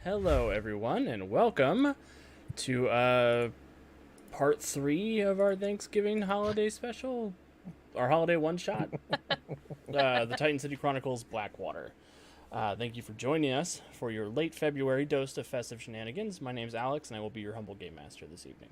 Hello, everyone, and welcome to part 3 of our Thanksgiving holiday special, our holiday one-shot, the Titan City Chronicles Blackwater. Thank you for joining us for your late February dose of festive shenanigans. My name's Alex, and I will be your humble game master this evening.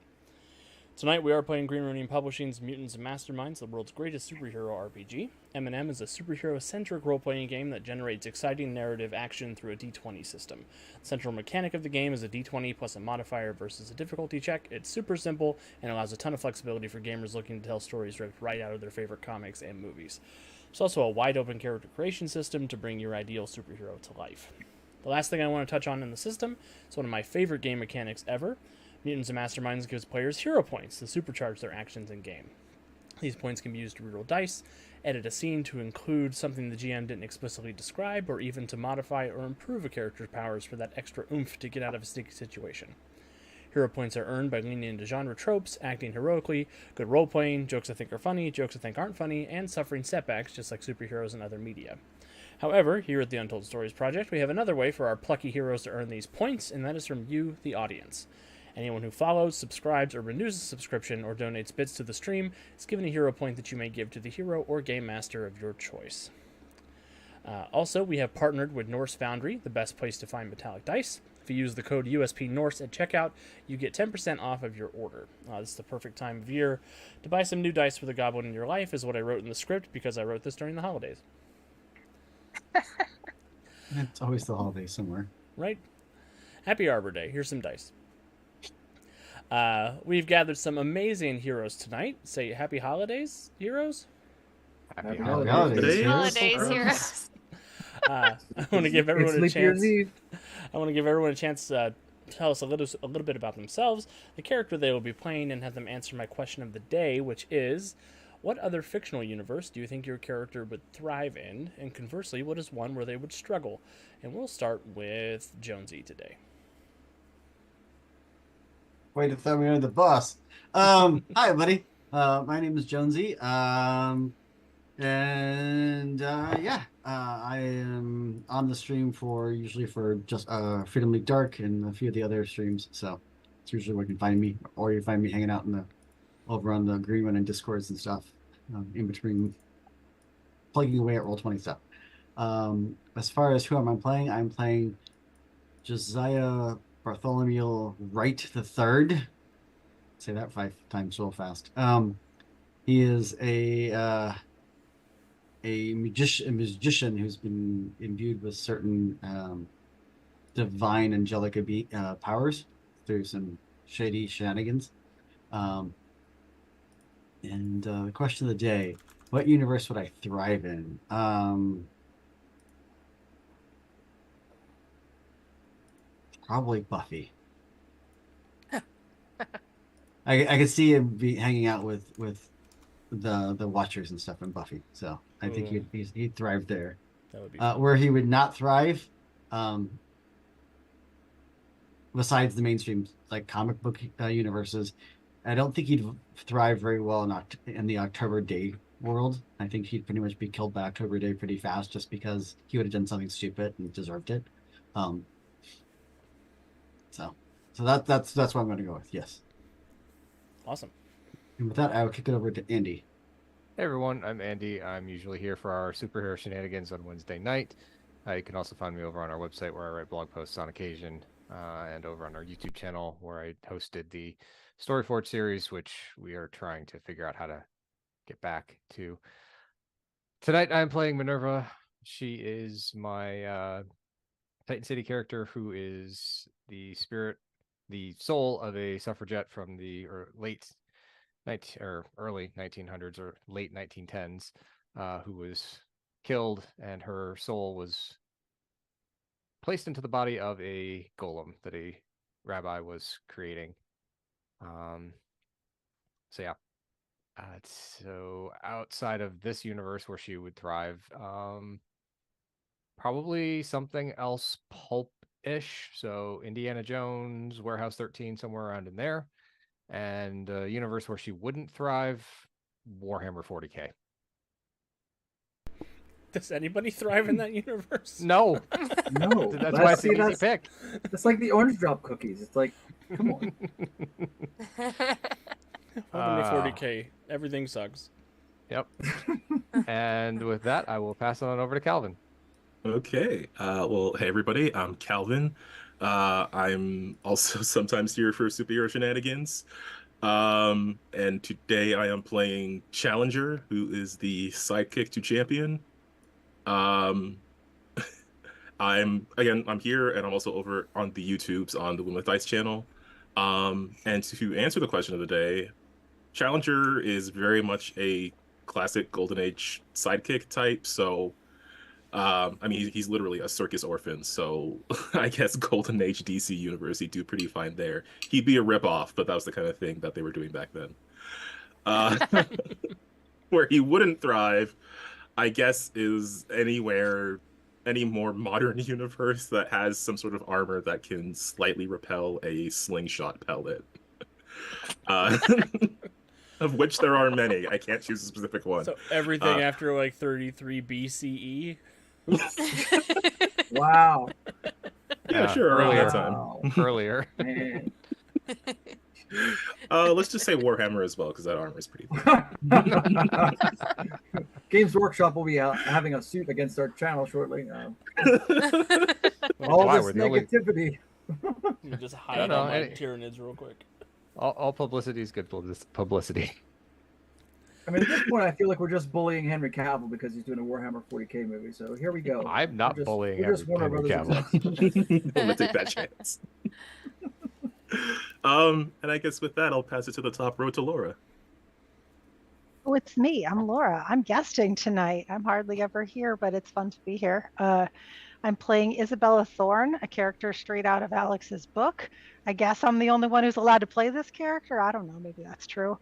Tonight we are playing Green Ronin Publishing's Mutants and Masterminds, the world's greatest superhero RPG. M&M is a superhero-centric role-playing game that generates exciting narrative action through a D20 system. The central mechanic of the game is a D20 plus a modifier versus a difficulty check. It's super simple and allows a ton of flexibility for gamers looking to tell stories ripped right out of their favorite comics and movies. There's also a wide-open character creation system to bring your ideal superhero to life. The last thing I want to touch on in the system is one of my favorite game mechanics ever. Mutants and Masterminds gives players hero points to supercharge their actions in-game. These points can be used to reroll dice, edit a scene to include something the GM didn't explicitly describe, or even to modify or improve a character's powers for that extra oomph to get out of a sticky situation. Hero points are earned by leaning into genre tropes, acting heroically, good role-playing, jokes I think are funny, jokes I think aren't funny, and suffering setbacks just like superheroes and other media. However, here at the Untold Stories Project, we have another way for our plucky heroes to earn these points, and that is from you, the audience. Anyone who follows, subscribes, or renews a subscription or donates bits to the stream is given a hero point that you may give to the hero or game master of your choice. Also, we have partnered with Norse Foundry, the best place to find metallic dice. If you use the code USPNorse at checkout, you get 10% off of your order. This is the perfect time of year to buy some new dice for the goblin in your life, is what I wrote in the script because I wrote this during the holidays. It's always the holidays somewhere. Right? Happy Arbor Day. Here's some dice. We've gathered some amazing heroes tonight. Say happy holidays, heroes. Happy holidays, heroes. I want to give everyone a chance. I want to give everyone a chance to tell us a little bit about themselves, the character they will be playing, and have them answer my question of the day, which is, what other fictional universe do you think your character would thrive in? And conversely, what is one where they would struggle? And we'll start with Jonesy today. Way to throw me under the bus. Hi, buddy. My name is Jonesy. I am on the stream usually for just Freedom League Dark and a few of the other streams. So it's usually where you can find me, or you find me hanging out over on the Green Run and Discords and stuff, in between plugging away at Roll20 stuff. As far as who am I playing, I'm playing Josiah Bartholomew Wright III. Say that 5 times real fast. He is a magician who's been imbued with certain divine angelic powers through some shady shenanigans. And the question of the day: what universe would I thrive in? Probably Buffy. I could see him be hanging out with the Watchers and stuff in Buffy. So I think he'd thrive there. That would be where he would not thrive, besides the mainstream like comic book universes, I don't think he'd thrive very well in the October Day world. I think he'd pretty much be killed by October Day pretty fast, just because he would have done something stupid and deserved it. So that's what I'm going to go with. Yes. awesome. And with that, I will kick it over to Andy. Hey everyone, I'm Andy. I'm usually here for our superhero shenanigans on Wednesday night. You can also find me over on our website where I write blog posts on occasion, and over on our YouTube channel where I hosted the Storyforge series, which we are trying to figure out how to get back to. Tonight I'm playing Minerva. She is my Titan City character who is the soul of a suffragette from the early 1900s or late 1910s, who was killed, and her soul was placed into the body of a golem that a rabbi was creating. So outside of this universe where she would thrive, probably something else pulp-ish. So Indiana Jones, Warehouse 13, somewhere around in there. And a universe where she wouldn't thrive, Warhammer 40K. Does anybody thrive in that universe? No. No. That's why it's an easy pick. It's like the orange drop cookies. It's like, come on. Welcome to 40K. Everything sucks. Yep. And with that, I will pass it on over to Calvin. Okay. Well, hey everybody, I'm Calvin. I'm also sometimes here for superhero shenanigans. And today I am playing Challenger, who is the sidekick to Champion. I'm here, and I'm also over on the YouTubes on the Win with Dice channel. And to answer the question of the day, Challenger is very much a classic Golden Age sidekick type. So, he's literally a circus orphan. So I guess Golden Age DC Universe, he'd do pretty fine there. He'd be a ripoff, but that was the kind of thing that they were doing back then. Where he wouldn't thrive, I guess, is any more modern universe that has some sort of armor that can slightly repel a slingshot pellet. Of which there are many. I can't choose a specific one. So everything after like 33 BCE? Wow. Yeah, sure, around that time. Earlier. Man. Let's just say Warhammer as well, because that armor is pretty thick. Games Workshop will be having a suit against our channel shortly. Well, All why? this We're the only- You negativity. just hide no, all my any- Tyranids real quick. all publicity is good publicity. I mean, at this point, I feel like we're just bullying Henry Cavill because he's doing a Warhammer 40k movie. So here we go. I'm not We're just- bullying we're just Warner Henry Brothers Cavill. execs. I'm gonna take that chance. And I guess with that, I'll pass it to the top row to Laura. Oh, it's me. I'm Laura. I'm guesting tonight. I'm hardly ever here, but it's fun to be here. I'm playing Isabella Thorne, a character straight out of Alex's book. I guess I'm the only one who's allowed to play this character. I don't know. Maybe that's true.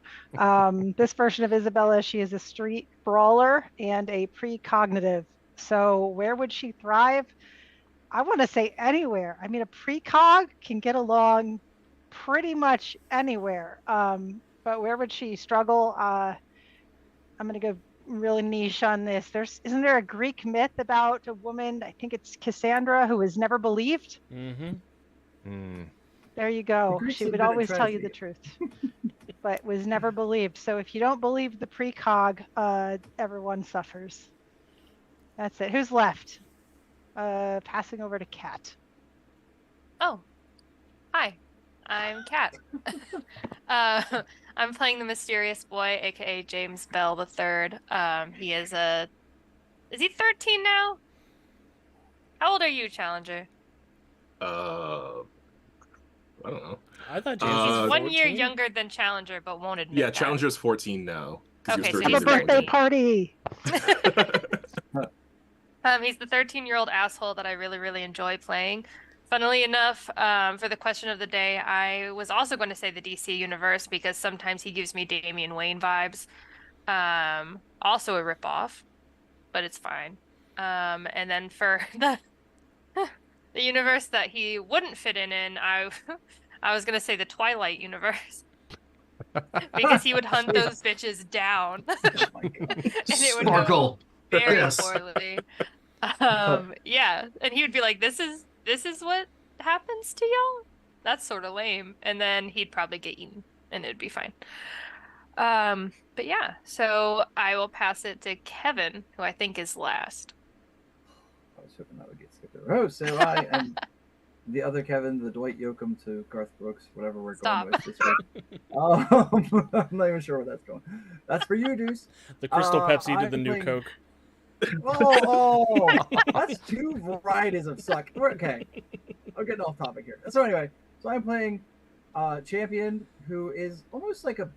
This version of Isabella, she is a street brawler and a precognitive. So where would she thrive? I want to say anywhere. I mean, a precog can get along pretty much anywhere. But where would she struggle? I'm going to go really niche on this. Isn't there a Greek myth about a woman, I think it's Cassandra, who was never believed? Mm-hmm. There you go. Greeks She are would good at always tell you the tragedy. truth, but was never believed. So if you don't believe the precog, everyone suffers. That's it. Who's left? Passing over to Kat. Oh, hi. I'm Kat. I'm playing the mysterious boy, aka James Bell III. He is he 13 now? How old are you, Challenger? I don't know. I thought James He's was 1 year 14. younger than Challenger, but won't admit Yeah, that. Challenger's 14 now. 'Cause Okay, he was so Have a 13 he's years birthday ago. party. He's the 13-year-old asshole that I really, really enjoy playing. Funnily enough, for the question of the day, I was also going to say the DC universe because sometimes he gives me Damian Wayne vibes. Also a ripoff, but it's fine. And then for the universe that he wouldn't fit in, I was going to say the Twilight universe. Because he would hunt those bitches down. Oh my God. And it would Sparkle. go very Yes. poorly. Yeah, and he would be like, "This is what happens to y'all? That's sort of lame." And then he'd probably get eaten, and it'd be fine. But yeah, so I will pass it to Kevin, who I think is last. I was hoping that would get skipped over. Oh, so I am the other Kevin, the Dwight Yoakam to Garth Brooks, whatever we're Stop. going with this week. I'm not even sure where that's going. That's for you, Deuce. The Crystal Pepsi to I'm the new playing- Coke. Oh, that's two varieties of suck. Okay, I'm getting off topic here. So anyway, so I'm playing Champion, who is almost like a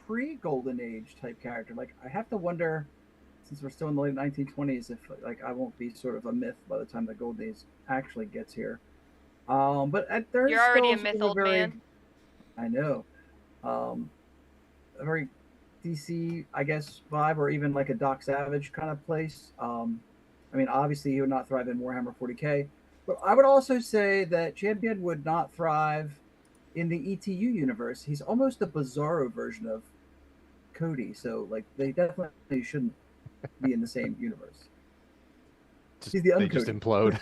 pre-Golden Age type character. Like I have to wonder, since we're still in the late 1920s, if like I won't be sort of a myth by the time the Golden Age actually gets here. But there's You're already a still myth, sort of old very, man. I know. A very DC, I guess, vibe, or even like a Doc Savage kind of place. I mean, obviously, he would not thrive in Warhammer 40k, but I would also say that Champion would not thrive in the ETU universe. He's almost a bizarro version of Cody, so like they definitely shouldn't be in the same universe. He's the They just uncoded. implode.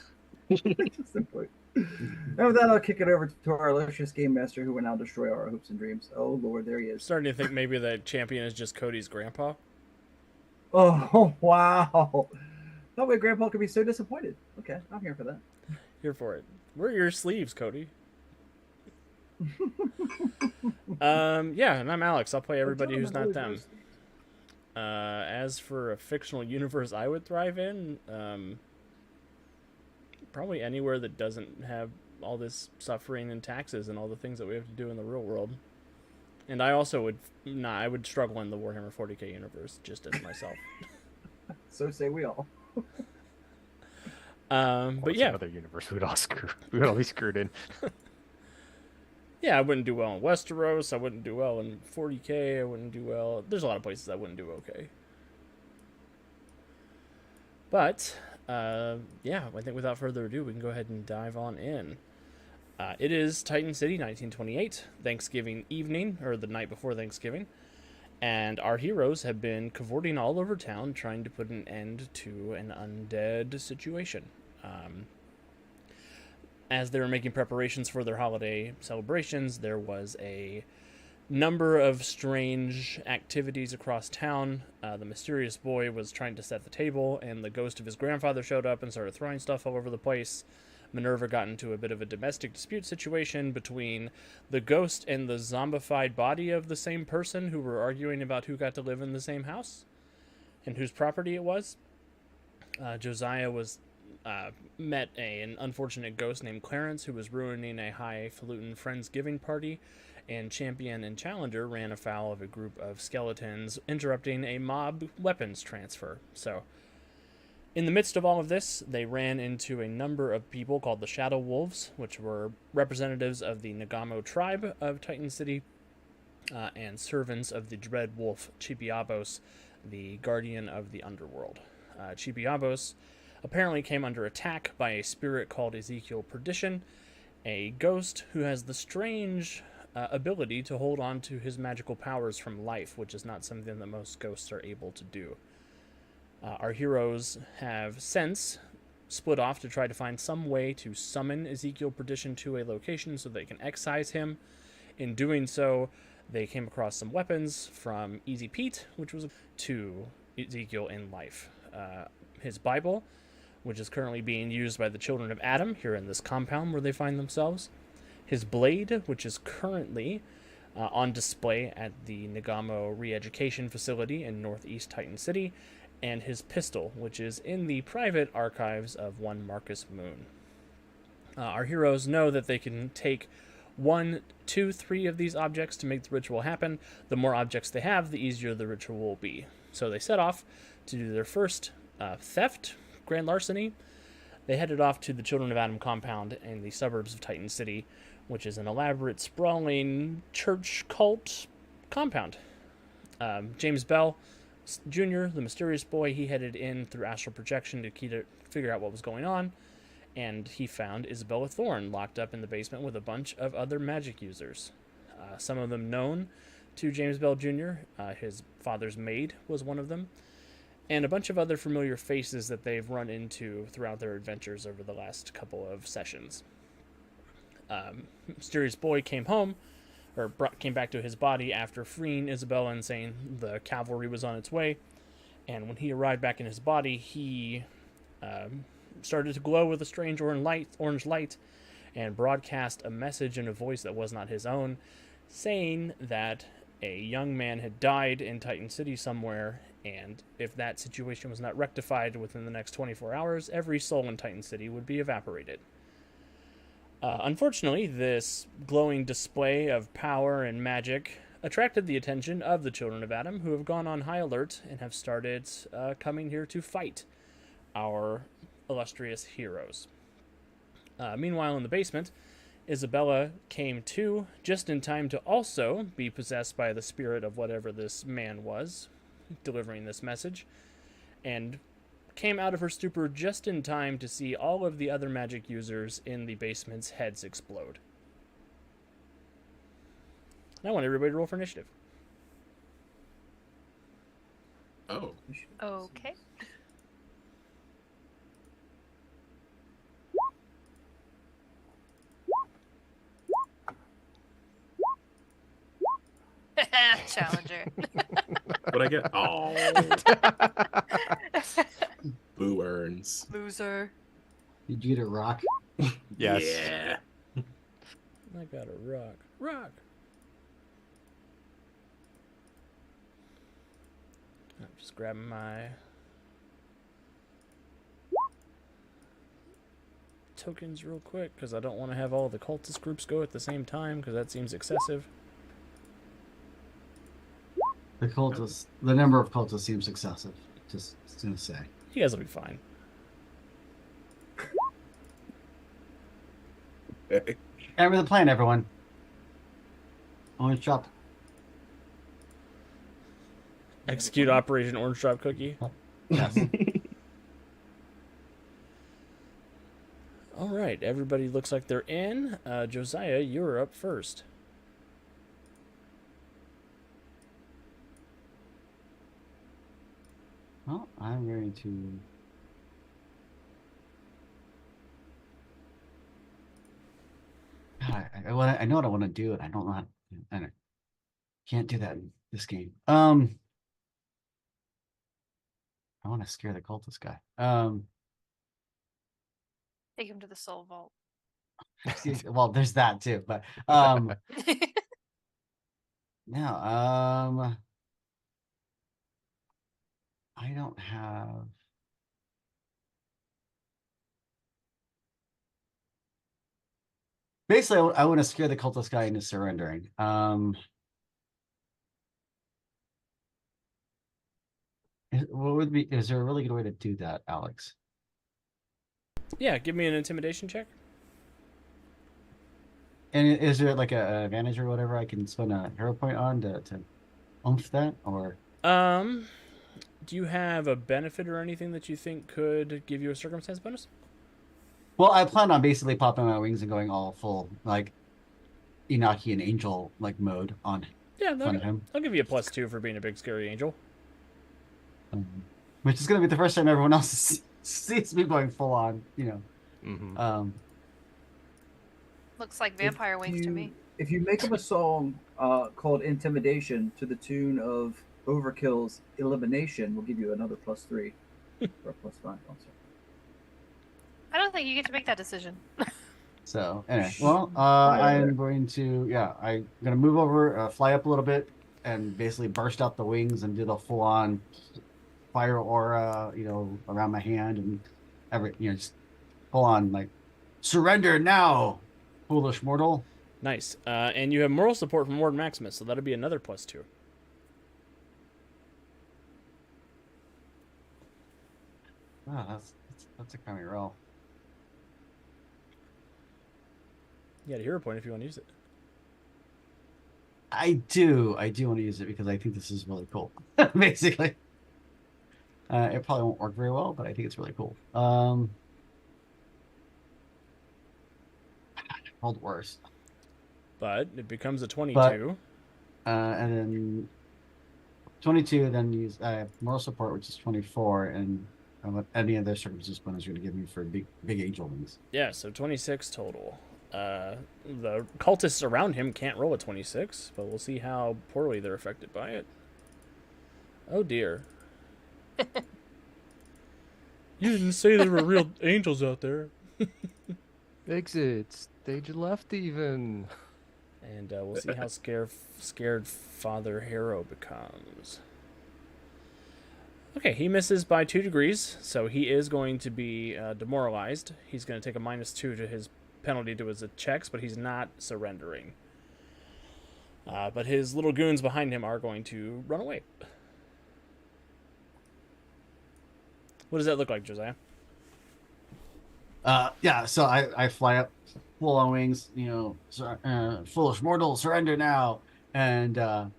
Just simply. And with that, I'll kick it over to our illustrious game master who will now destroy our hopes and dreams. Oh, Lord, there he I'm is. starting to think maybe the champion is just Cody's grandpa. Oh, wow. That way Grandpa could be so disappointed. Okay, I'm here for that. Here for it. Where are your sleeves, Cody? Yeah, and I'm Alex. I'll play everybody who's not them. As for a fictional universe I would thrive in, probably anywhere that doesn't have all this suffering and taxes and all the things that we have to do in the real world. And I also would I would struggle in the Warhammer 40k universe just as myself. So say we all. But yeah, Another universe we would all be screwed in. yeah, I wouldn't do well in Westeros. I wouldn't do well in 40k. I wouldn't do well. There's a lot of places I wouldn't do okay. But yeah, I think without further ado, we can go ahead and dive on in. It is Titan City, 1928, Thanksgiving evening, or the night before Thanksgiving, and our heroes have been cavorting all over town trying to put an end to an undead situation. as they were making preparations for their holiday celebrations, there was a number of strange activities across town. The mysterious boy was trying to set the table, and the ghost of his grandfather showed up and started throwing stuff all over the place. Minerva got into a bit of a domestic dispute situation between the ghost and the zombified body of the same person who were arguing about who got to live in the same house and whose property it was. Josiah was met an unfortunate ghost named Clarence who was ruining a highfalutin Friendsgiving party, and Champion and Challenger ran afoul of a group of skeletons interrupting a mob weapons transfer. So, in the midst of all of this, they ran into a number of people called the Shadow Wolves, which were representatives of the Nagamo tribe of Titan City, and servants of the dread wolf Chibiabos, the guardian of the underworld. Chibiabos apparently came under attack by a spirit called Ezekiel Perdition, a ghost who has the strange ability to hold on to his magical powers from life, which is not something that most ghosts are able to do. Our heroes have since split off to try to find some way to summon Ezekiel Perdition to a location so they can excise him. In doing so, they came across some weapons from Easy Pete, which was to Ezekiel in life. His Bible, which is currently being used by the children of Adam here in this compound where they find themselves. His blade, which is currently on display at the Nagamo Re-Education Facility in Northeast Titan City, and his pistol, which is in the private archives of one Marcus Moon. Our heroes know that they can take 1, 2, 3 of these objects to make the ritual happen. The more objects they have, the easier the ritual will be. So they set off to do their first theft, grand larceny. They headed off to the Children of Adam compound in the suburbs of Titan City, which is an elaborate, sprawling church cult compound. James Bell Jr., the mysterious boy, he headed in through astral projection to figure out what was going on, and he found Isabella Thorne locked up in the basement with a bunch of other magic users. Some of them known to James Bell Jr., his father's maid was one of them, and a bunch of other familiar faces that they've run into throughout their adventures over the last couple of sessions. Mysterious boy came back to his body after freeing Isabella and saying the cavalry was on its way, and when he arrived back in his body, he started to glow with a strange orange light and broadcast a message in a voice that was not his own, saying that a young man had died in Titan City somewhere, and if that situation was not rectified within the next 24 hours, every soul in Titan City would be evaporated. Unfortunately, this glowing display of power and magic attracted the attention of the Children of Adam, who have gone on high alert and have started coming here to fight our illustrious heroes. Meanwhile, in the basement, Isabella came to just in time to also be possessed by the spirit of whatever this man was delivering this message, and came out of her stupor just in time to see all of the other magic users in the basement's heads explode. I want everybody to roll for initiative. Oh. Okay. Challenger. What'd I get? Oh. Boo earns. Loser. Did you get a rock? Yes. Yeah. I got a rock. Rock! I'm just grabbing my tokens real quick, because I don't want to have all the cultist groups go at the same time, because that seems excessive. The number of cultists seems excessive. Just gonna say. You guys will be fine. Remember the plan, everyone. Orange drop. Execute Operation Orange Drop Cookie. Yes. All right, everybody looks like they're in. Josiah, you're up first. Well, I'm going to. I know what I want to do, and I don't know how. Can't do that in this game. I want to scare the cultist guy. Take him to the soul vault. Well, there's that too, but no, I don't have. Basically, I want to scare the cultist guy into surrendering. What would be? Is there a really good way to do that, Alex? Yeah, give me an intimidation check. And is there like a advantage or whatever I can spend a hero point on to oomph that, or? Do you have a benefit or anything that you think could give you a circumstance bonus? Well, I plan on basically popping my wings and going all full like Enochian angel like mode on Yeah, front of him, I'll give you a +2 for being a big scary angel. Which is going to be the first time everyone else sees me going full on. Looks like vampire wings to me. If you make up a song called Intimidation to the tune of Overkill's Elimination, we'll give you another +3 or a +5 also. I don't think you get to make that decision. So anyway, well, I'm going to I'm going to move over, fly up a little bit, and basically burst out the wings and do the full on fire aura, around my hand and just full on like surrender now, foolish mortal. Nice. And you have moral support from Warden Maximus, so that'll be another +2. Oh, that's a crummy roll. You got a hero point if you want to use it. I do want to use it because I think this is really cool. Basically, it probably won't work very well, but I think it's really cool. Rolled worse. But it becomes a 22. And then 22, then use moral support, which is 24, and any other circumstance bonus you're going to give me for big angel wings. Yeah, so 26 total. The cultists around him can't roll a 26, but we'll see how poorly they're affected by it. Oh dear. You didn't say there were real angels out there. Exit stage left even. And we'll see how scared Father Harrow becomes. Okay, he misses by 2 degrees, so he is going to be demoralized. He's going to take a -2 to his penalty to his checks, but he's not surrendering. But his little goons behind him are going to run away. What does that look like, Josiah? So I fly up full on wings, foolish mortal, surrender now. And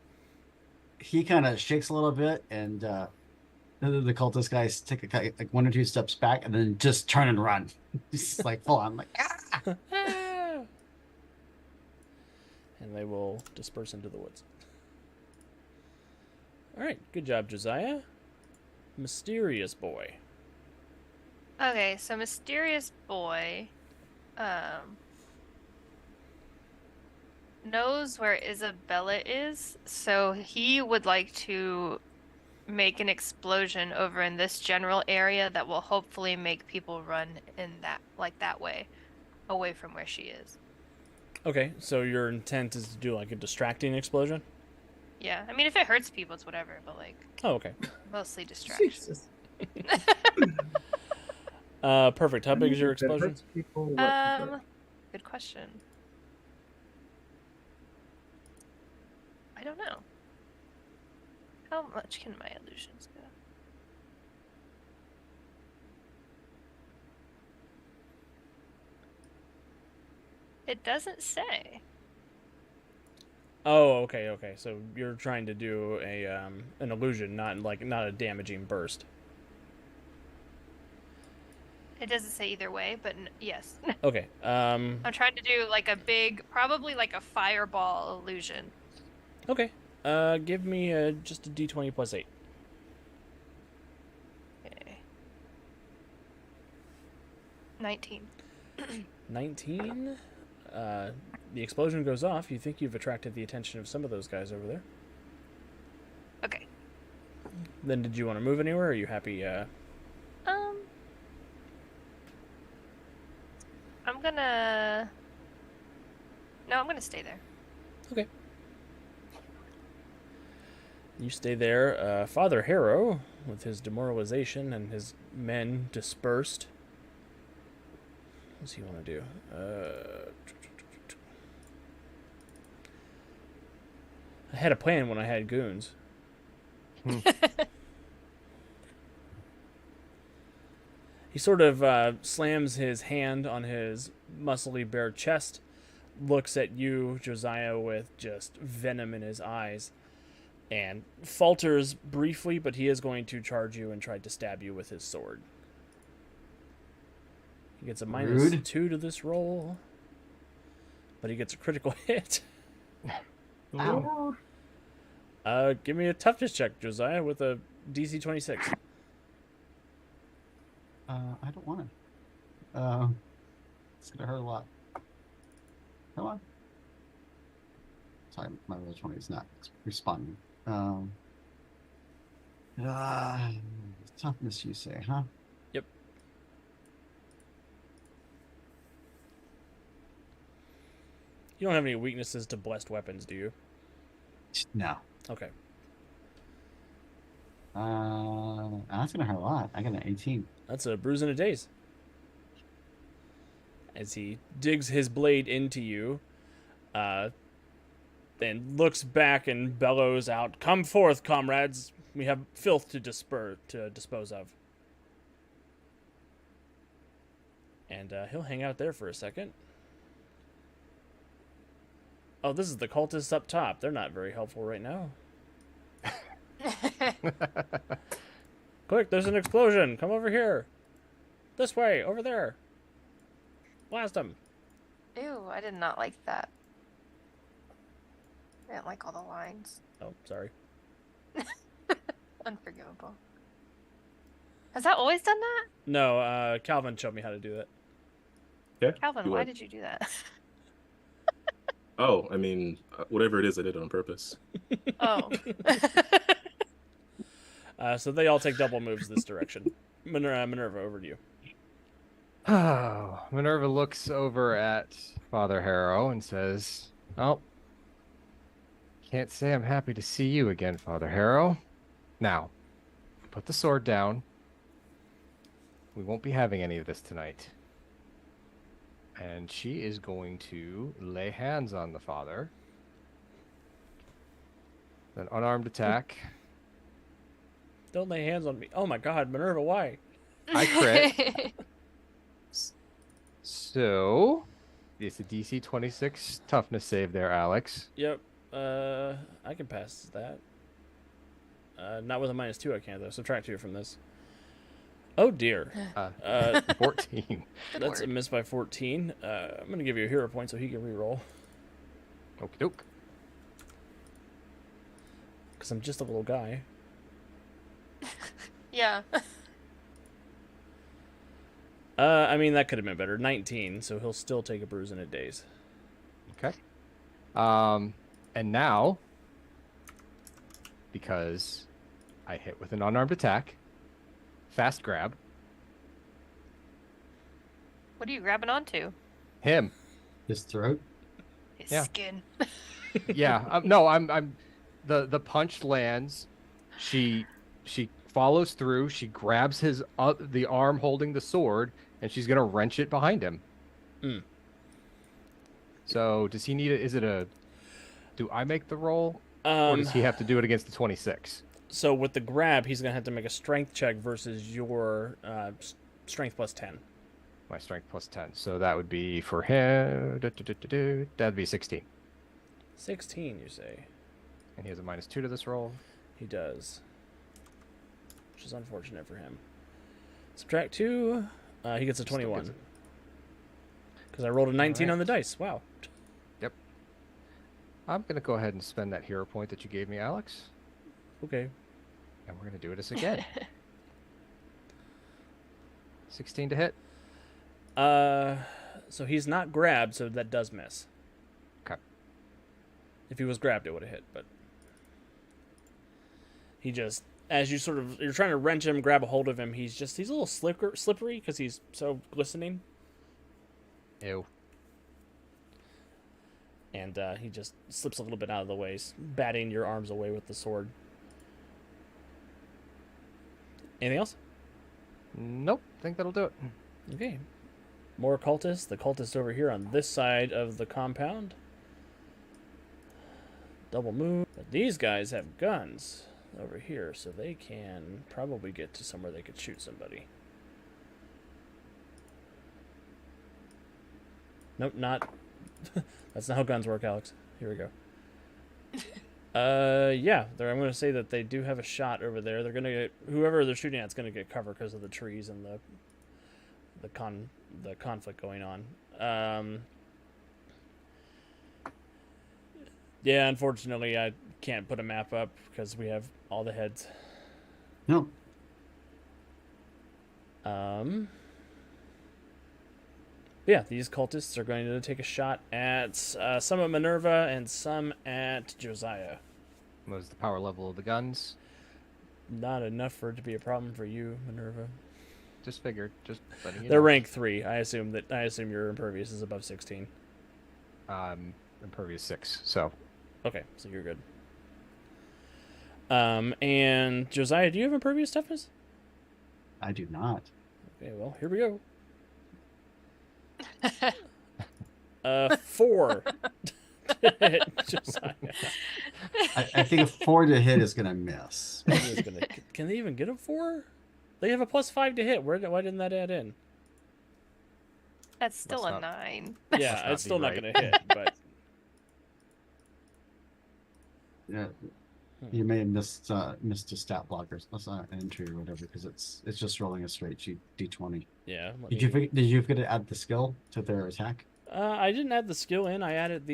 he kind of shakes a little bit, and the cultist guys take like 1 or 2 steps back and then just turn and run. Just like full on, like, ah! And they will disperse into the woods. All right, good job, Josiah. Mysterious boy. Okay, so Mysterious Boy knows where Isabella is, so he would like to make an explosion over in this general area that will hopefully make people run in that way, away from where she is. Okay, so your intent is to do like a distracting explosion? Yeah, I mean, if it hurts people, it's whatever, but like... Oh, okay. Mostly distraction. Jesus. Perfect. How big is your explosion? Good question. I don't know. How much can my illusions go? It doesn't say. Oh, okay. So you're trying to do an illusion, not a damaging burst. It doesn't say either way, but yes. Okay. I'm trying to do like a big, probably like a fireball illusion. Okay. Give me just a d20 plus 8. Okay. 19. 19. the explosion goes off. You think you've attracted the attention of some of those guys over there. Okay. Then did you want to move anywhere? Or are you happy? I'm gonna. No, I'm gonna stay there. Okay. You stay there. Father Harrow, with his demoralization and his men dispersed. What's he want to do? I had a plan when I had goons. He sort of slams his hand on his muscly bare chest, looks at you, Josiah, with just venom in his eyes, and falters briefly, but he is going to charge you and try to stab you with his sword. He gets a Rude. -2 to this roll, but he gets a critical hit. Ow. Give me a toughness check, Josiah, with a DC 26. I don't want to. It's gonna hurt a lot. Come on. Sorry, my roll 20 is not responding. Toughness, you say, huh? Yep. You don't have any weaknesses to blessed weapons, do you? No. Okay. That's gonna hurt a lot. I got an 18. That's a bruise and a daze. As he digs his blade into you, then looks back and bellows out, "Come forth, comrades! We have filth to dispose of." And he'll hang out there for a second. Oh, this is the cultists up top. They're not very helpful right now. Quick, there's an explosion. Come over here. This way, over there. Blast them. Ew, I did not like that. I didn't like all the lines. Oh, sorry. Unforgivable. Has that always done that? No, Calvin showed me how to do that. Yeah. Calvin, do why I- did you do that? Oh, I mean, whatever it is, I did it on purpose. Oh. So they all take double moves this direction. Minerva, over to you. Oh, Minerva looks over at Father Harrow and says, "Oh, can't say I'm happy to see you again, Father Harrow. Now, put the sword down. We won't be having any of this tonight." And she is going to lay hands on the father. An unarmed attack. Don't lay hands on me. Oh my god, Minerva, why? I crit. So, it's a DC 26 toughness save there, Alex. Yep. I can pass that. Not with a -2, I can't, though. Subtract 2 from this. Oh, dear. 14. That's a miss by 14. I'm going to give you a hero point so he can reroll. Okie doke. Because I'm just a little guy. Yeah. I mean, that could have been better. 19, so he'll still take a bruise in a daze. Okay. And now, because I hit with an unarmed attack, fast grab, What are you grabbing onto? him. His throat. His Yeah. skin. Yeah. No, I'm the punch lands. She follows through. She grabs his the arm holding the sword, and she's gonna wrench it behind him. Mm. So does he need it? Is it a? Do I make the roll, or does he have to do it against the 26? So with the grab, he's going to have to make a strength check versus your strength plus 10. My strength plus 10. So that would be for him. That'd be 16. 16, you say? And he has a -2 to this roll. He does. Which is unfortunate for him. Subtract 2. He gets a Still 21. gets it. Because I rolled a 19 on the Alright. dice. Wow. I'm going to go ahead and spend that hero point that you gave me, Alex. Okay. And we're going to do this again. 16 to hit. So he's not grabbed, so that does miss. If he was grabbed, it would have hit, but he just, as you're trying to wrench him, grab a hold of him, he's a little slippery because he's so glistening. Ew. And he just slips a little bit out of the way, batting your arms away with the sword. Anything else? Nope. Think that'll do it. Okay. More cultists. The cultists over here on this side of the compound. Double move. But these guys have guns over here, so they can probably get to somewhere they could shoot somebody. Nope, not. That's not how guns work, Alex. Here we go. Yeah, I'm going to say that they do have a shot over there. They're going to get, whoever they're shooting at's going to get cover because of the trees and the conflict going on. Yeah, unfortunately, I can't put a map up because we have all the heads. No. Yeah, these cultists are going to take a shot at some at Minerva and some at Josiah. What was the power level of the guns? Not enough for it to be a problem for you, Minerva. Just figured. Just letting you They're know. rank 3. I assume your impervious is above 16. Impervious 6. So Okay, so you're good. And Josiah, do you have impervious toughness? I do not. Okay, well, here we go. 4. Josiah. I think a 4 to hit is gonna miss. Can they even get a 4? They have a +5 to hit. Why didn't that add in? That's still Must a not- 9. Yeah, not it's be still not right. going to hit, but Yeah, you may have missed a stat block or an entry or whatever because it's just rolling a straight d20. yeah. Did you forget to add the skill to their attack? I didn't add the skill in. I added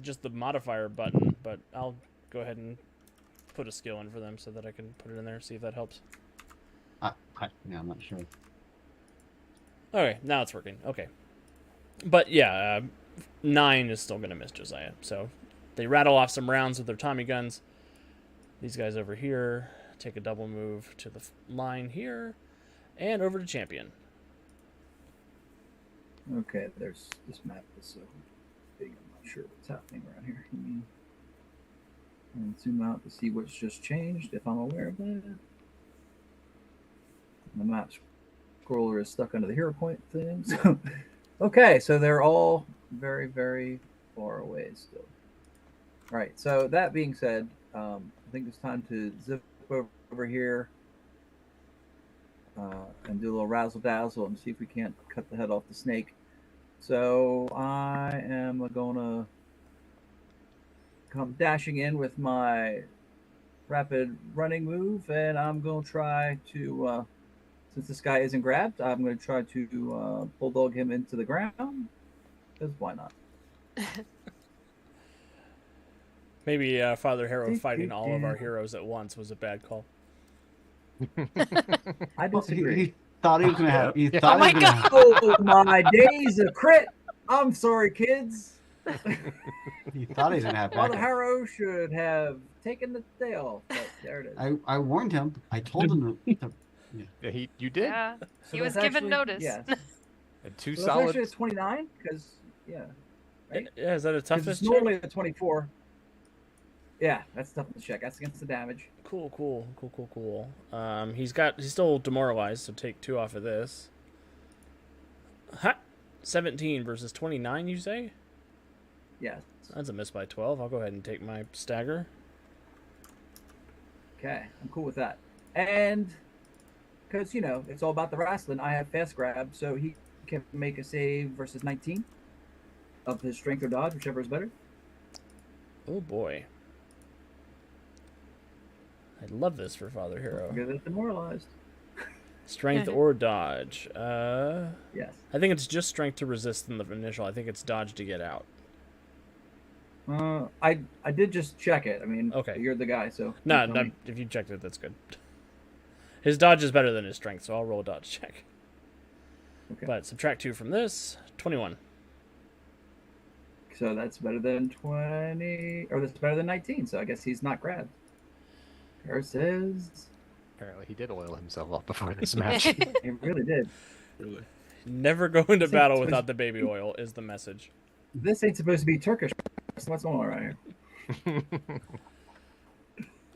just the modifier button, but I'll go ahead and put a skill in for them so that I can put it in there, see if that helps. Yeah, I'm not sure. Okay, now it's working. Okay. But yeah, 9 is still going to miss Josiah. So they rattle off some rounds with their Tommy guns. These guys over here take a double move to the line here and over to Champion. Okay, there's this map is so big. I'm not sure what's happening around here. And zoom out to see what's just changed, if I'm aware of that. The map scroller is stuck under the hero point thing. So, okay, so they're all very, very far away still. All right, so that being said, I think it's time to zip over here and do a little razzle dazzle and see if we can't cut the head off the snake. So I am gonna come dashing in with my rapid running move, and I'm gonna try to, since this guy isn't grabbed, I'm gonna try to bulldog him into the ground. Because why not? Maybe Father Harrow fighting all of our heroes at once was a bad call. I disagree. He thought he was gonna have. He Yeah. thought Oh he was my gonna have, Oh my days, a crit! I'm sorry, kids. he thought he was gonna have Father backup. Harrow should have taken the day off, but there it is. I warned him. I told him to Yeah, you did. Yeah, he was that's given actually- notice. Yes. And 2 So that's solid. actually a 29 because right? Yeah, is that a 'Cause toughness it's check? normally a 24. Yeah, that's toughness check. That's against the damage. Cool. He's still demoralized, so take 2 off of this. Ha! 17 versus 29, you say? Yes. That's a miss by 12. I'll go ahead and take my stagger. Okay, I'm cool with that. And because it's all about the wrestling, I have fast grab, so he can make a save versus 19 of his strength or dodge, whichever is better. Oh boy. I love this for Father Hero. Get it demoralized. Strength or dodge. Yes. I think it's just strength to resist in the initial. I think it's dodge to get out. I did just check it. I mean, Okay. you're the guy, so No, tell no, me. if you checked it, that's good. His dodge is better than his strength, so I'll roll a dodge check. Okay. But subtract 2 from this, 21. So that's better than 20, or that's better than 19. So I guess he's not grabbed. Curses. Apparently, he did oil himself up before this match. He really did. Really. Never go into See, battle so- without the baby oil is the message. This ain't supposed to be Turkish. So what's going on around here?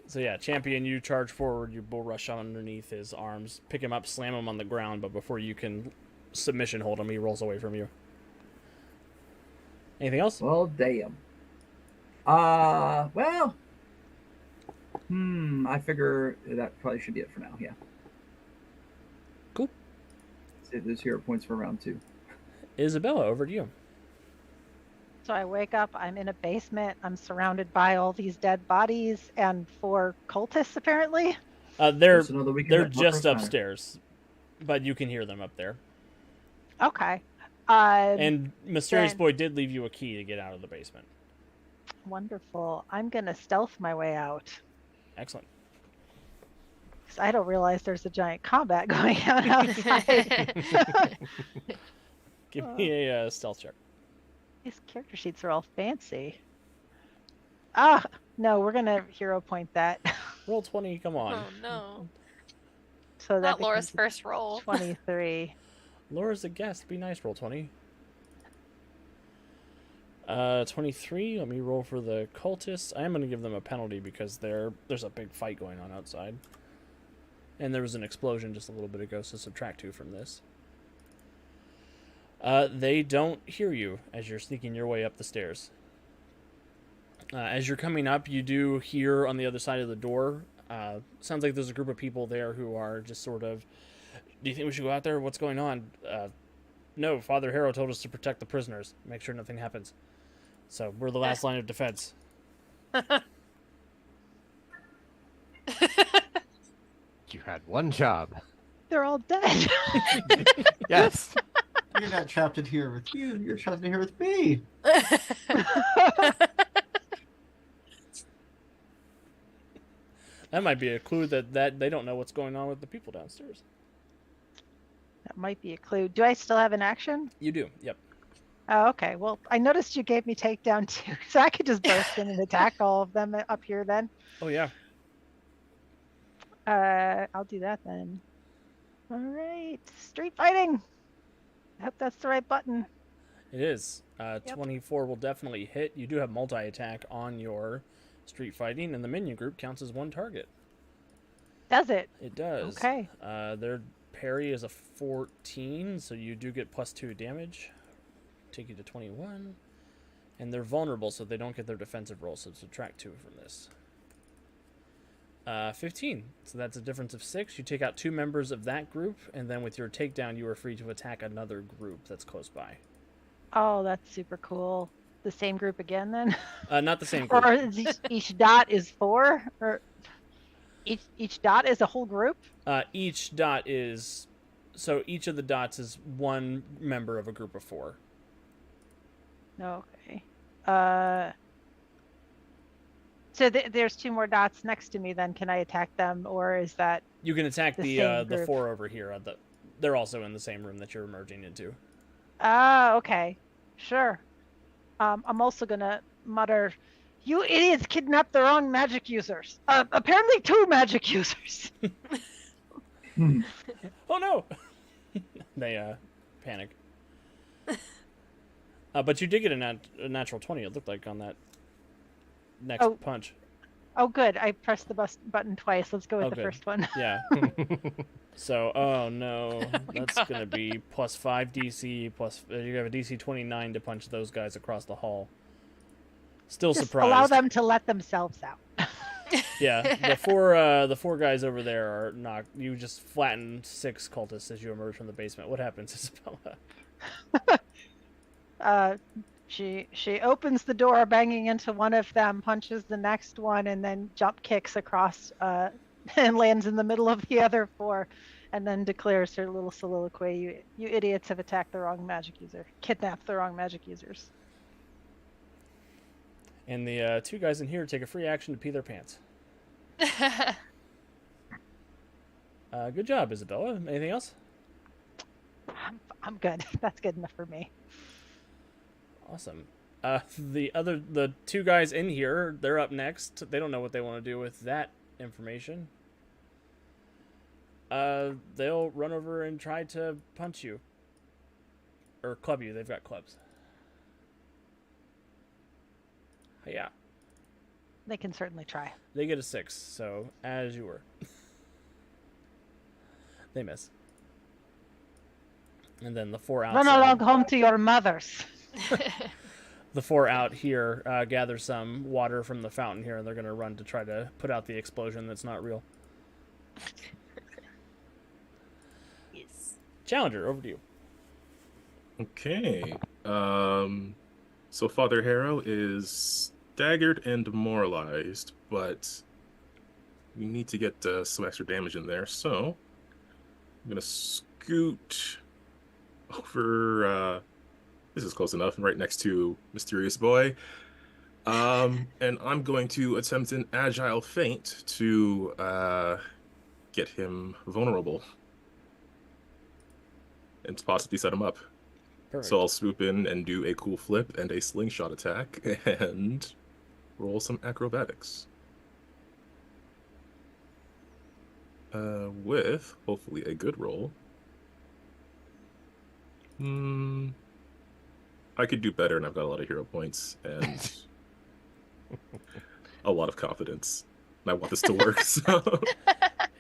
So yeah, champion, you charge forward, you bull rush underneath his arms, pick him up, slam him on the ground, but before you can submission hold him, he rolls away from you. Anything else? Well, damn. Well. I figure that probably should be it for now. Yeah. Cool. Save those hero points for round 2. Isabella, over to you. So I wake up, I'm in a basement, I'm surrounded by all these dead bodies and 4 cultists apparently. They're Just another weekend they're at just Marcos Manor. upstairs, but you can hear them up there. Okay. And Mysterious then- Boy did leave you a key to get out of the basement. Wonderful. I'm gonna stealth my way out. Excellent. 'Cause I don't realize there's a giant combat going on outside. Give me a stealth check. These character sheets are all fancy. Ah, no, we're gonna hero point that. Roll 20, come on. Oh no. So that Not Laura's becomes first roll. 23. Laura's a guest. Be nice, roll 20. 23. Let me roll for the cultists. I am going to give them a penalty because there's a big fight going on outside. And there was an explosion just a little bit ago, so subtract 2 from this. They don't hear you as you're sneaking your way up the stairs. As you're coming up, you do hear on the other side of the door. Sounds like there's a group of people there who are just sort of, do you think we should go out there? What's going on? No, Father Harrow told us to protect the prisoners, make sure nothing happens. So we're the last line of defense. You had one job. They're all dead. Yes. You're not trapped in here with you. You're trapped in here with me. That might be a clue that they don't know what's going on with the people downstairs. That might be a clue. Do I still have an action? You do, yep. Oh, okay. Well, I noticed you gave me takedown too, so I could just burst in and attack all of them up here then. Oh, yeah. I'll do that then. All right. Street fighting. I hope that's the right button. It is. 24 will definitely hit. You do have multi-attack on your street fighting, and the minion group counts as one target. Does it? It does. Okay. Their parry is a 14, so you do get +2 damage. Take you to 21. And they're vulnerable, so they don't get their defensive roll, so subtract 2 from this. 15. So that's a difference of 6. You take out 2 members of that group, and then with your takedown, you are free to attack another group that's close by. Oh, that's super cool. The same group again then? Not the same group. Or is each dot is 4? Or each dot is a whole group? Each dot is... So each of the dots is one member of a group of 4. Okay. So there's 2 more dots next to me then. Can I attack them, or is that... You can attack The the same the group. 4 over here. They're also in the same room that you're emerging into. Ah, okay. Sure. I'm also gonna mutter, "You idiots kidnapped the wrong magic users. Apparently 2 magic users." Oh no! They panic. But you did get a natural 20. It looked like on that next Oh. punch. Oh, good. I pressed the button twice. Let's go with Oh, the good. first one. Yeah. So, oh no, that's God. gonna be +5 DC. Plus, you have a DC 29 to punch those guys across the hall. Still Just surprised. allow them to let themselves out. Yeah, the 4 guys over there are knocked. You just flatten 6 cultists as you emerge from the basement. What happens, Isabella? She opens the door, banging into one of them, punches the next one, and then jump kicks across and lands in the middle of the other 4, and then declares her little soliloquy: "You idiots have attacked the wrong magic user, kidnapped the wrong magic users." And the 2 guys in here take a free action to pee their pants. Good job, Isabella. Anything else? I'm good. That's good enough for me. Awesome. The two guys in here, they're up next. They don't know what they want to do with that information. They'll run over and try to punch you. Or club you. They've got clubs. Yeah. They can certainly try. They get a 6, so as you were. They miss. And then the 4 outside. Run along home to your mothers. The 4 out here gather some water from the fountain here, and they're going to run to try to put out the explosion that's not real. Yes. Challenger, over to you. Okay. So Father Harrow is staggered and demoralized, but we need to get some extra damage in there. So I'm gonna scoot over. This is close enough, right next to Mysterious Boy. And I'm going to attempt an agile feint to get him vulnerable and to possibly set him up. Perfect. So I'll swoop in and do a cool flip and a slingshot attack and roll some acrobatics. With hopefully a good roll. I could do better, and I've got a lot of hero points and a lot of confidence. And I want this to work, so...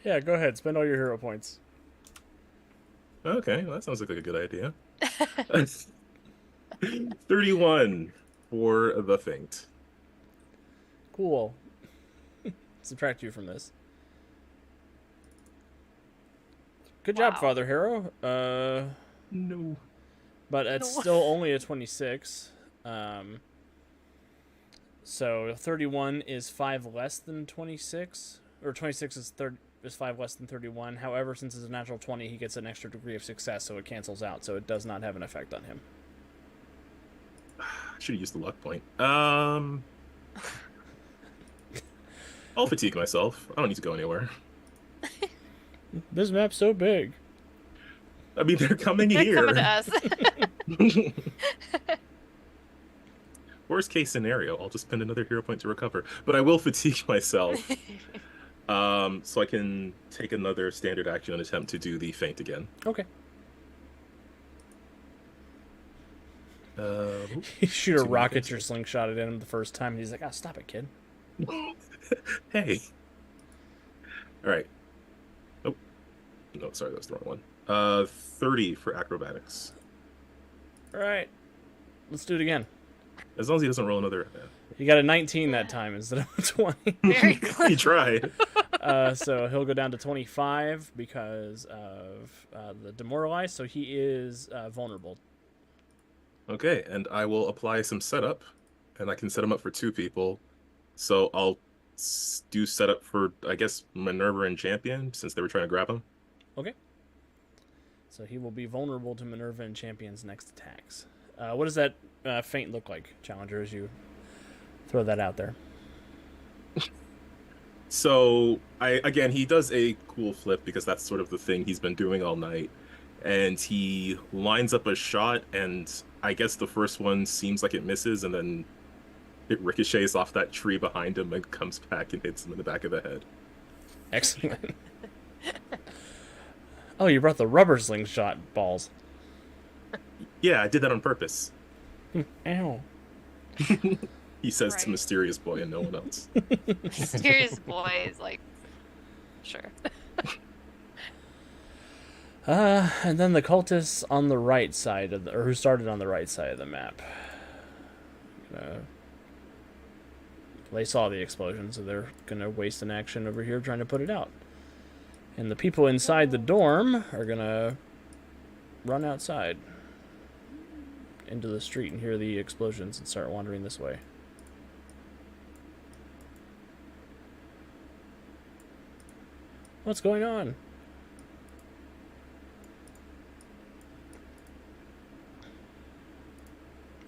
Yeah, go ahead. Spend all your hero points. Okay, well, that sounds like a good idea. 31 for the feint. Cool. Subtract you from this. Good job, Wow. Father Harrow. No. But it's No. still only a 26. So 31 is 5 less than 26, or 26 is 5 less than 31. However, since it's a natural 20, he gets an extra degree of success, so it cancels out. So it does not have an effect on him. I should have used the luck point. I'll fatigue myself. I don't need to go anywhere. This map's so big. I mean, they're coming They're here. coming to us. Worst case scenario, I'll just spend another hero point to recover. But I will fatigue myself. So I can take another standard action and attempt to do the feint again. Okay. Uh, You shoot a Too many rocket things. your slingshot at him the first time, and he's like, stop it, kid. Hey. All right. Oh. No, sorry, that was the wrong one. 30 for acrobatics. All right. Let's do it again. As long as he doesn't roll another. You got a 19 that time instead of a 20. Very He close. tried. So he'll go down to 25 because of the demoralized, so he is vulnerable. Okay, and I will apply some setup, and I can set him up for 2 people. So I'll do setup for, I guess, Minerva and Champion, since they were trying to grab him. Okay. So he will be vulnerable to Minerva and Champion's next attacks. What does that feint look like, Challenger, as you throw that out there? So, he does a cool flip because that's sort of the thing he's been doing all night. And he lines up a shot, and I guess the first one seems like it misses, and then it ricochets off that tree behind him and comes back and hits him in the back of the head. Excellent. Oh, you brought the rubber slingshot balls. Yeah, I did that on purpose. Ow. He says Right. to Mysterious Boy and no one else. Mysterious Boy is like, sure. And then the cultists on the right side of or who started on the right side of the map. They saw the explosion, so they're gonna waste an action over here trying to put it out. And the people inside the dorm are gonna run outside into the street and hear the explosions and start wandering this way. What's going on?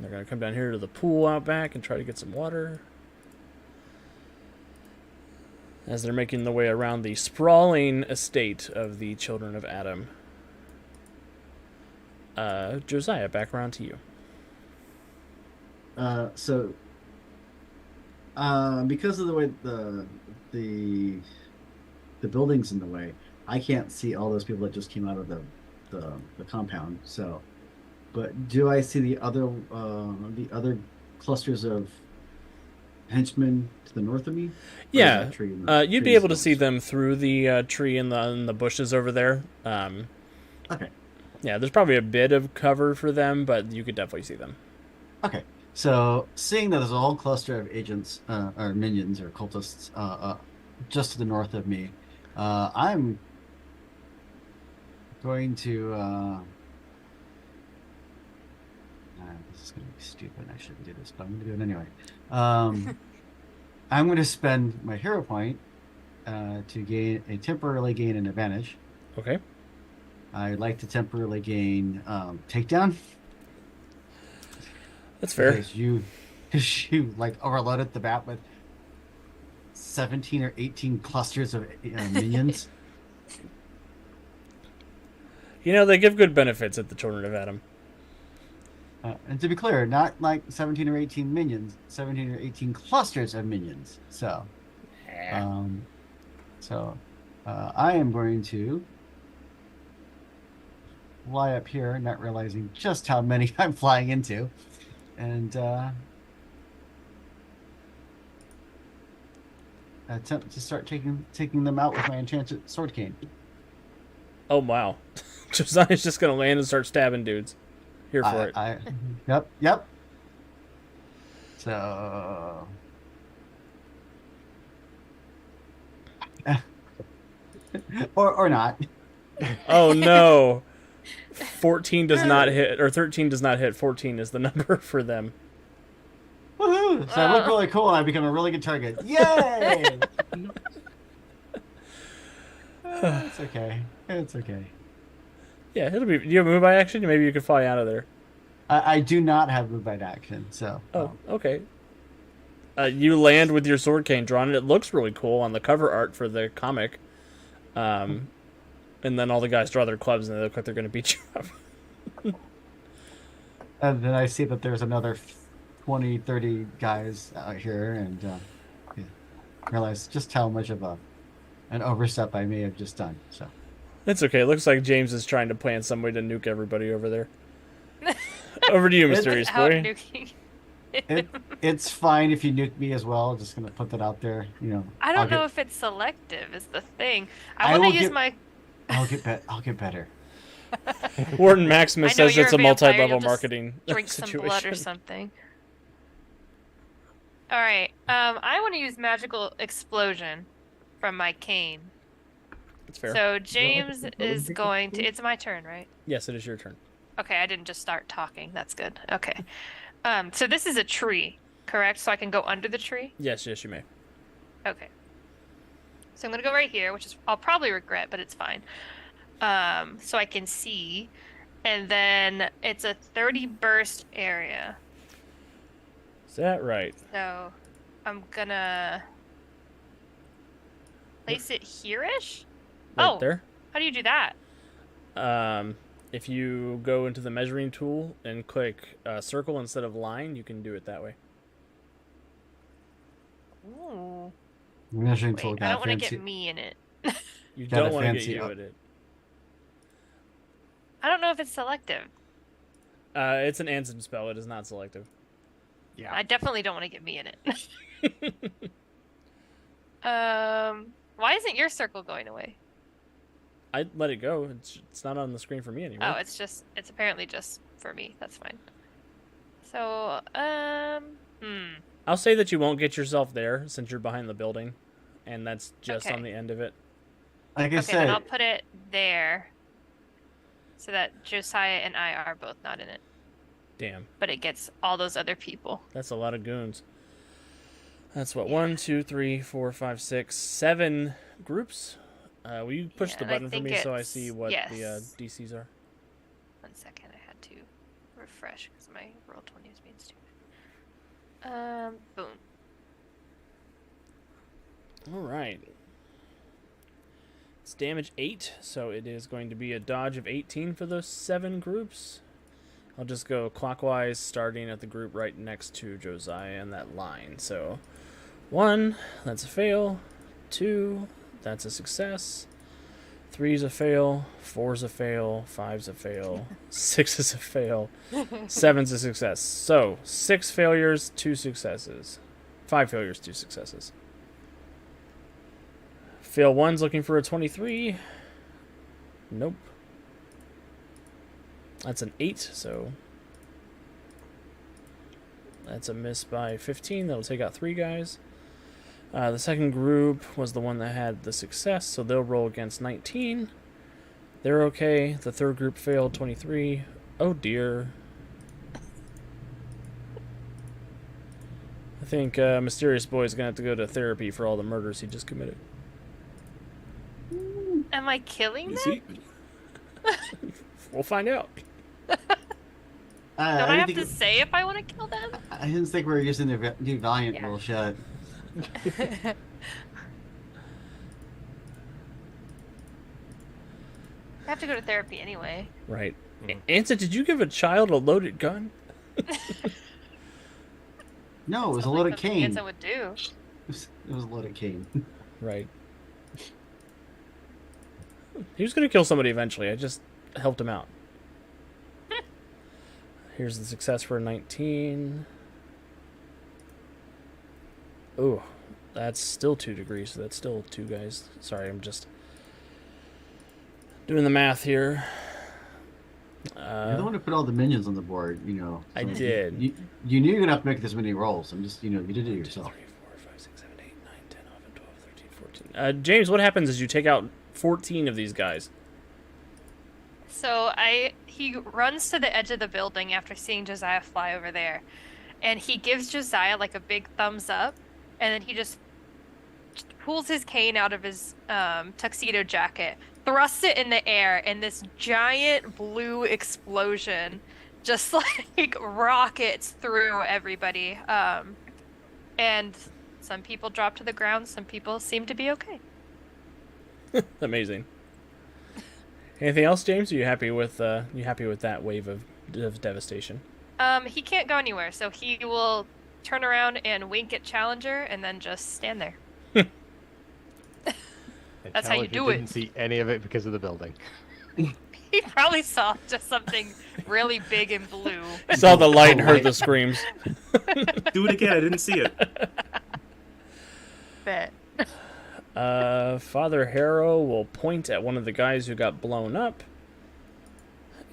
They're going to come down here to the pool out back and try to get some water. As they're making their way around the sprawling estate of the children of Adam. Josiah, back around to you. So because of the way the the building's in the way, I can't see all those people that just came out of the compound. So, but do I see the other clusters of henchmen to the north of me? Or is Yeah, that tree you'd be able to see them through the tree in the bushes over there. Okay. Yeah, there's probably a bit of cover for them, but you could definitely see them. Okay. So, seeing that there's a whole cluster of agents or minions or cultists just to the north of me, I'm going to. This is going to be stupid. I shouldn't do this, but I'm going to do it anyway. I'm going to spend my hero point to temporarily gain an advantage. Okay. I'd like to temporarily gain takedown. That's fair. Because you like overloaded the bat with 17 or 18 clusters of minions. You know, they give good benefits at the Children of Adam. And to be clear, not like 17 or 18 minions, 17 or 18 clusters of minions. So, I am going to fly up here, not realizing just how many I'm flying into, and attempt to start taking them out with my enchanted sword cane. Oh, wow. Josiah's just going to land and start stabbing dudes. Here for it. Yep. So... or not. Oh, no. 14 does not hit, or 13 does not hit. 14 is the number for them. Woohoo! So I look really cool and I become a really good target. Yay! It's okay. It's okay. Yeah, it'll be. Do you have a move by action? Maybe you could fly out of there. I do not have move by action, so. Oh, okay. You land with your sword cane drawn, and it looks really cool on the cover art for the comic. And then all the guys draw their clubs, and they look like they're going to beat you up. And then I see that there's another 20, 30 guys out here, and realize just how much of an overstep I may have just done. So. It's okay. It looks like James is trying to plan some way to nuke everybody over there. Over to you, Mysterious Boy. It's fine if you nuke me as well. Just gonna put that out there. I don't know if it's selective. Is the thing. I want to use my. I'll get better. Warden Maximus says it's a multi-level just marketing drink situation. some blood or something. All right. I want to use magical explosion from my cane. That's fair. So James is going to. It's my turn, right? Yes, it is your turn. Okay, I didn't just start talking. That's good. Okay. So this is a tree, correct? So I can go under the tree? Yes, you may. Okay. So I'm going to go right here, which is I'll probably regret, but it's fine. So I can see. And then it's a 30 burst area. Is that right? So I'm going to place it here-ish? Right there? How do you do that? If you go into the measuring tool and click circle instead of line, you can do it that way. Ooh. Measuring tool. I don't want to get me in it. You don't want to get you in it. I don't know if it's selective. It's an Ansem spell. It is not selective. Yeah. I definitely don't want to get me in it. Why isn't your circle going away? I let it go. It's not on the screen for me anymore. Oh, it's apparently just for me. That's fine. So, I'll say that you won't get yourself there since you're behind the building, and that's just on the end of it. Like I said, then I'll put it there, so that Josiah and I are both not in it. Damn. But it gets all those other people. That's a lot of goons. That's what 1, 2, 3, 4, 5, 6, 7 groups. Will you push the button for me so I see what the DCs are? 1 second, I had to refresh because my Roll20 is being stupid. Boom. All right. It's damage 8, so it is going to be a dodge of 18 for those 7 groups. I'll just go clockwise, starting at the group right next to Josiah in that line. So 1, that's a fail. 2, that's a success. 3's a fail. 4's a fail. 5's a fail. 6 is a fail. 7's a success. So 6 failures, 2 successes. 5 failures, 2 successes. Fail 1's looking for a 23. Nope. That's an 8, so that's a miss by 15. That'll take out 3 guys. The second group was the one that had the success, so they'll roll against 19. They're okay. The third group failed, 23. Oh dear. I think Mysterious Boy's gonna have to go to therapy for all the murders he just committed. Am I killing You them? see? We'll find out. Don't I have didn't to think- say if I want to kill them? I didn't think we were using the new Valiant Yeah. rule shut. I have to go to therapy anyway. Right. Mhm. Ansa, did you give a child a loaded gun? No, it was a Sounds load like of something cane. Ansa would do. It was a load of cane. Right. He was going to kill somebody eventually. I just helped him out. Here's the success for a 19. Ooh, that's still 2 degrees, so that's still 2 guys. Sorry, I'm just doing the math here. You're the one who put all the minions on the board, you know. I so did. You knew you're gonna have to make this many rolls. I'm just, you did it yourself. 3, 4, 5, 6, 7, 8, 9, 10, 11, 12, 13, 14. James, what happens is you take out 14 of these guys. So he runs to the edge of the building after seeing Josiah fly over there, and he gives Josiah like a big thumbs up, and then he just pulls his cane out of his tuxedo jacket, thrusts it in the air, and this giant blue explosion just like rockets through everybody. And some people drop to the ground, some people seem to be okay. Amazing. Anything else, James? Are you happy with that wave of devastation? He can't go anywhere, so he will turn around and wink at Challenger and then just stand there. And That's how you Challenger do it. Didn't see any of it because of the building. He probably saw just something really big and blue. Saw the light and heard the screams. Do it again. I didn't see it. Bet. Father Harrow will point at one of the guys who got blown up,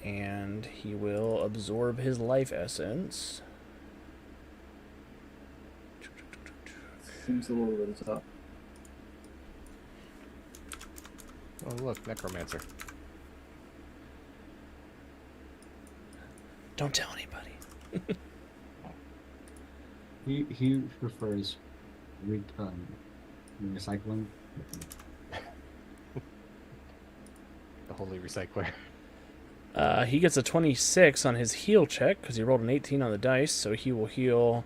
and he will absorb his life essence. Seems a little bit tough. Oh, look, Necromancer. Don't tell anybody. He prefers recycling. The holy recycler. He gets a 26 on his heal check because he rolled an 18 on the dice, so he will heal.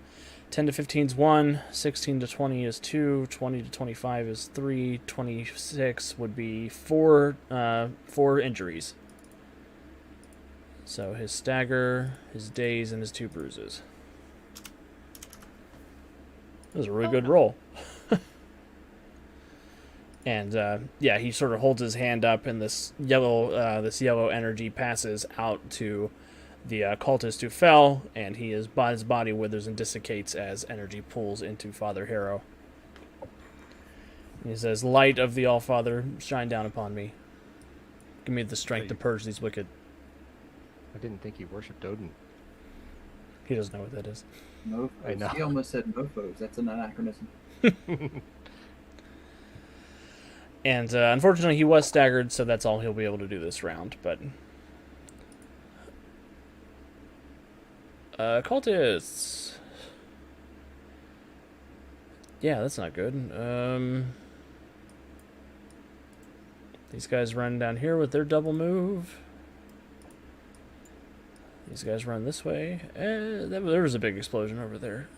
10 to 15 is 1, 16 to 20 is 2, 20 to 25 is 3, 26 would be 4 injuries. So his stagger, his daze, and his 2 bruises. That was a really good roll. And yeah, he sort of holds his hand up, and this yellow energy passes out to the cultist who fell, and his body withers and desiccates as energy pulls into Father Harrow. He says, "Light of the All-Father, shine down upon me. Give me the strength to purge these wicked." I didn't think you worshipped Odin. He doesn't know what that is. Mofos. I know. He almost said mofos. That's an anachronism. And unfortunately, he was staggered, so that's all he'll be able to do this round. But cultists. Yeah, that's not good. These guys run down here with their double move. These guys run this way. There was a big explosion over there.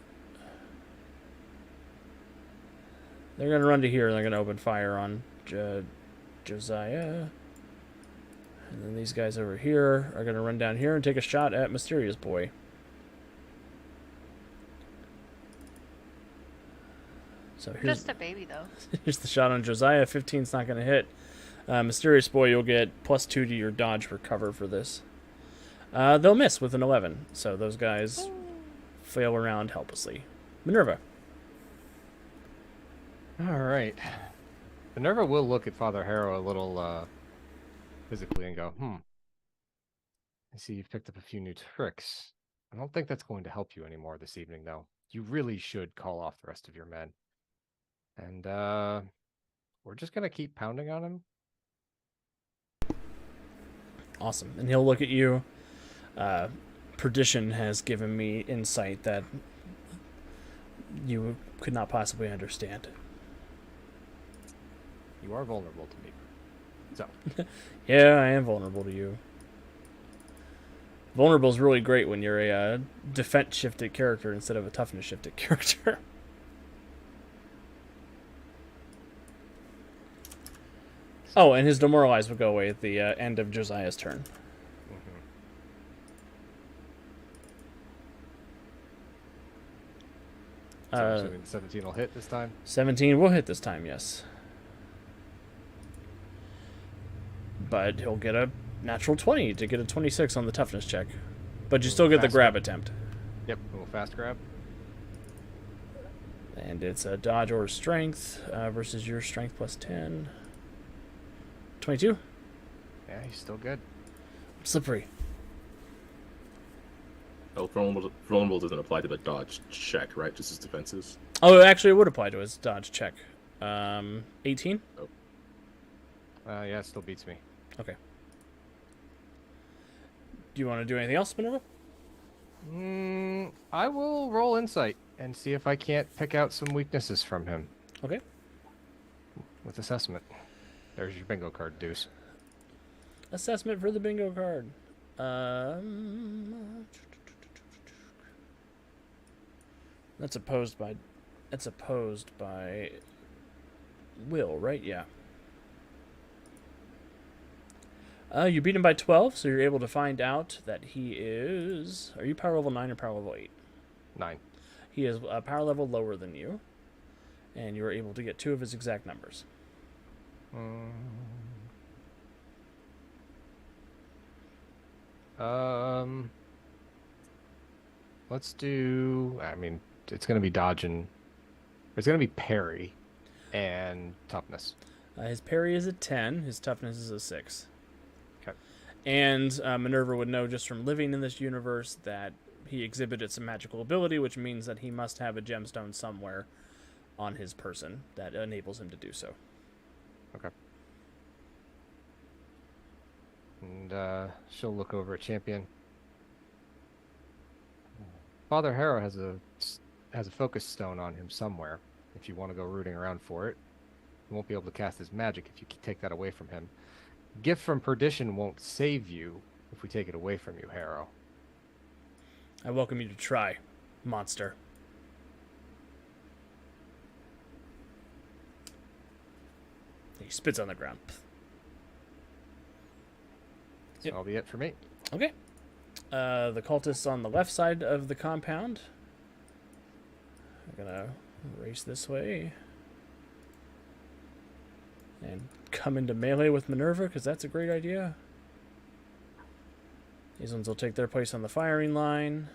They're going to run to here, and they're going to open fire on Josiah. And then these guys over here are going to run down here and take a shot at Mysterious Boy. So here's, Just a baby, though. here's the shot on Josiah. 15's not going to hit. Mysterious Boy, you'll get +2 to your dodge for cover for this. They'll miss with an 11. So those guys flail around helplessly. Minerva. All right. Minerva will look at Father Harrow a little physically and go, I see you've picked up a few new tricks. I don't think that's going to help you anymore this evening, though. You really should call off the rest of your men. And we're just going to keep pounding on him. Awesome. And he'll look at you. Perdition has given me insight that you could not possibly understand. You are vulnerable to me. So. Yeah, I am vulnerable to you. Vulnerable is really great when you're a defense-shifted character instead of a toughness-shifted character. Oh, and his demoralize will go away at the end of Josiah's turn. So I'm assuming 17 will hit this time? 17 will hit this time, yes. But he'll get a natural 20 to get a 26 on the toughness check. But you still get the grab attempt. Yep, a little fast grab. And it's a dodge or strength versus your strength +10. 22? Yeah, he's still good. Slippery. Oh, vulnerable doesn't apply to the dodge check, right? Just his defenses. Oh, actually, it would apply to his dodge check. 18? Oh. Yeah, it still beats me. Okay. Do you want to do anything else, Minerva? I will roll insight and see if I can't pick out some weaknesses from him. Okay. With assessment. There's your bingo card, Deuce. Assessment for the bingo card. That's opposed by Will, right? Yeah. You beat him by 12, so you're able to find out that he is... Are you power level 9 or power level 8? 9. He is a power level lower than you, and you were able to get 2 of his exact numbers. Let's do... I mean, it's going to be dodge and... It's going to be parry and toughness. His parry is a 10. His toughness is a 6. Okay. And Minerva would know just from living in this universe that he exhibited some magical ability, which means that he must have a gemstone somewhere on his person that enables him to do so. Okay. And she'll look over at Champion. Father Harrow has a focus stone on him somewhere. If you want to go rooting around for it, he won't be able to cast his magic if you take that away from him. Gift from Perdition won't save you if we take it away from you, Harrow. I welcome you to try, monster. He spits on the ground. So that'll be it for me. Okay. The cultists on the left side of the compound. I'm gonna race this way. And come into melee with Minerva, because that's a great idea. These ones will take their place on the firing line.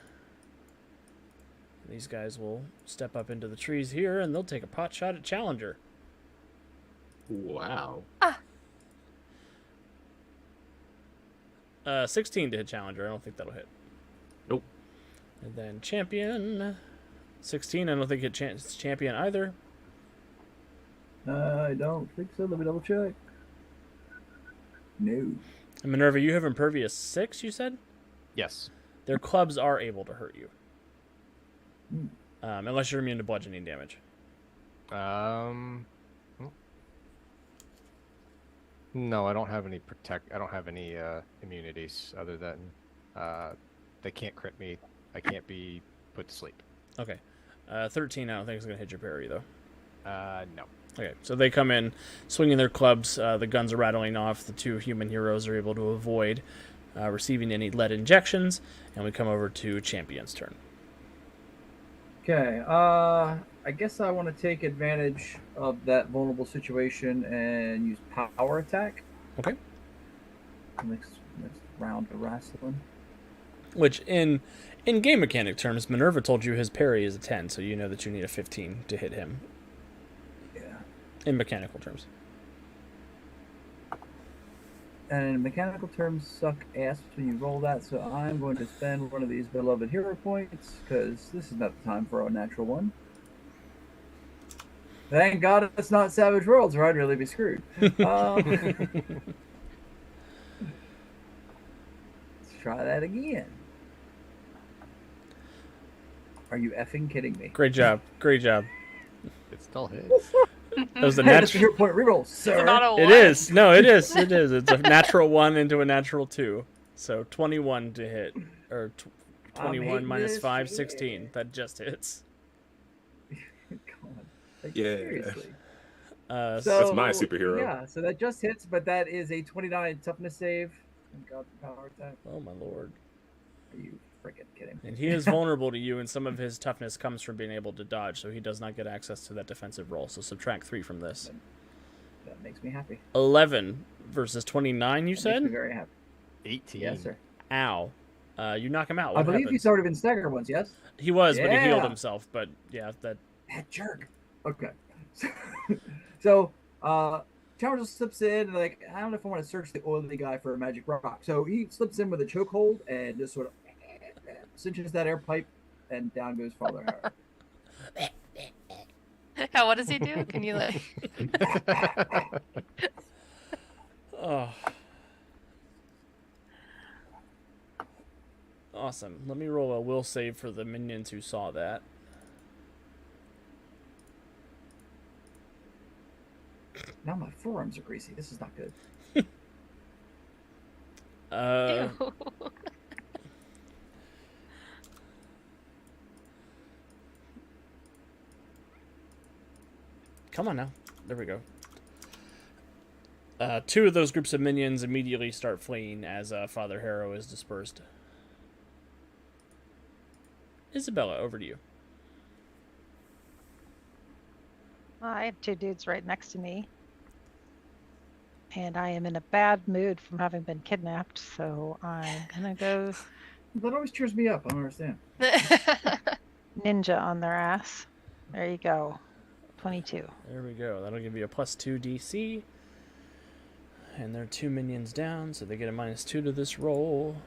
These guys will step up into the trees here, and they'll take a pot shot at Challenger. Wow. 16 to hit Challenger. I don't think that'll hit. Nope. And then Champion. 16. I don't think it hits Champion either. I don't think so. Let me double check. No. And Minerva, you have Impervious 6, you said? Yes. Their clubs are able to hurt you. Unless you're immune to bludgeoning damage. No, I don't have any I don't have any immunities other than they can't crit me. I can't be put to sleep. Okay. 13, I don't think it's going to hit your parry, though. No. Okay, so they come in swinging their clubs. The guns are rattling off. The two human heroes are able to avoid receiving any lead injections, and we come over to Champion's turn. Okay. I guess I want to take advantage of that vulnerable situation and use power attack. Okay. Next round of wrestling. Which, in game mechanic terms, Minerva told you his parry is a 10, so you know that you need a 15 to hit him. Yeah. In mechanical terms. And mechanical terms suck ass when you roll that, so I'm going to spend one of these beloved hero points, because this is not the time for a natural one. Thank God it's not Savage Worlds, or I'd really be screwed. Let's try that again. Are you effing kidding me? Great job. Great job. It still hits. That was a Hey, that's a natural... hero point reroll, sir. It's not a It one. is. No, it is. It is. It's a natural 1 into a natural 2. So 21 to hit. Or 21 minus 5, 16. That just hits. God. Like, Yeah. seriously. So That's my superhero. Yeah, so that just hits, but that is a 29 toughness save. Thank God for power attack. oh, my lord. Are you freaking kidding? And he is vulnerable to you, and some of his toughness comes from being able to dodge, so he does not get access to that defensive roll. So subtract 3 from this. That makes me happy. 11 versus 29, you That makes me said? very happy. 18. Yes, sir. Ow. You knock him out. I What believe happens? he's already been staggered once, yes? He was, but he healed Yeah. himself. But yeah, that... That jerk. Okay. So, Challenger slips in, and like, I don't know if I want to search the oily guy for a magic rock. So he slips in with a chokehold and just sort of cinches that air pipe, and down goes Father Harrow. Yeah, what does he do? Can you like? Oh. Awesome. Let me roll a will save for the minions who saw that. Now my forearms are greasy. This is not good. Ew. Come on now. There we go. 2 of those groups of minions immediately start fleeing as Father Harrow is dispersed. Isabella, over to you. I have 2 dudes right next to me. And I am in a bad mood from having been kidnapped, so I'm gonna go That always cheers me up. I don't understand. ninja on their ass. There you go. 22. There we go. That'll give you a +2 DC. And there are 2 minions down, so they get a -2 to this roll.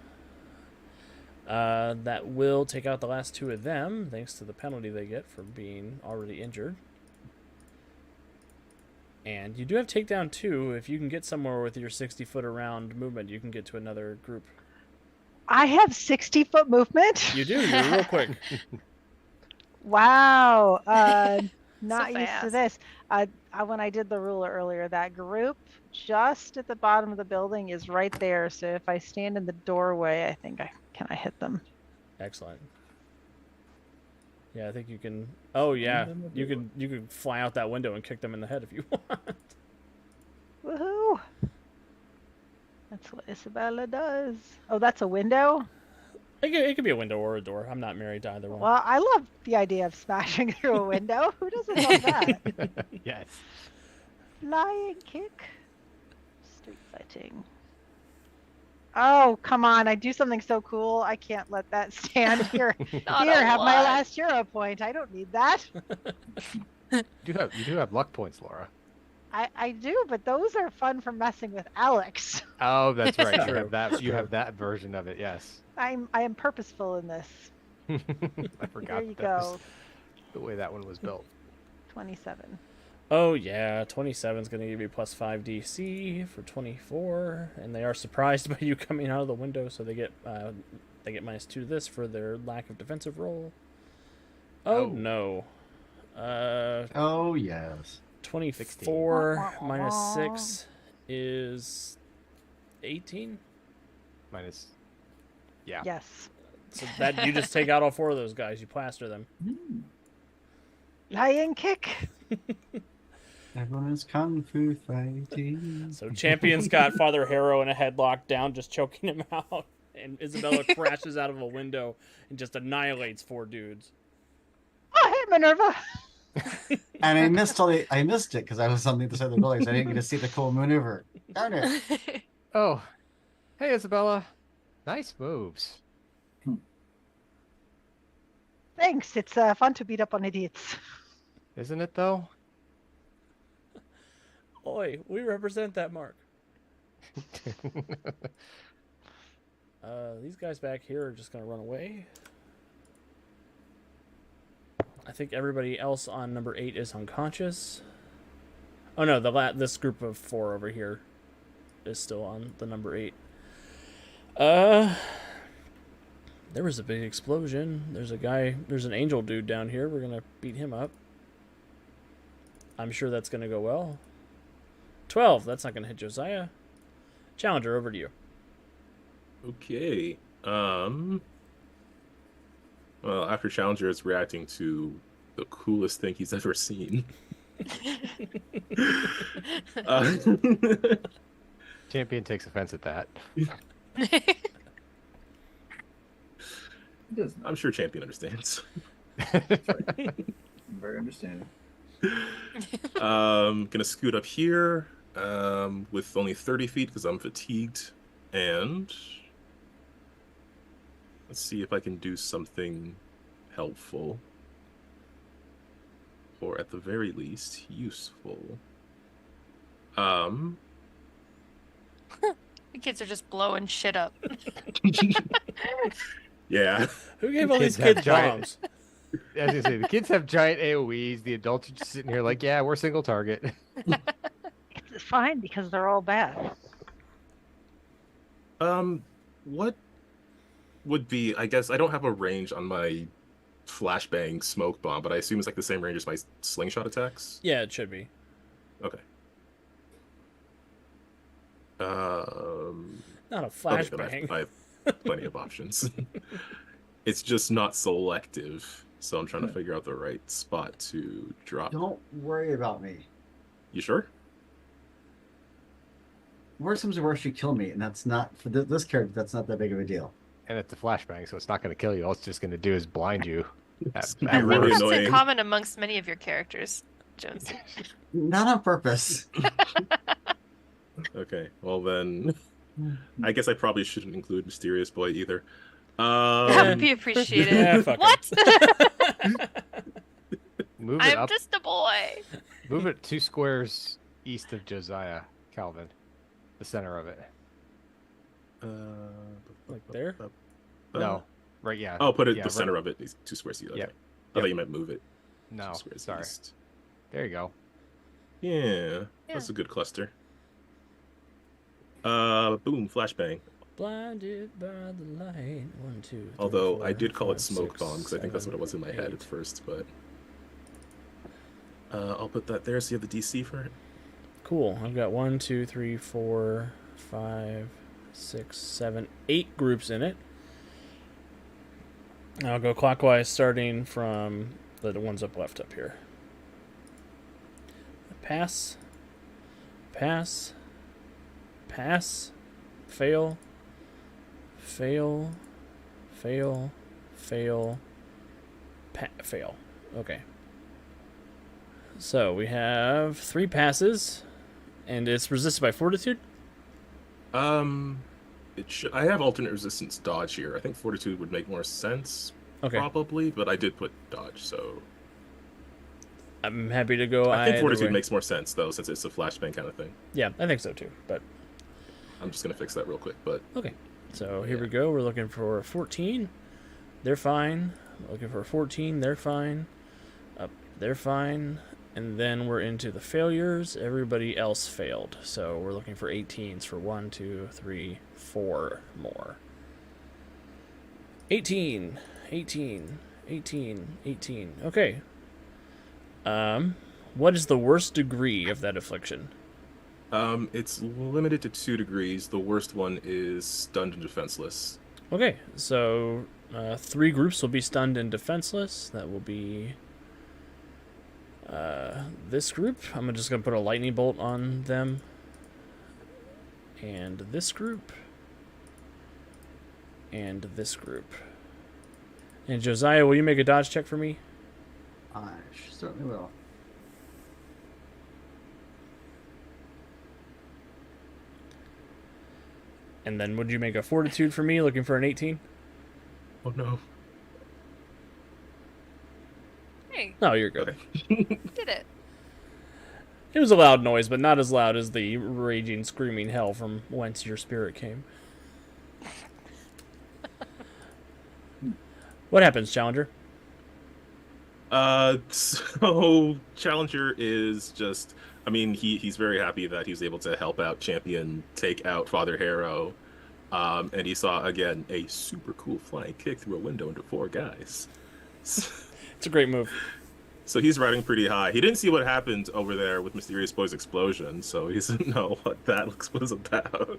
That will take out the last 2 of them, thanks to the penalty they get for being already injured. And you do have takedown 2. If you can get somewhere with your 60-foot around movement, you can get to another group. I have 60-foot movement? You do. You're real quick. Wow. Not used to fast. this. When I did the ruler earlier, that group just at the bottom of the building is right there. So if I stand in the doorway, I think I hit them. Excellent. Yeah, I think you can. Oh yeah, you could fly out that window and kick them in the head if you want. Woohoo! That's what Isabella does. Oh, that's a window? It could be a window or a door. I'm not married to either one. Well, I love the idea of smashing through a window. Who doesn't love that? Yes. Flying kick. Street fighting. Oh, come on. I do something so cool. I can't let that stand here. Not Here, a have my lot. last hero point. I don't need that. You do have luck points, Laura. I do, but those are fun for messing with Alex. Oh, that's right. You True. have that. You True. have that version of it. Yes. I am purposeful in this. I forgot. There you that was go. the way that one was built. 27. Oh yeah, 27 is going to give you +5 DC for 24, and they are surprised by you coming out of the window, so they get -2 to this for their lack of defensive roll. Oh, Oh. no. Oh yes. 24 minus 6 is 18. Minus. Yeah. Yes. So that you just take out all 4 of those guys. You plaster them. Flying kick. Everyone is kung fu fighting. So Champion's got Father Harrow in a headlock down, just choking him out. And Isabella crashes out of a window and just annihilates 4 dudes. Oh, hey, Minerva. And I missed it because I was on the other side of the building, so I didn't get to see the cool maneuver. Darn it. Oh, hey, Isabella. Nice moves. Thanks. It's fun to beat up on idiots. Isn't it, though? Oi, we represent that mark. These guys back here are just going to run away. I think everybody else on number 8 is unconscious. Oh no, this group of 4 over here is still on the number 8. There was a big explosion. There's an angel dude down here. We're going to beat him up. I'm sure that's going to go well. 12, that's not going to hit Josiah. Challenger, over to you. Okay. Well, after Challenger is reacting to the coolest thing he's ever seen. Champion takes offense at that. I'm sure Champion understands. Very understanding. Gonna scoot up here with only 30 feet because I'm fatigued. And let's see if I can do something helpful. Or at the very least, useful. The kids are just blowing shit up. Yeah. Who gave all these Kids have kids giant- bombs? As I say, the kids have giant AoEs. The adults are just sitting here like, yeah, we're single target. It's fine because they're all bad. What would be, I guess, I don't have a range on my flashbang smoke bomb, but I assume it's like the same range as my slingshot attacks? Yeah, it should be. Okay. Not a Okay, then flashbang. I have plenty of options. It's just not selective, so I'm trying to figure out the right spot to drop. Don't worry about me. You sure? Worst comes to worst, you kill me, and that's not for this character. That's not that big of a deal. And it's a flashbang, so it's not going to kill you. All it's just going to do is blind you. It's at really worst. That's annoying. in common amongst many of your characters, Jones. Not on purpose. Okay, well then, I guess I probably shouldn't include Mysterious Boy either. That would be appreciated. Yeah, fuck What? Move it I'm up. just a boy. Move it 2 squares east of Josiah, Calvin. The center of it. Like there? No. Right, yeah. Oh, put it yeah, the right- center of it. These 2 squares east. Okay. Yep. I thought you meant move it. No, 2 squares sorry. east. There you go. Yeah, that's a good cluster. Boom, flashbang. Blinded by the light. 1, 2, 3, Although 4, I did call it 5, smoke 6, bomb because I think that's what it 7, was in my head 8. at first, but I'll put that there so you have the DC for it. Cool. I've got 1, 2, 3, 4, 5, 6, 7, 8 groups in it. I'll go clockwise, starting from the ones up left up here. Pass. Pass. Pass. Fail. Fail. Fail. Fail. Fail. Okay. So we have 3 passes, and it's resisted by fortitude. I have alternate resistance dodge here. I think fortitude would make more sense, Okay. probably, but I did put dodge, so I'm happy to go. I think either fortitude way. makes more sense though, since it's a flashbang kind of thing. Yeah, I think so too. But I'm just gonna fix that real quick, but okay. So here we go. We're looking for 14. They're fine. Looking for 14. They're fine. Up. They're fine. And then we're into the failures. Everybody else failed. So we're looking for 18s for 1, 2, 3, 4 more. 18. 18. 18. 18. Okay. What is the worst degree of that affliction? it's limited to 2 degrees. The worst one is stunned and defenseless. Okay, so 3 groups will be stunned and defenseless. That will be This group, I'm just gonna put a lightning bolt on them. And this group. And this group. And Josiah, will you make a dodge check for me? I certainly will. And then would you make a fortitude for me, looking for an 18? Oh no. Hey, No, you're good. Okay. did it. It was a loud noise, but not as loud as the raging, screaming hell from whence your spirit came. What happens, Challenger? So Challenger is just, I mean, he's very happy that he was able to help out Champion take out Father Harrow. And he saw, again, a super cool flying kick through a window into 4 guys. It's a great move. So he's riding pretty high. He didn't see what happened over there with Mysterious Boy's explosion, so he doesn't know what that was about.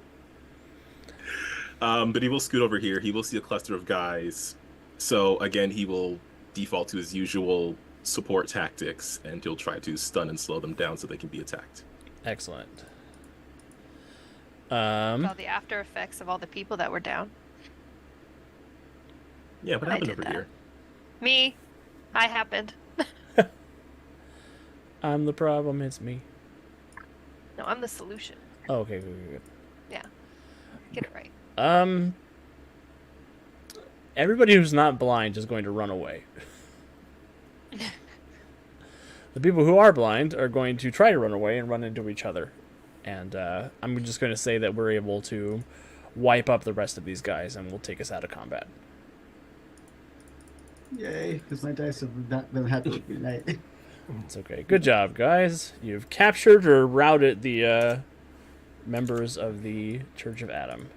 But he will scoot over here. He will see a cluster of guys. So again, he will default to his usual support tactics, and he'll try to stun and slow them down so they can be attacked. Excellent. All the after effects of all the people that were down. Yeah, what I happened did over that. here? Me. I happened. I'm the problem, it's me. No, I'm the solution. Oh, okay, good. Get it right. Everybody who's not blind is going to run away. The people who are blind are going to try to run away and run into each other. And I'm just going to say that we're able to wipe up the rest of these guys and will take us out of combat. Yay, because my dice have not been happy with me tonight. It's okay. Good job, guys. You've captured or routed the members of the Church of Adam.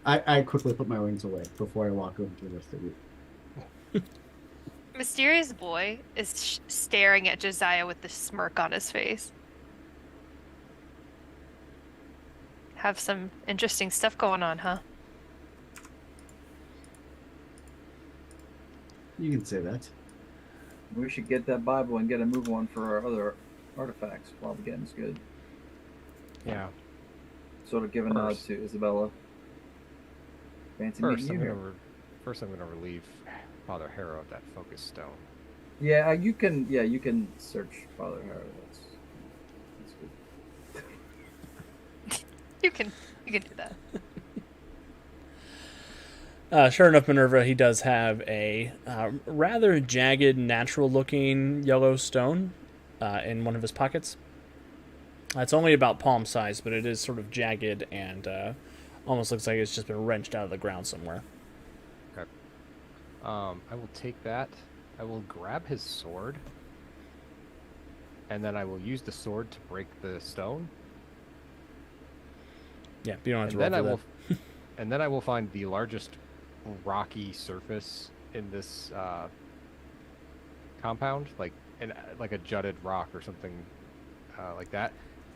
I quickly put my wings away before I walk over to the rest of you. Mysterious Boy is staring at Josiah with the smirk on his face. Have some interesting stuff going on, huh? You can say that. We should get that Bible and get a move on for our other artifacts while the getting's good. Yeah. Sort of give a nod to Isabella. Fancy meeting you here. First, I'm gonna relieve Father Harrow of that focus stone. Yeah, you can. Yeah, you can search Father Harrow. That's good. You can do that. Sure enough, Minerva, he does have a rather jagged, natural-looking yellow stone in one of his pockets. It's only about palm size, but it is sort of jagged and almost looks like it's just been wrenched out of the ground somewhere. Okay. I will take that. I will grab his sword, and then I will use the sword to break the stone. Yeah, you don't have to And roll then for that. And then I will find the largest rocky surface in this compound, like a jutted rock or something like that,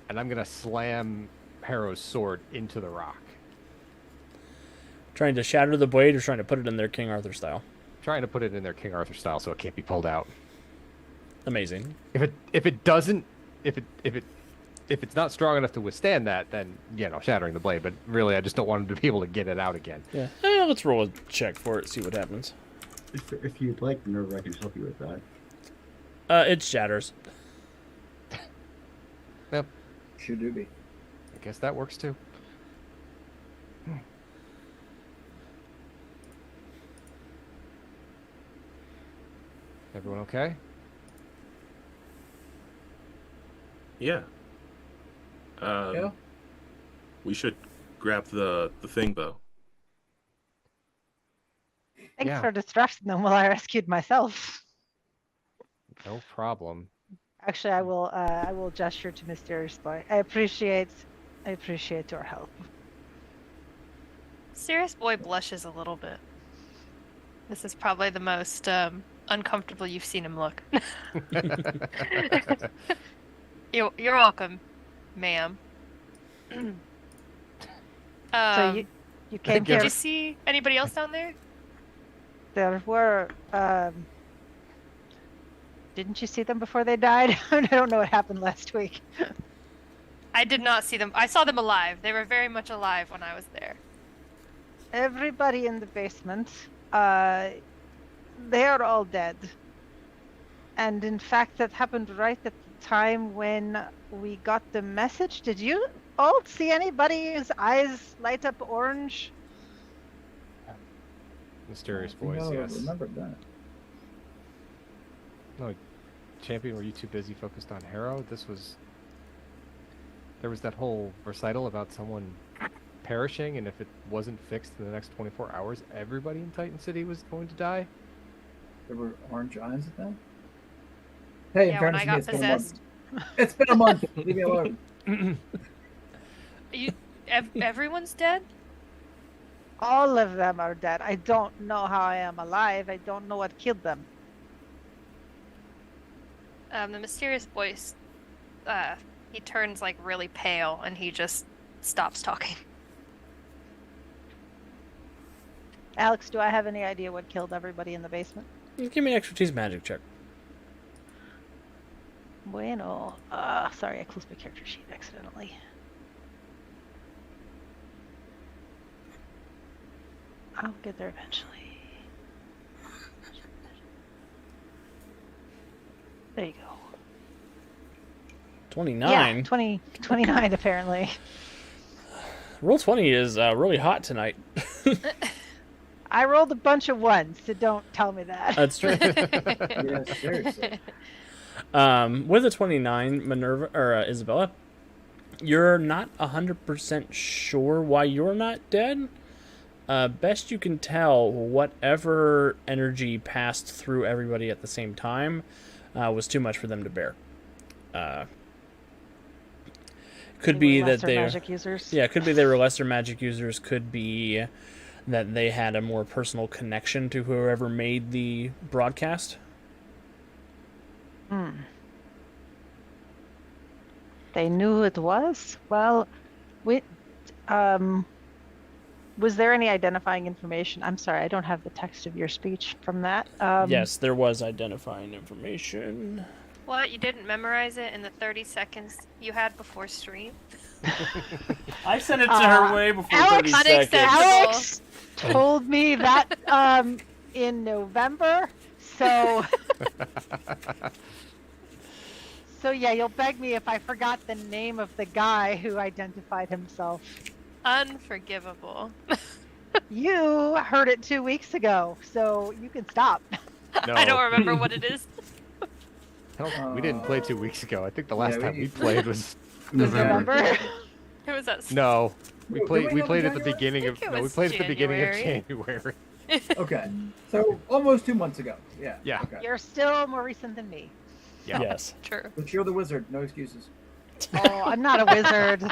and I'm gonna slam Harrow's sword into the rock. Trying to shatter the blade or trying to put it in there King Arthur style? Trying to put it in there King Arthur style so it can't be pulled out. Amazing. If it's not strong enough to withstand that, then shattering the blade. But really, I just don't want him to be able to get it out again. Yeah. Let's roll a check for it, see what happens. If you'd like, Minerva, I can help you with that. It shatters. Yep. Sure do be. I guess that works too. Everyone okay? Yeah. Yeah. We should grab the thing, though. Thanks Yeah. for distracting them while I rescued myself. No problem. Actually, I will gesture to Mysterious Boy. I appreciate your help. Mysterious Boy blushes a little bit. This is probably the most uncomfortable you've seen him look. You're welcome, ma'am. So You came Did here. Did you see anybody else down there? There were. Didn't you see them before they died? I don't know what happened last week. I did not see them. I saw them alive. They were very much alive when I was there. Everybody in the basement, they are all dead. And in fact, that happened right at the time when we got the message. Did you all see anybody's eyes light up orange? Mysterious I think voice, I yes. remembered that. No, Champion, were you too busy focused on Harrow? There was that whole recital about someone perishing, and if it wasn't fixed in the next 24 hours, everybody in Titan City was going to die. There were orange eyes at that. Hey, in Yeah, when fairness I to me, got it's been a month. possessed. It's been a month. Leave me alone. Everyone's dead? All of them are dead. I don't know how I am alive. I don't know what killed them. The mysterious voice, he turns like really pale and he just stops talking. Alex, do I have any idea what killed everybody in the basement? Give me an expertise magic check. Bueno. Sorry, I closed my character sheet accidentally. I'll get there eventually. There you go. 29. Yeah, 29 apparently. Roll 20 is really hot tonight. I rolled a bunch of ones, so don't tell me that. That's true. Yeah, seriously. With a 29, Minerva or Isabella, you're not 100% sure why you're not dead. Best you can tell, whatever energy passed through everybody at the same time was too much for them to bear. Could be that they magic users. Yeah, could be they were lesser magic users. Could be that they had a more personal connection to whoever made the broadcast. They knew who it was? Well, was there any identifying information? I'm sorry, I don't have the text of your speech from that. Yes, there was identifying information. What? You didn't memorize it in the 30 seconds you had before stream? I sent it to her way before Alex, 30 seconds. Alex told me that in November, so... So yeah, you'll beg me if I forgot the name of the guy who identified himself. Unforgivable. You heard it 2 weeks ago, so you can stop. No, I don't remember what it is. we didn't play 2 weeks ago. I think the last time we played was November. It was that. no. We Did played. we We have played a at the January? beginning I of. think it No, we was played at the beginning of January. January. Okay, so almost 2 months ago. Yeah. Yeah. Okay. You're still more recent than me. Yeah. Yes. True. But you're the wizard. No excuses. Oh, I'm not a wizard.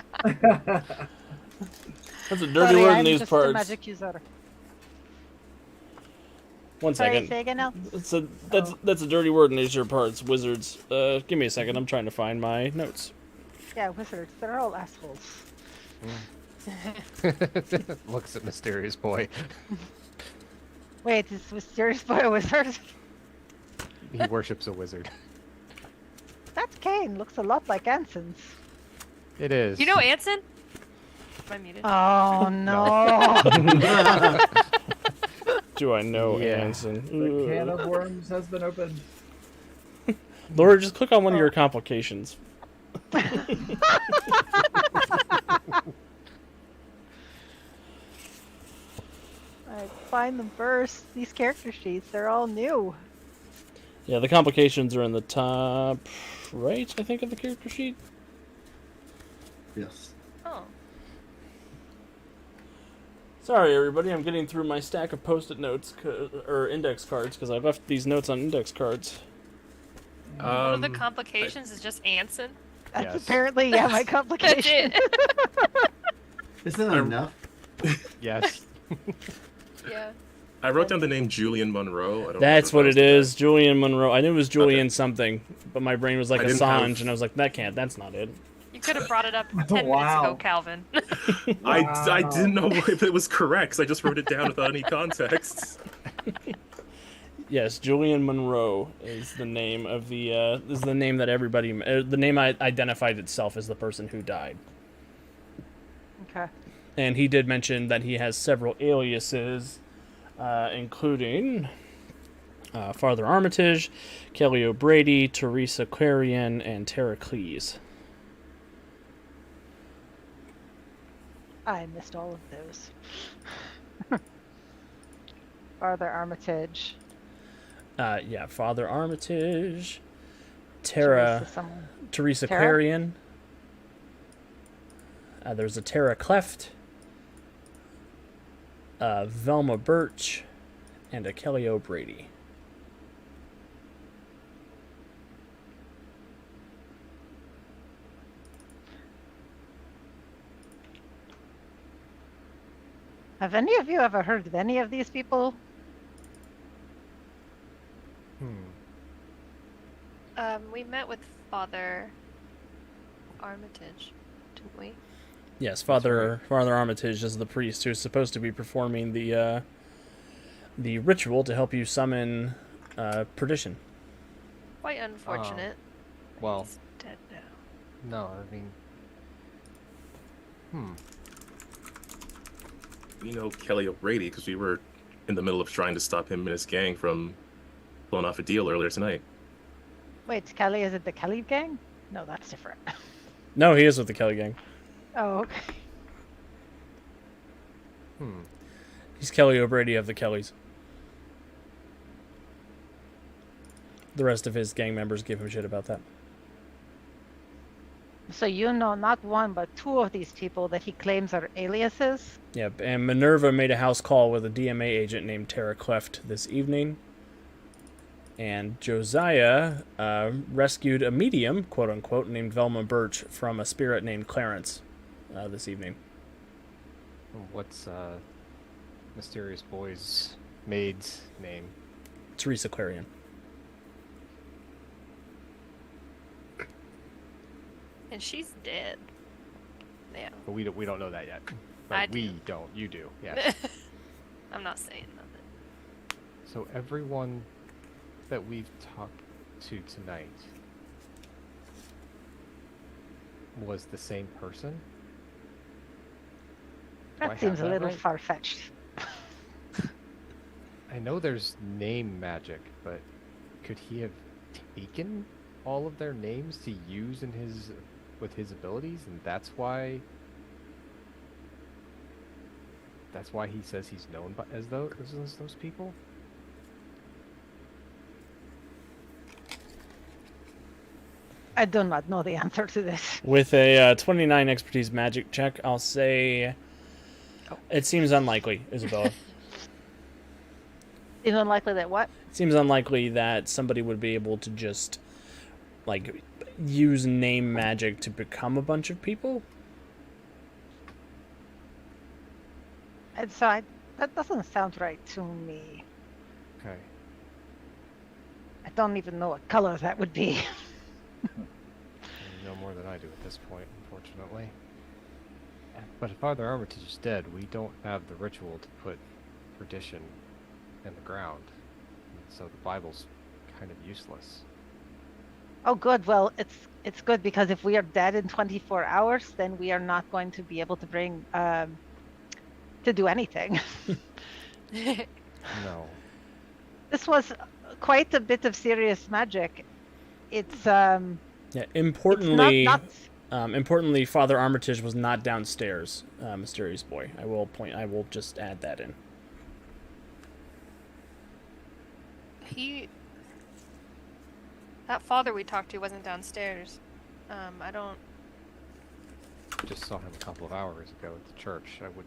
That's a dirty Sorry, word I'm in these just a parts. magic user. One Sorry, second. say again now. That's a dirty word in these your parts, wizards. Give me a second. I'm trying to find my notes. Yeah, wizards. They're all assholes. Looks at mysterious boy. Wait, is Mysterious Boy a wizard? He worships a wizard. That's Kane. Looks a lot like Anson's. It is. You know Anson? Am I muted? Oh no. Do I know Yeah. Anson? The can of worms has been opened. Laura, just click on one of your complications. I find them first. These character sheets, they're all new. Yeah, the complications are in the top right, I think, of the character sheet. Yes. Oh. Sorry, everybody. I'm getting through my stack of post-it notes or index cards because I left these notes on index cards. One of the complications is just Anson. That's Yes. apparently, yeah, my complication. That's it. Isn't that enough? Yes. Yeah. I wrote down the name Julian Monroe. I don't That's know what if it is, Julian Monroe. I knew it was Julian Okay. something, but my brain was like I didn't Assange, have- and I was like, that's not it. You could have brought it up 10 minutes Wow. ago, Calvin. I Wow. didn't know if it was correct, so I just wrote it down without any context. Yes, Julian Monroe is the name of the is the name that everybody the name identified itself as the person who died. Okay. And he did mention that he has several aliases, including Father Armitage, Kelly O'Brady, Teresa Clarion, and Terracles. I missed all of those. Father Armitage. Yeah, Father Armitage, Teresa someone. Teresa Tara? Clarion. There's a Tara Cleft, Velma Birch, and a Kelly O'Brady. Have any of you ever heard of any of these people? We met with Father Armitage, didn't we? Yes, Father Armitage is the priest who's supposed to be performing the ritual to help you summon perdition. Quite unfortunate. Well, He's dead now. no, I mean, We know Kelly O'Brady because we were in the middle of trying to stop him and his gang from pulling off a deal earlier tonight. Wait, Kelly, is it the Kelly gang? No, that's different. No, he is with the Kelly gang. Oh, okay. He's Kelly O'Brady of the Kellys. The rest of his gang members give him shit about that. So you know not one but two of these people that he claims are aliases? Yep, and Minerva made a house call with a DMA agent named Tara Cleft this evening. And Josiah rescued a medium, quote-unquote, named Velma Birch from a spirit named Clarence this evening. what's mysterious boy's maid's name? Teresa Clarion. And she's dead. Yeah. But we don't know that yet. I Like, we do. don't. You do. Yeah. I'm not saying nothing. So everyone that we've talked to tonight was the same person? Do I That have seems a that little right? far-fetched. I know there's name magic, but could he have taken all of their names to use in his with his abilities, and that's why he says he's known by, as those people? I do not know the answer to this. With a 29 expertise magic check, I'll say it seems unlikely, Isabella. Is it unlikely that what? It seems unlikely that somebody would be able to just, like, use name magic to become a bunch of people. And so that doesn't sound right to me. Okay. I don't even know what color that would be. You know more than I do at this point, unfortunately. But if Father Armitage is dead, we don't have the ritual to put perdition in the ground. So the Bible's kind of useless. Oh, good. Well, it's good because if we are dead in 24 hours, then we are not going to be able to bring to do anything. No. This was quite a bit of serious magic. It's Yeah, importantly, not importantly, Father Armitage was not downstairs, mysterious boy. I will just add that in. That father we talked to wasn't downstairs. I don't. Just saw him a couple of hours ago at the church. I wouldn't,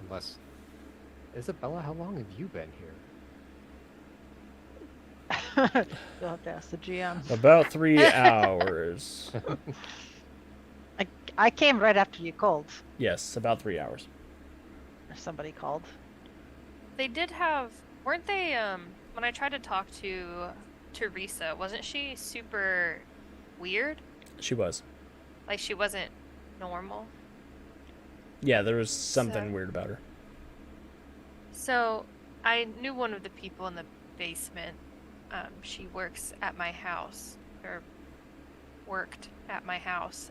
unless Isabella, how long have you been here? You'll have to ask the GM. About 3 hours. I came right after you called. Yes, about 3 hours. Or somebody called. They did have, weren't they? When I tried to talk to Teresa, wasn't she super weird? She was. Like she wasn't normal. Yeah, there was something So- weird about her. So I knew one of the people in the basement. She works at my house, or worked at my house.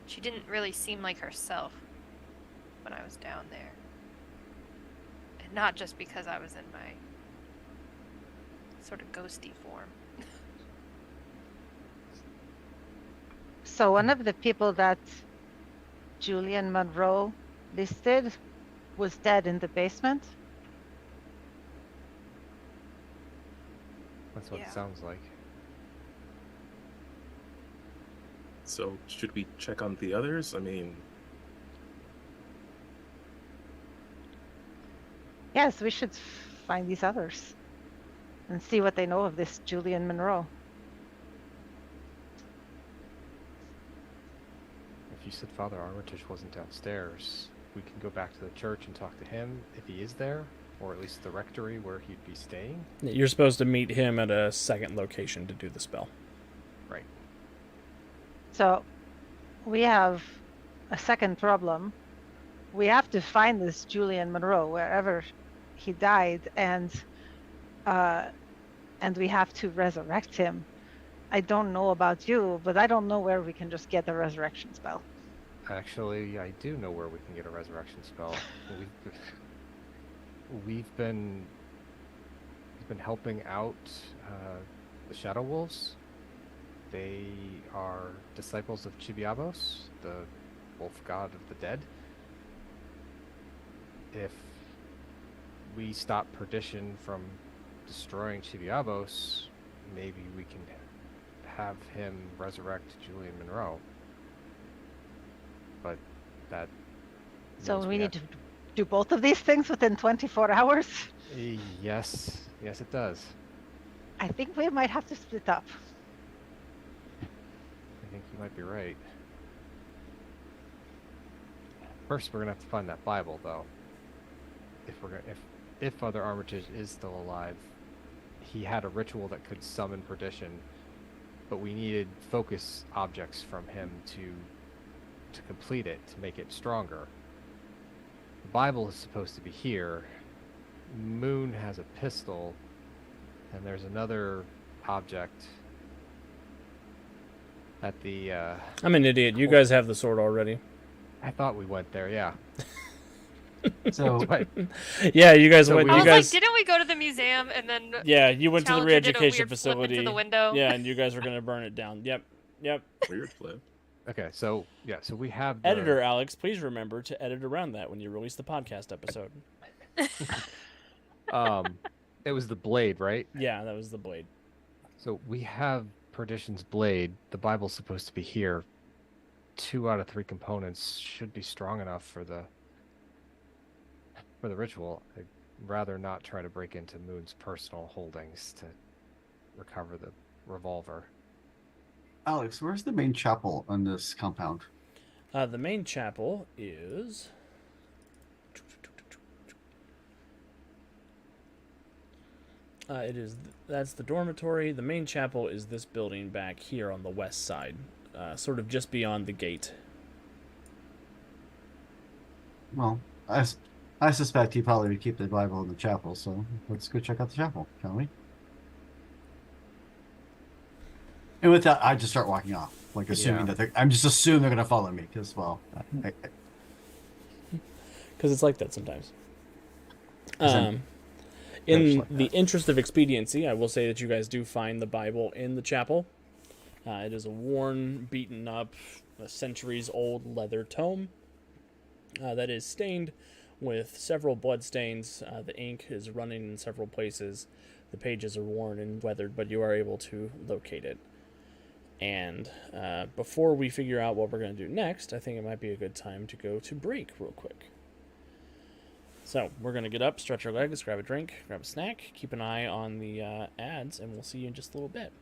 She didn't really seem like herself when I was down there. And not just because I was in my sort of ghosty form. So one of the people that Julian Monroe listed was dead in the basement. That's what Yeah. it sounds like. So should we check on the others? I mean, Yes, we should find these others and see what they know of this Julian Monroe. If you said Father Armitage wasn't downstairs, we can go back to the church and talk to him if he is there, or at least the rectory where he'd be staying. You're supposed to meet him at a second location to do the spell. Right. So we have a second problem. We have to find this Julian Monroe wherever he died, and we have to resurrect him. I don't know about you, but I don't know where we can just get a resurrection spell. Actually, I do know where we can get a resurrection spell. We've been helping out the Shadow Wolves. They are disciples of Chibiabos, the wolf god of the dead. If we stop Perdition from destroying Chibiabos, maybe we can have him resurrect Julian Monroe. But that So means we need have- to do both of these things within 24 hours. Yes, it does. I think we might have to split up. I think you might be right. First, we're gonna have to find that Bible, though. If Father Armitage is still alive, he had a ritual that could summon Perdition, but we needed focus objects from him to complete it, to make it stronger. The Bible is supposed to be here. Moon has a pistol, and there's another object at the I'm an idiot. You guys have the sword already. I thought we went there, yeah. So But Yeah, you guys So went. we- I You was guys. like, didn't we go to the museum and then Yeah, you went to the Challenger did a re-education weird flip into facility. the window? Yeah, and you guys were gonna burn it down. Yep. weird flip. okay, so we have the, Editor Alex, please remember to edit around that when you release the podcast episode. it was the blade, right? Yeah, that was the blade. So we have Perdition's blade. The Bible's supposed to be here. 2 out of 3 components should be strong enough for the ritual. I'd rather not try to break into Moon's personal holdings to recover the revolver. Alex, where's the main chapel on this compound? The main chapel is. That's the dormitory. The main chapel is this building back here on the west side, sort of just beyond the gate. Well, I suspect he probably would keep the Bible in the chapel, so let's go check out the chapel, shall we? And with that, I just start walking off, like assuming Yeah. that I'm just assuming they're gonna follow me, because Because it's like that sometimes. Is that- In like the that. interest of expediency, I will say that you guys do find the Bible in the chapel. It is a worn, beaten up, centuries-old leather tome that is stained with several bloodstains. The ink is running in several places. The pages are worn and weathered, but you are able to locate it. And before we figure out what we're going to do next, I think it might be a good time to go to break real quick. So we're going to get up, stretch our legs, grab a drink, grab a snack, keep an eye on the ads, and we'll see you in just a little bit.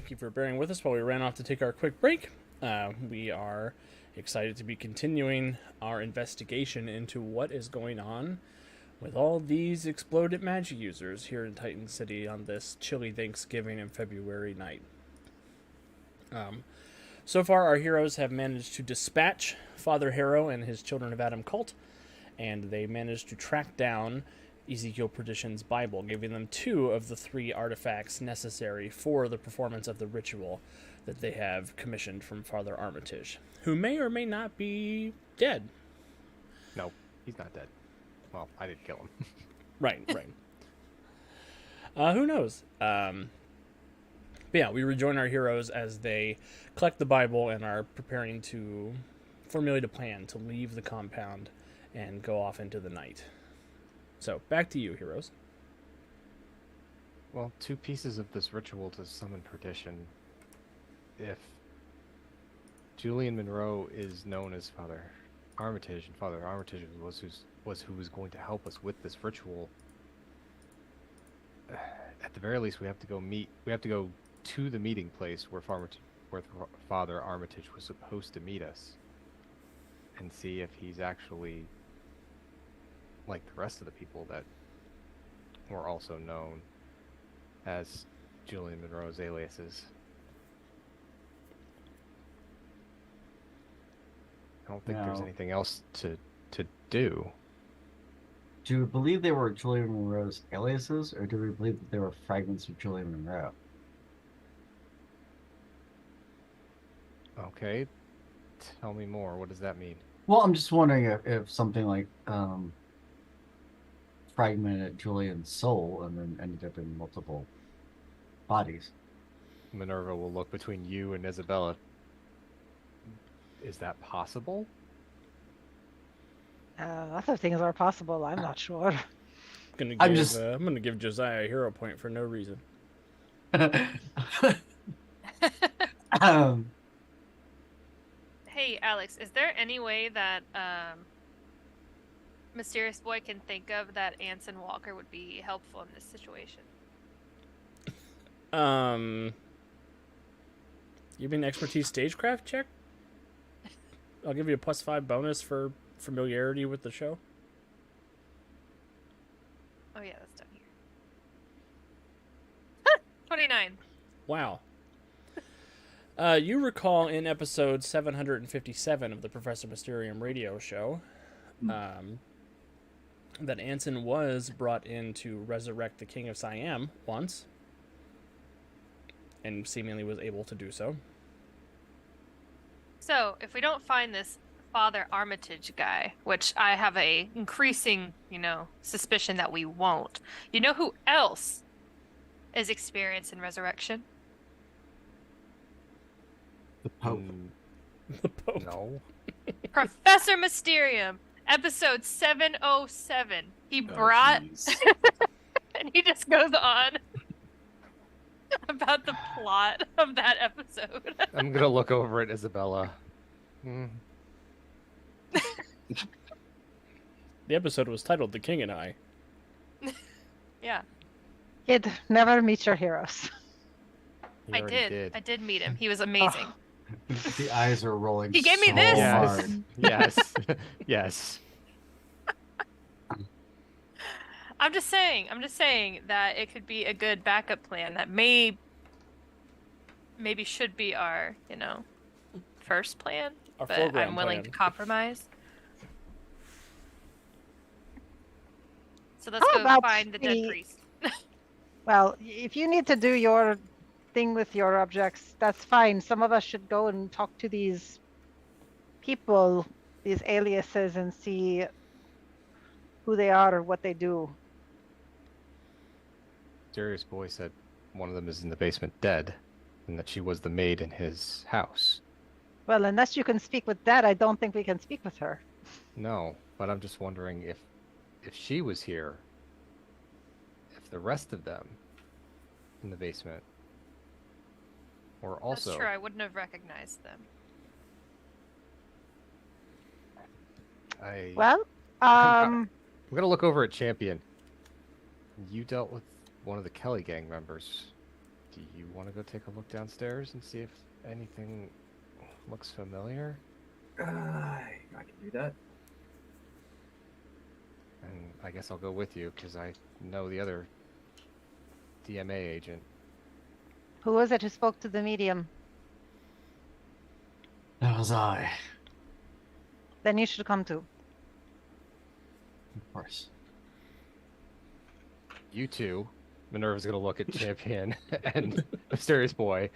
Thank you for bearing with us while we ran off to take our quick break. We are excited to be continuing our investigation into what is going on with all these exploded magic users here in Titan City on this chilly Thanksgiving and February night. So far, our heroes have managed to dispatch Father Harrow and his Children of Adam cult, and they managed to track down Ezekiel Perdition's Bible, giving them 2 of the 3 artifacts necessary for the performance of the ritual that they have commissioned from Father Armitage, who may or may not be dead. No, he's not dead. Well, I didn't kill him. Right. Who knows? But yeah, we rejoin our heroes as they collect the Bible and are preparing to formulate a plan to leave the compound and go off into the night. So, back to you, heroes. Well, 2 pieces of this ritual to summon perdition. If Julian Monroe is known as Father Armitage, and Father Armitage was who was going to help us with this ritual, at the very least, we have to go to the meeting place where Father Armitage was supposed to meet us, and see if he's actually like the rest of the people that were also known as Julian Monroe's aliases. I don't think there's anything else to do. Do we believe they were Julian Monroe's aliases, or do we believe that they were fragments of Julian Monroe? Okay, tell me more. What does that mean? Well, I'm just wondering if something like fragmented Julian's soul and then ended up in multiple bodies. Minerva will look between you and Isabella. Is that possible? Lots of things are possible. I'm not sure. I'm gonna give Josiah a hero point for no reason. Hey, Alex, is there any way that Mysterious Boy can think of that Anson Walker would be helpful in this situation? You mean expertise stagecraft check? I'll give you a +5 bonus for familiarity with the show. Oh yeah, that's down here. 29. Wow. You recall in episode 757 of the Professor Mysterium radio show that Anson was brought in to resurrect the King of Siam once, and seemingly was able to do so. So, if we don't find this Father Armitage guy, which I have a increasing, suspicion that we won't, you know who else is experienced in resurrection? The Pope. The Pope. No. Professor Mysterium, episode 707. He brought, and he just goes on about the plot of that episode. I'm gonna look over at Isabella. The episode was titled "The King and I." Yeah. Kid, never meet your heroes. You I already did. I did meet him. He was amazing. The eyes are rolling. He gave me so this. hard. Yes. Yes. I'm just saying that it could be a good backup plan that maybe should be our, first plan, Our but foreground I'm willing plan. to compromise. So let's How go about find the dead we- priest. Well, if you need to do your thing with your objects, that's fine. Some of us should go and talk to these people, these aliases, and see who they are or what they do. Mysterious Boy said one of them is in the basement dead, and that she was the maid in his house. Well, unless you can speak with that, I don't think we can speak with her. No, but I'm just wondering if she was here, if the rest of them in the basement were also... That's true. I wouldn't have recognized them. Well, I'm gonna look over at Champion. You dealt with one of the Kelly gang members. Do you want to go take a look downstairs and see if anything looks familiar? I can do that. And I guess I'll go with you because I know the other DMA agent. Who was it who spoke to the medium? That was I, Then you should come too. of course. You two, Minerva's going to look at Champion and Mysterious Boy,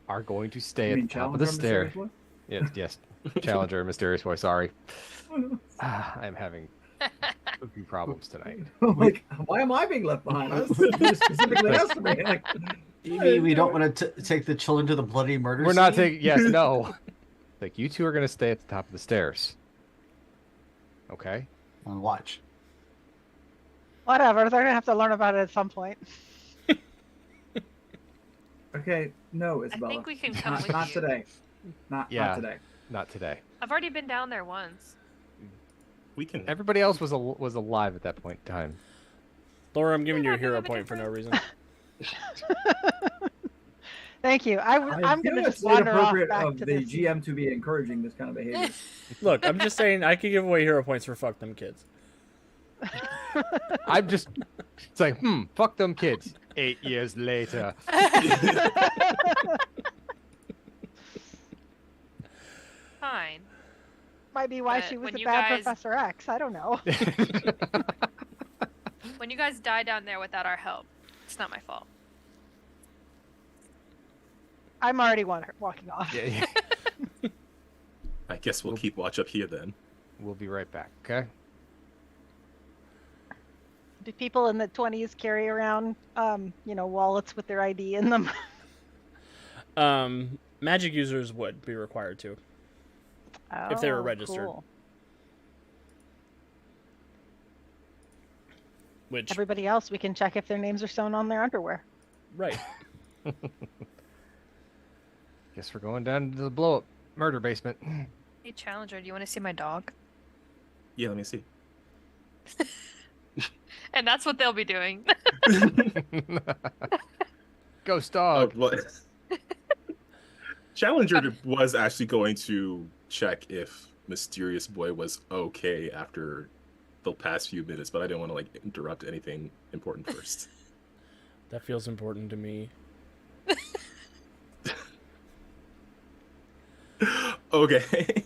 are going to stay You at mean the top of the Challenger, stair. Mysterious Yes, Challenger and Mysterious Boy, sorry. Boy? I'm having a few problems tonight. Like, why am I being left behind? I was specifically asked me. Like, You mean we don't want to take the children to the bloody murder We're not scene? taking, yes, no. Like, you two are going to stay at the top of the stairs. Okay? On watch. Whatever, they're gonna have to learn about it at some point. okay, no, I Isabella. think we can come with Not you. today. Not today. Not today. I've already been down there once. We can. Everybody else was alive at that point in time. Laura, I'm giving you a Yeah, hero have a point for no reason. Thank you. I'm feel gonna just it's wander off inappropriate back of to the this. GM to be encouraging this kind of behavior. Look, I'm just saying I could give away hero points for fuck them kids. I'm just, it's like, fuck them kids. 8 years later. Fine. Might be why But she was when a you bad guys- Professor X. I don't know. When you guys die down there without our help, it's not my fault. I'm already walking off. Yeah. I guess we'll keep watch up here then. We'll be right back, okay? Do people in the 20s carry around, wallets with their ID in them? Magic users would be required to. If they were Oh, registered. cool. Which, Everybody else, we can check if their names are sewn on their underwear. right. Guess we're going down to the blow-up murder basement. Hey, Challenger, do you want to see my dog? Yeah, let me see. And that's what they'll be doing. Ghost Oh, dog. well, Challenger was actually going to check if Mysterious Boy was okay after the past few minutes, but I didn't want to interrupt anything important first. That feels important to me. Okay.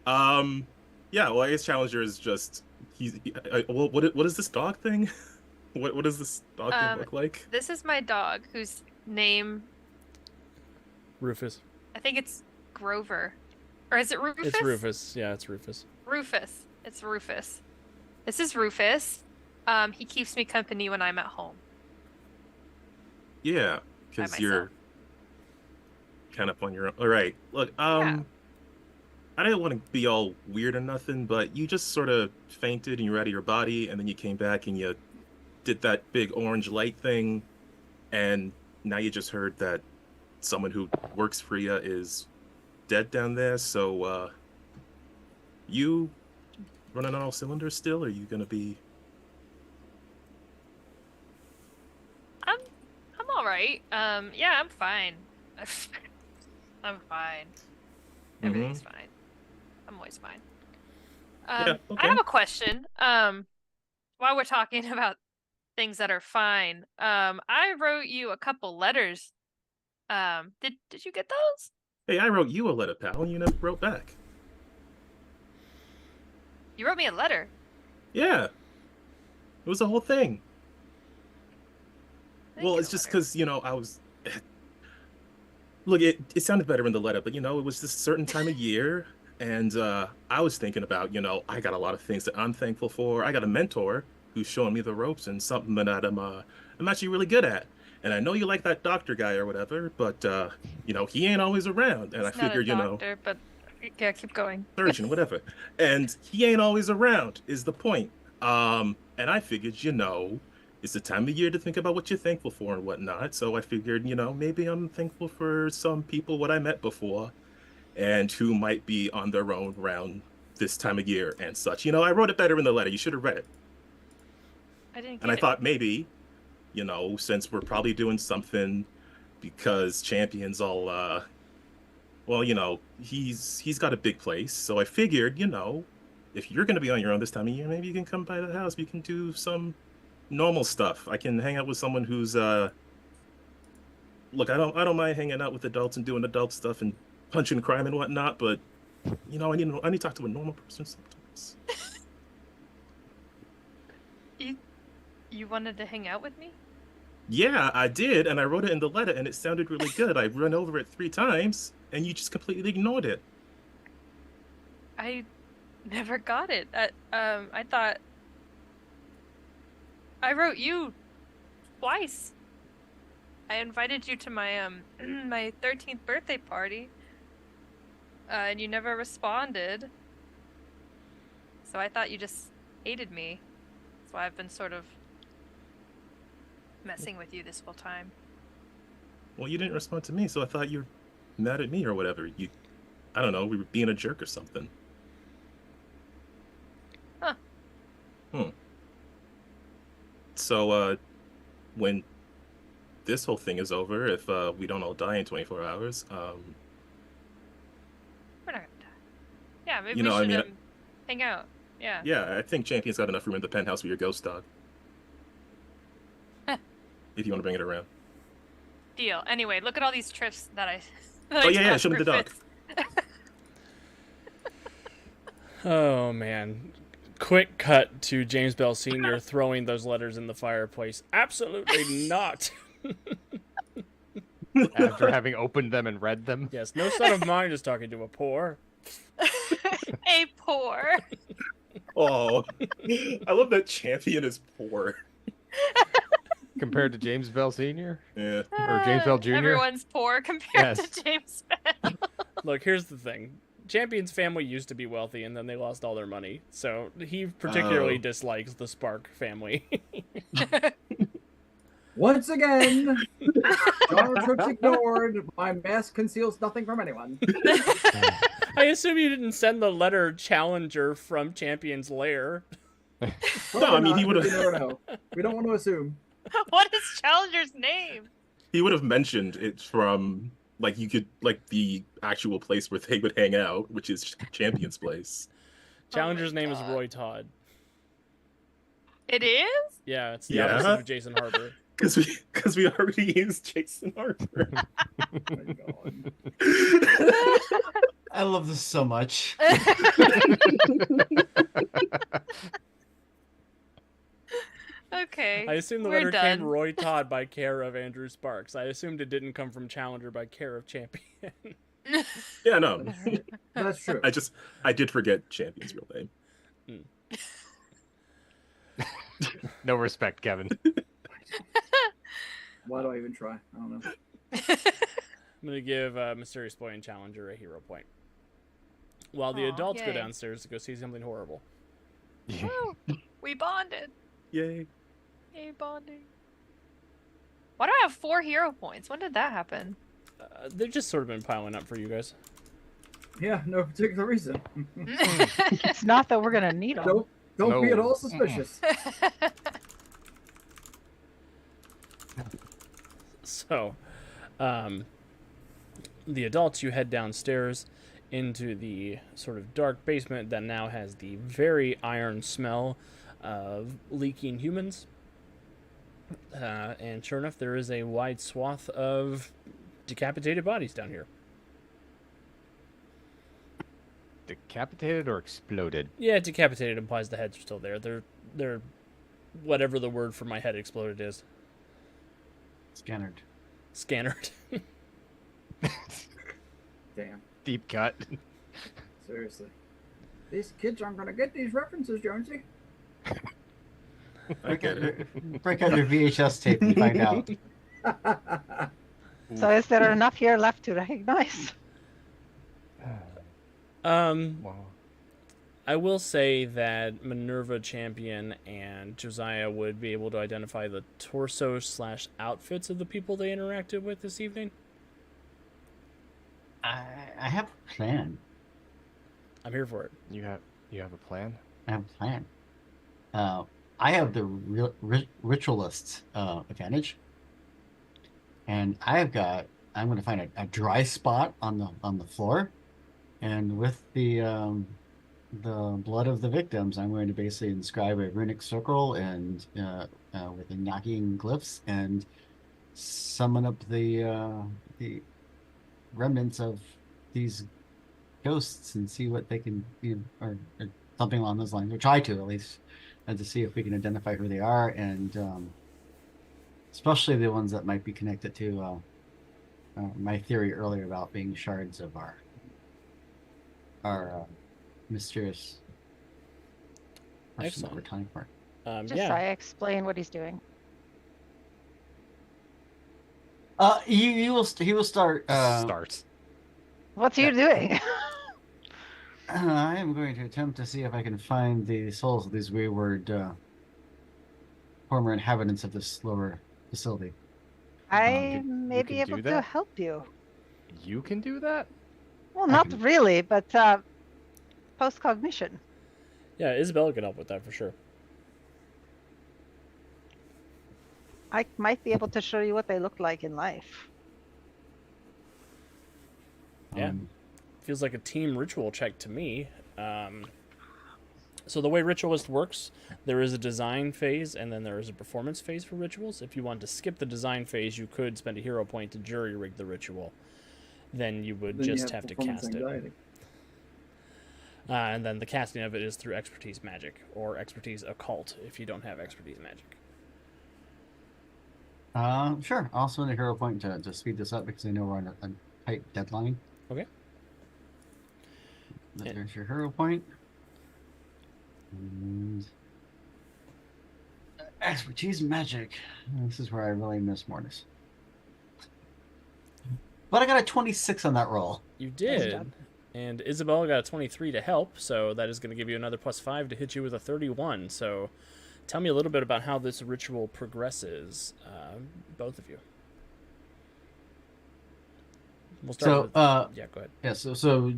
Yeah, well, I guess Challenger is just what is this dog thing? What does this dog thing look like? This is my dog, whose name, Rufus. I think it's Grover. Or is it Rufus? It's Rufus. Yeah, it's Rufus. Rufus. It's Rufus. This is Rufus. He keeps me company when I'm at home. Yeah, because myself. you're kind of on your own. All right, look, Yeah. I didn't want to be all weird or nothing, but you just sort of fainted and you were out of your body, and then you came back and you did that big orange light thing, and now you just heard that someone who works for you is dead down there. So, you running on all cylinders still? Or are you gonna be? I'm all right. Yeah, I'm fine. I'm fine. Everything's fine. I'm always fine. Yeah, I have okay. a question. While we're talking about things that are fine, I wrote you a couple letters. Did you get those? Hey, I wrote you a letter, pal, and you never wrote back. You wrote me a letter. Yeah, it was the whole thing. I didn't Well, get it's a just letter. because, I was. Look, it sounded better in the letter, but, it was this certain time of year, and I was thinking about, I got a lot of things that I'm thankful for. I got a mentor who's showing me the ropes and something that I'm actually really good at. And I know you like that doctor guy or whatever, but, he ain't always around. And He's I not figured, a doctor, but yeah, keep going. surgeon, whatever. And he ain't always around is the point. And I figured, it's the time of year to think about what you're thankful for and whatnot. So I figured, maybe I'm thankful for some people what I met before and who might be on their own around this time of year and such. I wrote it better in the letter. You should have read it. I didn't get And I it. thought maybe since we're probably doing something because Champion's all well, he's got a big place. So I figured, if you're gonna be on your own this time of year, maybe you can come by the house. We can do some normal stuff. I can hang out with someone who's look, I don't mind hanging out with adults and doing adult stuff and punching crime and whatnot, but I need to talk to a normal person sometimes. You wanted to hang out with me? Yeah, I did, and I wrote it in the letter, and it sounded really good. I ran over it 3 times, and you just completely ignored it. I never got it. I thought I wrote you twice. I invited you to my my 13th birthday party, and you never responded. So I thought you just hated me. That's why I've been sort of messing with you this whole time. Well, you didn't respond to me, so I thought you were mad at me or whatever. I don't know, we were being a jerk or something. Huh. So, when this whole thing is over, if we don't all die in 24 hours, We're not gonna die. Yeah, maybe You know, we I should mean, hang out. Yeah. yeah, I think Champion's got enough room in the penthouse for your ghost dog. If you want to bring it around. Deal. Anyway, look at all these trips that I. Oh, yeah, show me the dog. Oh man. Quick cut to James Bell Sr. throwing those letters in the fireplace. Absolutely not. After having opened them and read them. Yes, no son of mine is talking to a poor. A poor. Oh, I love that Champion is poor. Compared to James Bell Sr. Yeah. Or James Bell Jr.? Everyone's poor compared Yes. to James Bell. Look, here's the thing. Champion's family used to be wealthy, and then they lost all their money. So he particularly dislikes the Spark family. Once again, Donald Trump's ignored. My mask conceals nothing from anyone. I assume you didn't send the letter Challenger from Champion's lair. No, I mean, he Probably would've- not, but you never know. We don't want to assume. What is Challenger's name? He would have mentioned it from, the actual place where they would hang out, which is Champion's place. Challenger's name is God. Roy Todd. It is? Yeah, it's the Yeah. opposite of Jason Harper. Because we already used Jason Harper. Oh my God. I love this so much. Okay. I assume the we're letter done. came Roy Todd by care of Andrew Sparks. I assumed it didn't come from Challenger by care of Champion. Yeah, no. That's true. I did forget Champion's real name. No respect, Kevin. Why do I even try? I don't know. I'm going to give Mysterious Boy and Challenger a hero point. While the Aw, adults go yay. downstairs to go see something horrible. Woo! We bonded. Yay. Yay, bonding. Why do I have 4 hero points? When did that happen? They've just sort of been piling up for you guys. Yeah, no particular reason. It's not that we're gonna need them. Don't be at No. all suspicious. So, the adults, you head downstairs into the sort of dark basement that now has the very iron smell of leaking humans. And sure enough, there is a wide swath of decapitated bodies down here. Decapitated or exploded? Yeah, decapitated implies the heads are still there. They're whatever the word for my head exploded is. Scanned. Scanned. Damn. Deep cut. Seriously. These kids aren't going to get these references, Jonesy. I get it. Break out your VHS tape and find out. So is there enough here left to recognize? Wow. I will say that Minerva Champion and Josiah would be able to identify the torso/outfits of the people they interacted with this evening. I have a plan. I'm here for it. You have a plan? I have a plan. I have the ritualist advantage, and I'm going to find a dry spot on the floor, and with the blood of the victims, I'm going to basically inscribe a runic circle and with the knocking glyphs and summon up the remnants of these ghosts and see what they can, or something along those lines, or try to at least, and to see if we can identify who they are, and especially the ones that might be connected to my theory earlier about being shards of our mysterious person that we're Excellent. talking for. Yeah. I explain what he's doing. He will start. Starts. What's he doing? I am going to attempt to see if I can find the souls of these wayward former inhabitants of this lower facility. I may you be can able do to that? help you. You can do that? Well, I not can- really, but post-cognition. Yeah, Isabella could help with that for sure. I might be able to show you what they look like in life. Yeah. Feels like a team ritual check to me. So the way Ritualist works, there is a design phase and then there is a performance phase for rituals. If you want to skip the design phase, you could spend a hero point to jury rig the ritual. Then you would Then you just have to performance cast anxiety. it. And then the casting of it is through expertise magic or expertise occult if you don't have expertise magic. Sure. I'll spend a hero point to speed this up because I know we're on a tight deadline. Okay. There's your hero point. And expertise magic. This is where I really miss Mortis. But I got a 26 on that roll. You Nice did. job. And Isabella got a 23 to help, so that is going to give you another +5 to hit you with a 31. So tell me a little bit about how this ritual progresses, both of you. We'll start with... yeah, go ahead. Yeah, so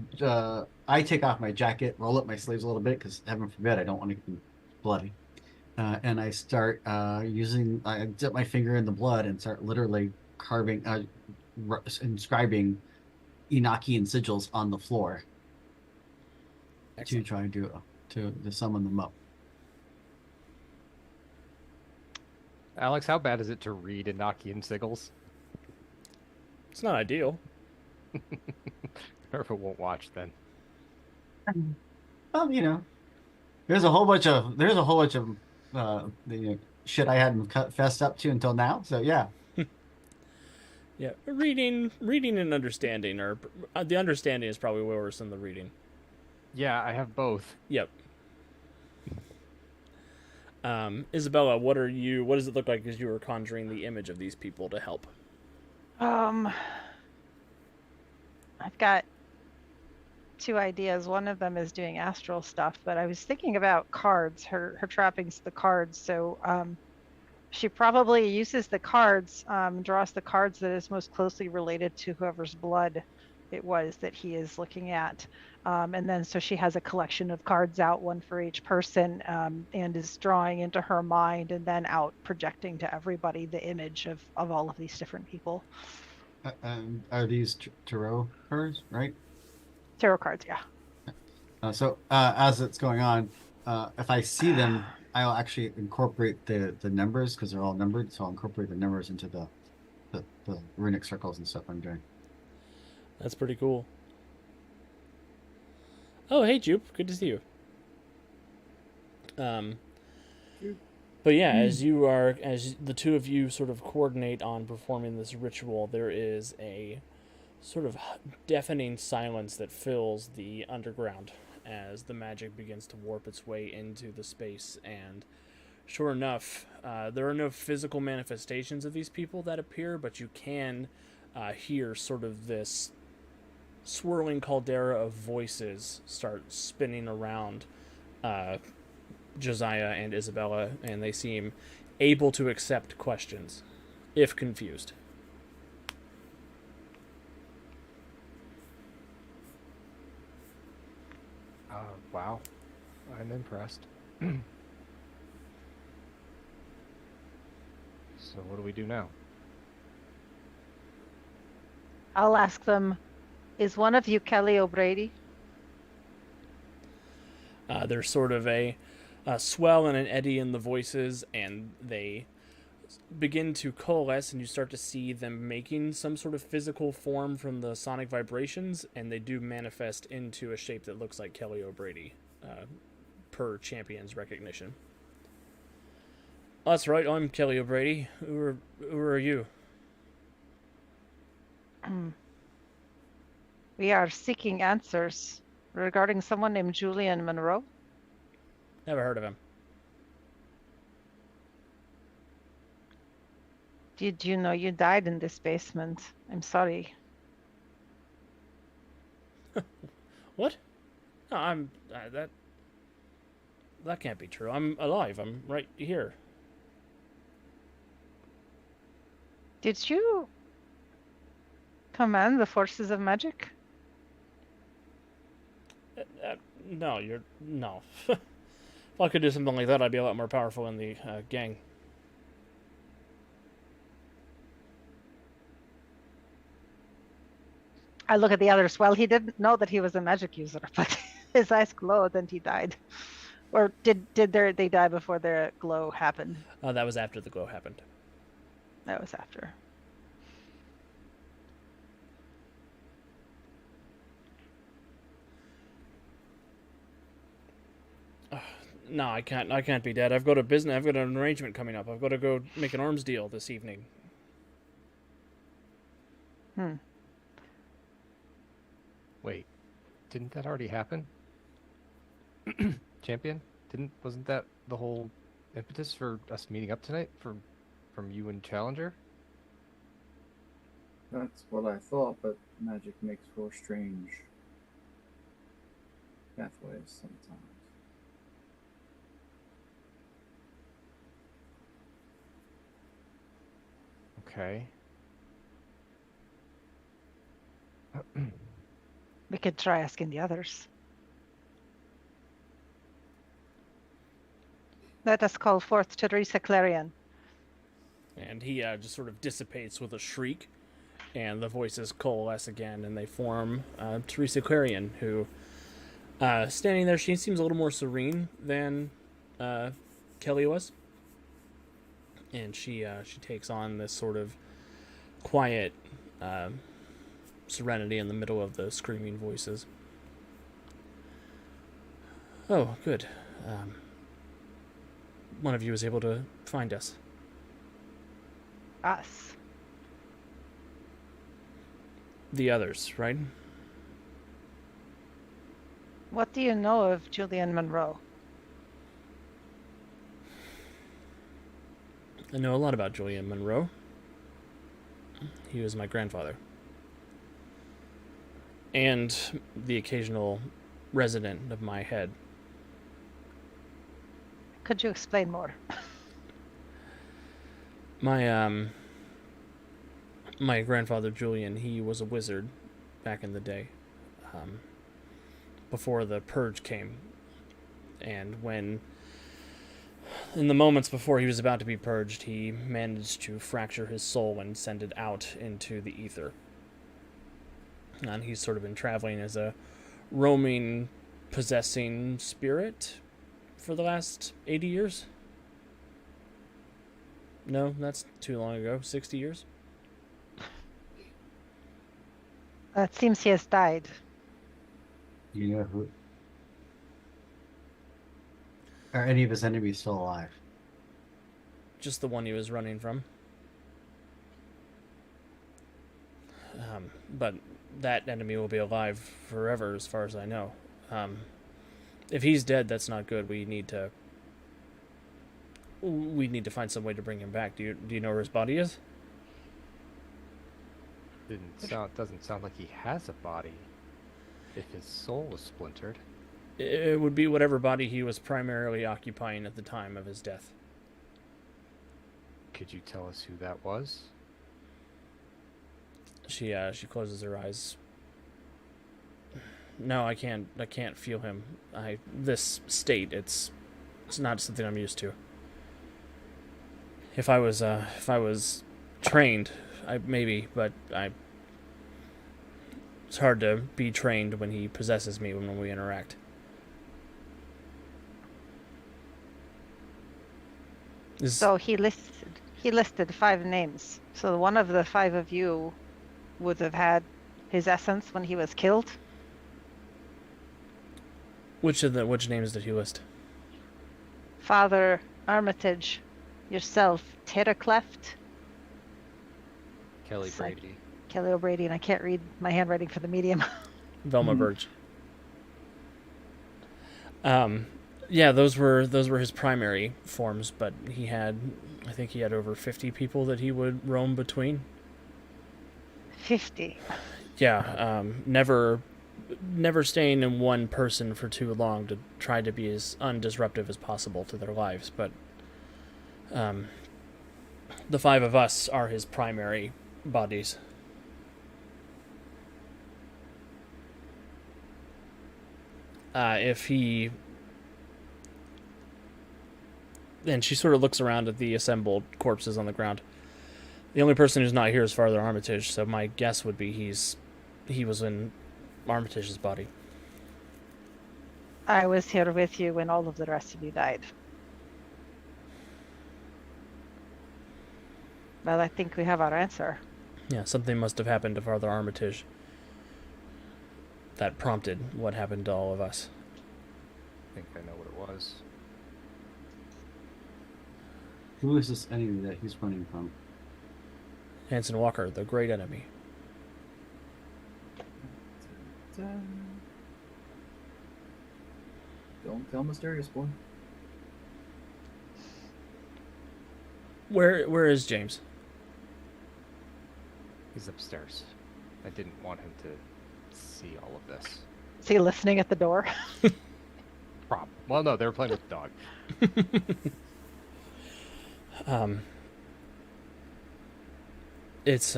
I take off my jacket, roll up my sleeves a little bit because heaven forbid I don't want to get bloody. And I start I dip my finger in the blood and start literally carving, inscribing Enochian sigils on the floor. Excellent. To try to summon them up. Alex, how bad is it to read Enochian sigils? It's not ideal. Or if it won't watch, then. Well, there's a whole bunch of the shit I hadn't fessed up to until now. So yeah. Yeah, reading and understanding, or the understanding is probably worse than the reading. Yeah, I have both. Yep. Isabella, what does it look like as you are conjuring the image of these people to help? I've got two ideas. One of them is doing astral stuff, but I was thinking about cards, her trappings, the cards. So she probably uses the cards, draws the cards that is most closely related to whoever's blood it was that he is looking at. And then so she has a collection of cards out, one for each person, and is drawing into her mind and then out projecting to everybody the image of all of these different people. Are these tarot cards, right? Tarot cards, yeah. So as it's going on, if I see them, I'll actually incorporate the numbers because they're all numbered. So I'll incorporate the numbers into the runic circles and stuff I'm doing. That's pretty cool. Oh, hey, Jupe. Good to see you. But yeah, as the two of you sort of coordinate on performing this ritual, there is a sort of deafening silence that fills the underground as the magic begins to warp its way into the space. And sure enough, there are no physical manifestations of these people that appear, but you can hear sort of this swirling caldera of voices start spinning around Josiah and Isabella, and they seem able to accept questions, if confused. Wow. I'm impressed. So what do we do now? I'll ask them, is one of you Kelly O'Brady? There's sort of a swell and an eddy in the voices, and they begin to coalesce, and you start to see them making some sort of physical form from the sonic vibrations, and they do manifest into a shape that looks like Kelly O'Brady, per champion's recognition. That's right, I'm Kelly O'Brady. Who are you? We are seeking answers regarding someone named Julian Monroe. Never heard of him. Did you know you died in this basement? I'm sorry. What? No, I'm that can't be true. I'm alive. I'm right here. Did you command the forces of magic? No, no. If I could do something like that, I'd be a lot more powerful in the gang. I look at the others. Well, he didn't know that he was a magic user, but his eyes glowed and he died. Or did they die before their glow happened? That was after the glow happened. That was after. No, I can't be dead. I've got an arrangement coming up. I've got to go make an arms deal this evening. Wait, didn't that already happen? Champion? Wasn't that the whole impetus for us meeting up tonight from you and Challenger? That's what I thought, but magic makes for strange pathways sometimes. Okay. We could try asking the others. Let us call forth Teresa Clarion. And he just sort of dissipates with a shriek, and the voices coalesce again, and they form Teresa Clarion, who, standing there, she seems a little more serene than Kelly was. And she takes on this sort of quiet serenity in the middle of the screaming voices. Oh, good. One of you was able to find us. Us. The others, right? What do you know of Julian Monroe? I know a lot about Julian Monroe. He was my grandfather. And the occasional resident of my head. Could you explain more? My grandfather Julian, he was a wizard back in the day, before the purge came. And in the moments before he was about to be purged, he managed to fracture his soul and send it out into the ether. And he's sort of been traveling as a roaming, possessing spirit for the last 80 years. No, that's too long ago. 60 years? It seems he has died. You know who? Are any of his enemies still alive? Just the one he was running from. But that enemy will be alive forever, as far as I know. If he's dead, that's not good. We need to find some way to bring him back. Do you know where his body is? Doesn't sound like he has a body. If his soul was splintered. It would be whatever body he was primarily occupying at the time of his death. Could you tell us who that was? She closes her eyes. No, I can't feel him. This state, it's not something I'm used to. If I was trained, but it's hard to be trained when he possesses me when we interact. So he listed 5 names. So one of the 5 of you would have had his essence when he was killed. Which names did he list? Father Armitage, yourself, Terracleft, Kelly Psych- Brady. Kelly O'Brady, and I can't read my handwriting for the medium. Velma Burge. Yeah, those were his primary forms, but I think he had over 50 people that he would roam between. 50. Yeah, never staying in one person for too long to try to be as undisruptive as possible to their lives, but the 5 of us are his primary bodies. And she sort of looks around at the assembled corpses on the ground. The only person who's not here is Father Armitage, so my guess would be he was in Armitage's body. I was here with you when all of the rest of you died. Well, I think we have our answer. Yeah, something must have happened to Father Armitage that prompted what happened to all of us. I think I know what it was. Who is this enemy that he's running from? Hanson Walker, the great enemy. Don't tell mysterious boy. Where is James? He's upstairs. I didn't want him to see all of this. Is he listening at the door? Well, no, they were playing with the dog. It's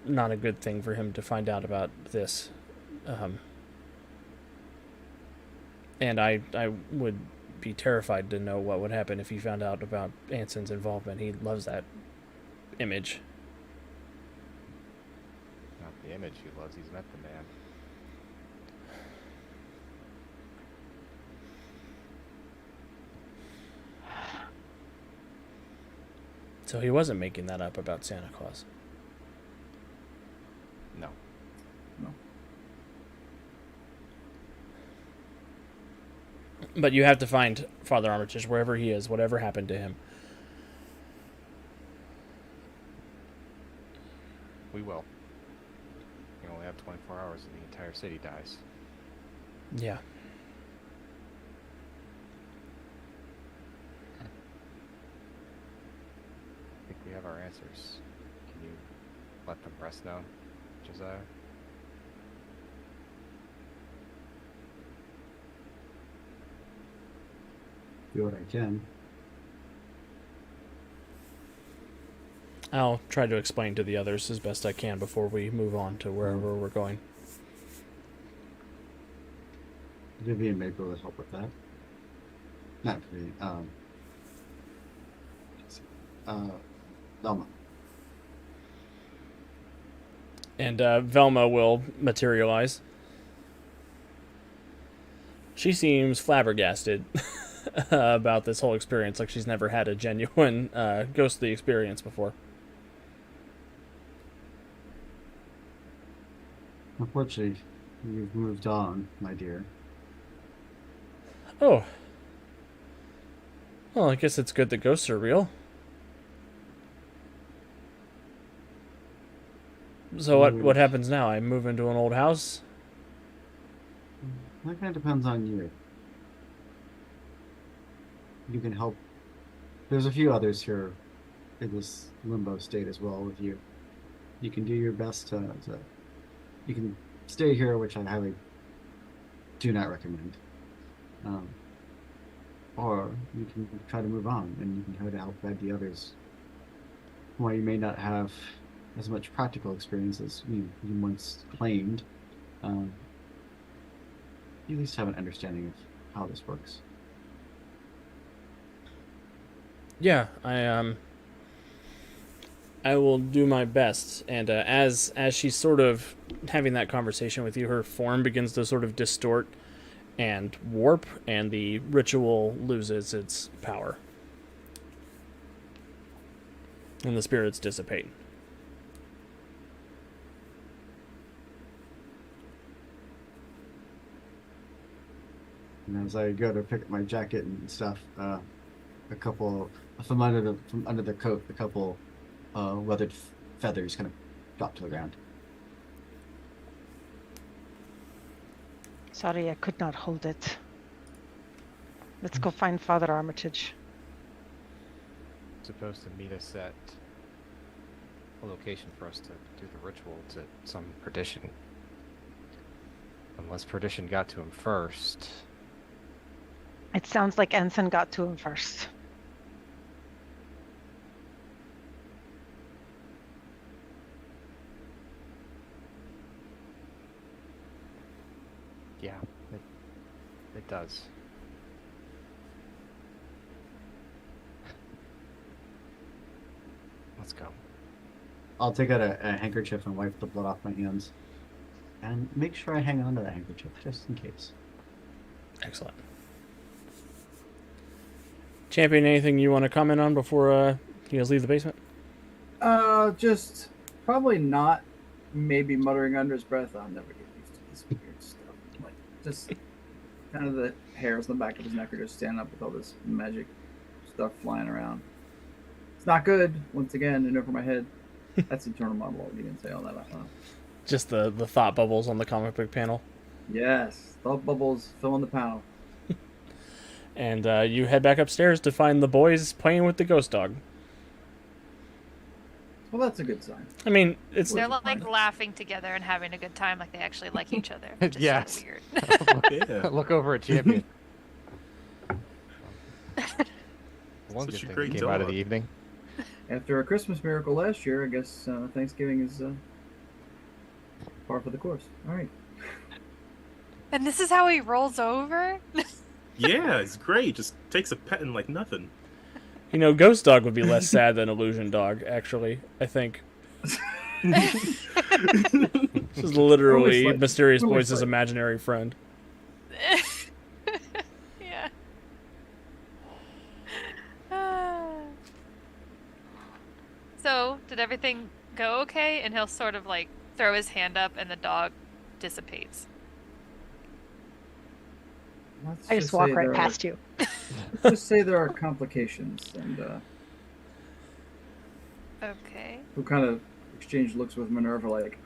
not a good thing for him to find out about this. And I would be terrified to know what would happen if he found out about Anson's involvement. He loves that image. Not the image he loves, he's met the man. So he wasn't making that up about Santa Claus. No. But you have to find Father Armitage wherever he is, whatever happened to him. We will. We only have 24 hours and the entire city dies. Yeah. I think we have our answers. Can you let them rest now, Josiah? Do what I can. I'll try to explain to the others as best I can before we move on to wherever we're going. Vivian may be able to help with that. Not Vivian. Velma. And Velma will materialize. She seems flabbergasted about this whole experience, like she's never had a genuine ghostly experience before. Unfortunately, you've moved on, my dear. Oh. Well, I guess it's good that ghosts are real. So what happens now? I move into an old house? That kind of depends on you. You can help. There's a few others here in this limbo state as well with you. You can do your best to you can stay here, which I highly do not recommend. Or you can try to move on and you can try to help guide the others. While you may not have as much practical experience as you once claimed, you at least have an understanding of how this works. Yeah, I will do my best. And as she's sort of having that conversation with you, her form begins to sort of distort and warp, and the ritual loses its power, and the spirits dissipate. And as I go to pick up my jacket and stuff, a couple from under the coat, a couple weathered feathers kind of drop to the ground. Sorry, I could not hold it. Let's go find Father Armitage. Supposed to meet us at a location for us to do the ritual to some perdition. Unless perdition got to him first. It sounds like Ensign got to him first. Yeah, it does. Let's go. I'll take out a handkerchief and wipe the blood off my hands, and make sure I hang on to that handkerchief just in case. Excellent. Champion, anything you want to comment on before you guys leave the basement? Just probably not. Maybe muttering under his breath, "I'll never get used to this weird stuff." Like just kind of the hairs on the back of his neck are just standing up with all this magic stuff flying around. It's not good. Once again, and over my head. That's internal monologue. You didn't say all that out loud. Just the thought bubbles on the comic book panel. Yes, thought bubbles filling the panel. And you head back upstairs to find the boys playing with the ghost dog. Well, that's a good sign. I mean, it's They're like laughing together and having a good time, like they actually like each other. Which is Yes. so weird. Yeah. Look over at Champion. One Such good a thing great that came out of dog. the evening. After a Christmas miracle last year, I guess Thanksgiving is par for the course. All right. And this is how he rolls over? Yeah, it's great. Just takes a petting like nothing. You know, ghost dog would be less sad than illusion dog. Actually, I think. This is literally Always like- Mysterious always Voice's like- imaginary friend. Yeah. So, did everything go okay? And he'll sort of like throw his hand up and the dog dissipates. Let's I just walk say right there past you. Let's just say there are complications, and Okay. who kind of exchange looks with Minerva like,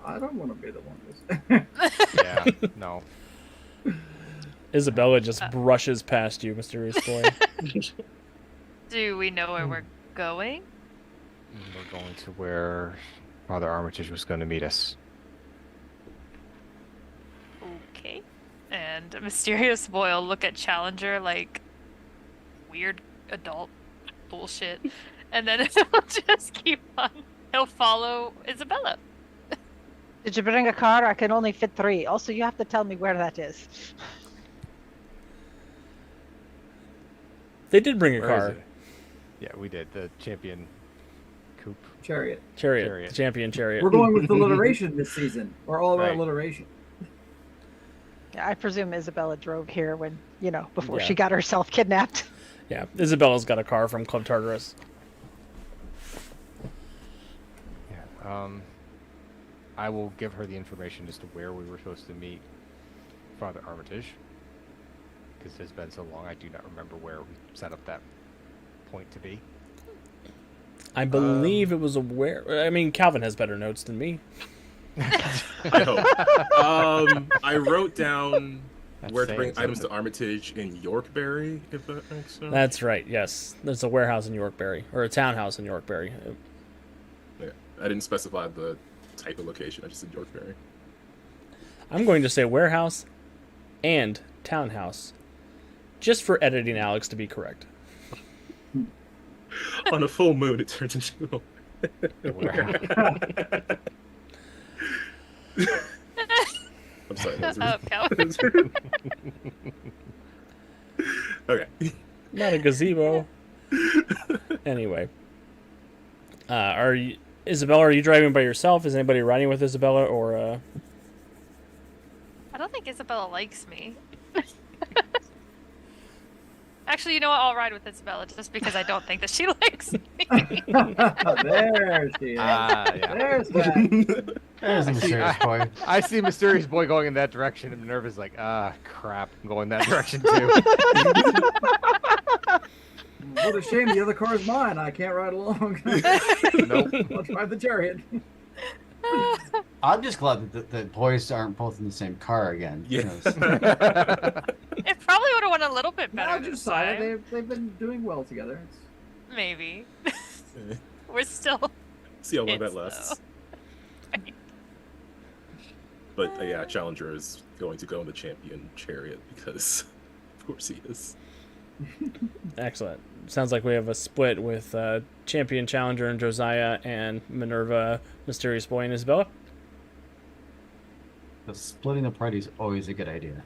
I don't want to be the one who's. Yeah, no. Isabella just brushes past you, Mysterious Boy. Do we know where we're going? We're going to where Father Armitage was going to meet us. Okay. And Mysterious Boy will look at Challenger like weird adult bullshit. And then he'll just keep on. He'll follow Isabella. Did you bring a car? I can only fit 3. Also, you have to tell me where that is. They did bring a Where is car. it? Yeah, we did. The Champion coupe. Chariot. Chariot. The champion chariot. We're going with alliteration this season. We're all about Right. alliteration. Yeah, I presume Isabella drove here when, before Yeah. she got herself kidnapped. Yeah, Isabella's got a car from Club Tartarus. Yeah. I will give her the information as to where we were supposed to meet Father Armitage. Because it's been so long, I do not remember where we set up that point to be. I believe it was I mean, Calvin has better notes than me. I hope. I wrote down That's where to saying bring items to something. Armitage in Yorkberry, if that makes sense. That's right, yes. There's a warehouse in Yorkberry, or a townhouse in Yorkberry. Yeah. I didn't specify the type of location. I just said Yorkberry. I'm going to say warehouse and townhouse, just for editing Alex to be correct. On a full moon, it turns into I'm sorry. That was Oh, Calvin. okay. Not a gazebo. Anyway, Isabella? Are you driving by yourself? Is anybody riding with Isabella, or? I don't think Isabella likes me. Actually, you know what? I'll ride with Isabella just because I don't think that she likes me. There she is. Yeah. There's that. There's a mysterious boy. I see Mysterious Boy going in that direction, and Minerva's like, crap, I'm going that direction too. What a shame, the other car's mine. I can't ride along. Nope. I'll drive the chariot. I'm just glad that the boys aren't both in the same car again. Yeah. because- It probably would have went a little bit better Now, this Josiah, time. they've been doing well together. Maybe. We're still See how long kids, that lasts. though. But yeah, Challenger is going to go in the champion chariot because, of course, he is. Excellent. Sounds like we have a split with Champion Challenger and Josiah, and Minerva, Mysterious Boy, and Isabella. the splitting the party is always a good idea.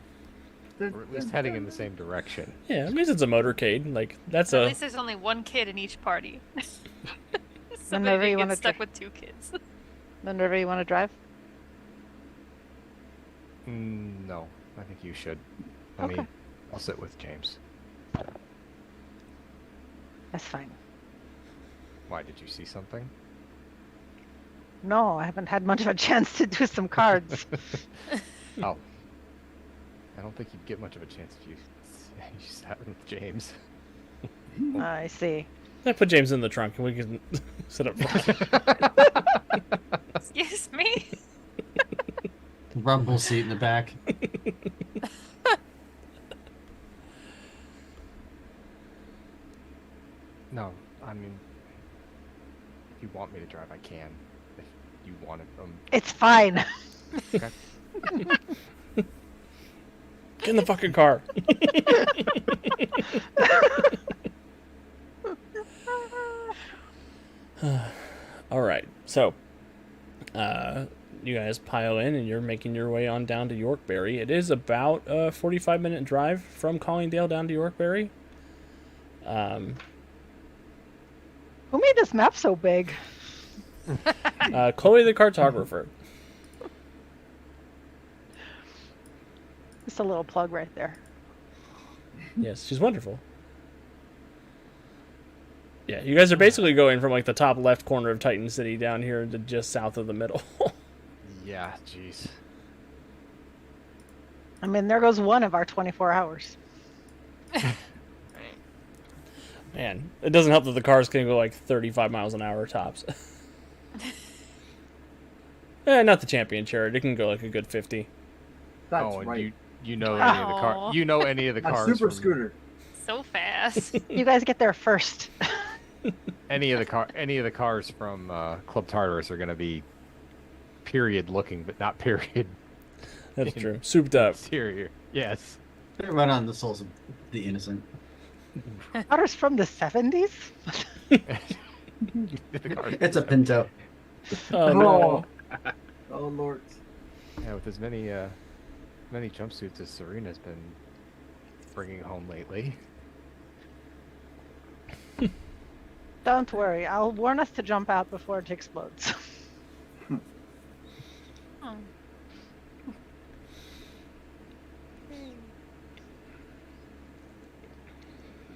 We're at least heading in the same direction. Yeah, it means it's a motorcade. Like that's At a least there's only one kid in each party. Minerva, Somebody you didn't wanna get stuck try- with 2 kids. Minerva, you want to drive? No, I think you should. I Okay. mean, I'll sit with James. That's fine. Why, did you see something? No, I haven't had much of a chance to do some cards. Oh. I don't think you'd get much of a chance if you sat with James. I see. I put James in the trunk and we can sit up front. Excuse me? Rumble seat in the back. No, I mean, if you want me to drive, I can. If you want it, It's fine. okay. Get in the fucking car. All right. So, you guys pile in and you're making your way on down to Yorkberry. It is about a 45-minute drive from Collingdale down to Yorkberry. Who made this map so big? Chloe the cartographer. Just a little plug right there. Yes, she's wonderful. Yeah, you guys are basically going from like the top left corner of Titan City down here to just south of the middle. Yeah, jeez. I mean, there goes one of our 24 hours. Man, it doesn't help that the cars can go like 35 miles an hour tops. Not the champion chariot. It can go like a good 50. That's And right. you know any of the Aw. you know any of the A cars super from scooter. So fast. You guys get there first. any of the cars from Club Tartarus are going to be period looking, but not period That's true. Souped up. exterior. Yes. They run on the souls of the innocent. Ours from the 70s? The cars- It's a Pinto. Oh, no. Oh Lord. Yeah, with as many jumpsuits as Serena's been bringing home lately. Don't worry. I'll warn us to jump out before it explodes. Oh.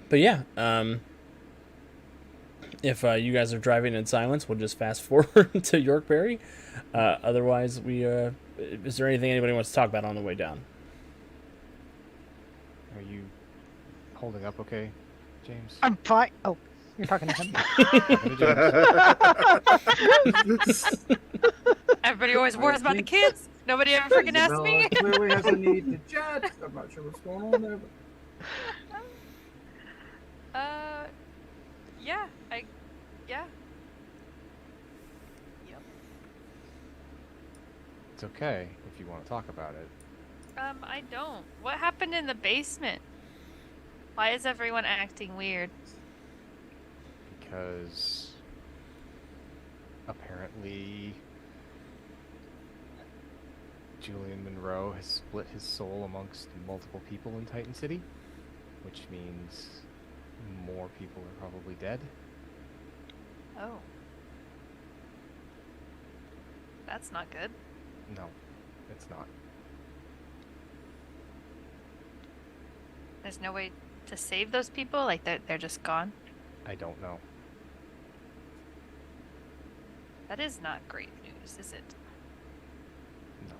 But yeah, if you guys are driving in silence, we'll just fast forward to Yorkberry. Otherwise, is there anything anybody wants to talk about on the way down? Are you holding up okay, James? I'm fine. Oh, you're talking to him. Talking to James. Everybody always worries about the kids. Nobody ever freaking asks me. Isabella clearly has a need to chat. I'm not sure what's going on there. But... Yeah, yeah. Yep. It's okay if you want to talk about it. I don't. What happened in the basement? Why is everyone acting weird? Because apparently Julian Monroe has split his soul amongst multiple people in Titan City, which means more people are probably dead. Oh. That's not good. No, it's not. There's no way to save those people? Like they're just gone? I don't know. That is not great news, is it? No.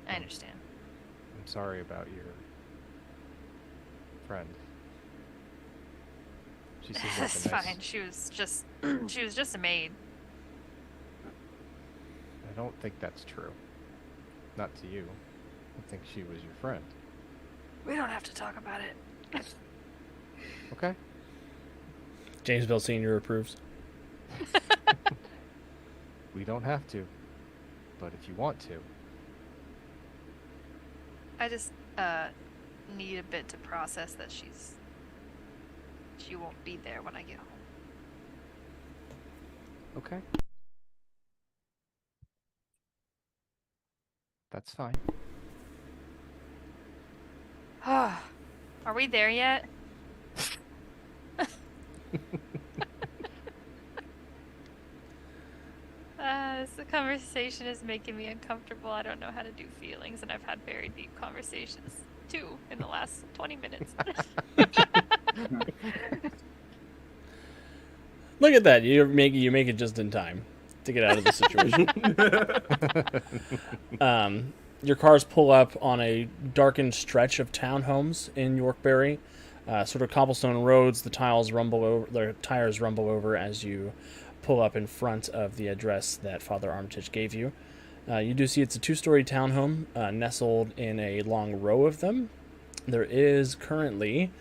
I understand. I'm sorry about your friend. She seems like That's a nice... fine. She was just a maid. I don't think that's true. Not to you. I think she was your friend. We don't have to talk about it. Okay. James Bell Sr. approves. We don't have to. But if you want to. I just need a bit to process that she won't be there when I get home. Okay. That's fine. Are we there yet? This conversation is making me uncomfortable. I don't know how to do feelings, and I've had very deep conversations too in the last 20 minutes. Look at that. You make it just in time to get out of the situation. Your cars pull up on a darkened stretch of townhomes in Yorkberry. Sort of cobblestone roads. The tires rumble over as you pull up in front of the address that Father Armitage gave you. You do see it's a 2-story townhome nestled in a long row of them. There is currently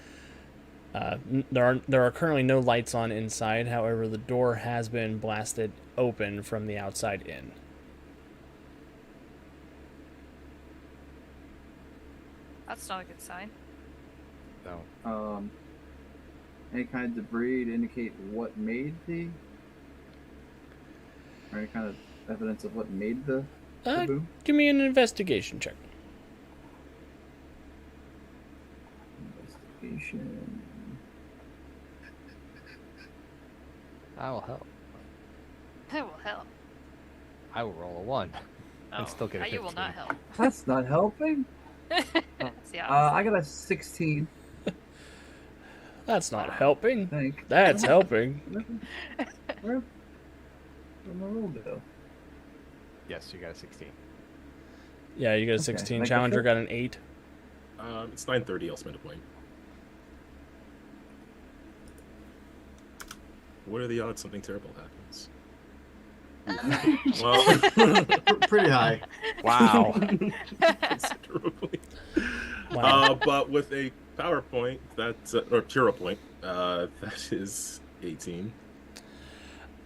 there are currently no lights on inside. However, the door has been blasted open from the outside in. That's not a good sign. No. Any kind of debris to indicate what made the, or any kind of evidence of what made the boom? Give me an investigation check. Investigation. I will help. It will help. I will roll a 1. And still get a You will 15. not help. That's not helping. It's the opposite. I got a 16. That's not I helping. think. That's helping. Where'd my roll go? Yes, you got a 16. Yeah, you got a Okay, 16. like Challenger the got an 8. It's 9:30. I'll spend a point. What are the odds something terrible happens? Well, Pretty high. Wow. considerably. Wow. But with a PowerPoint, that's or PurePoint, that is 18.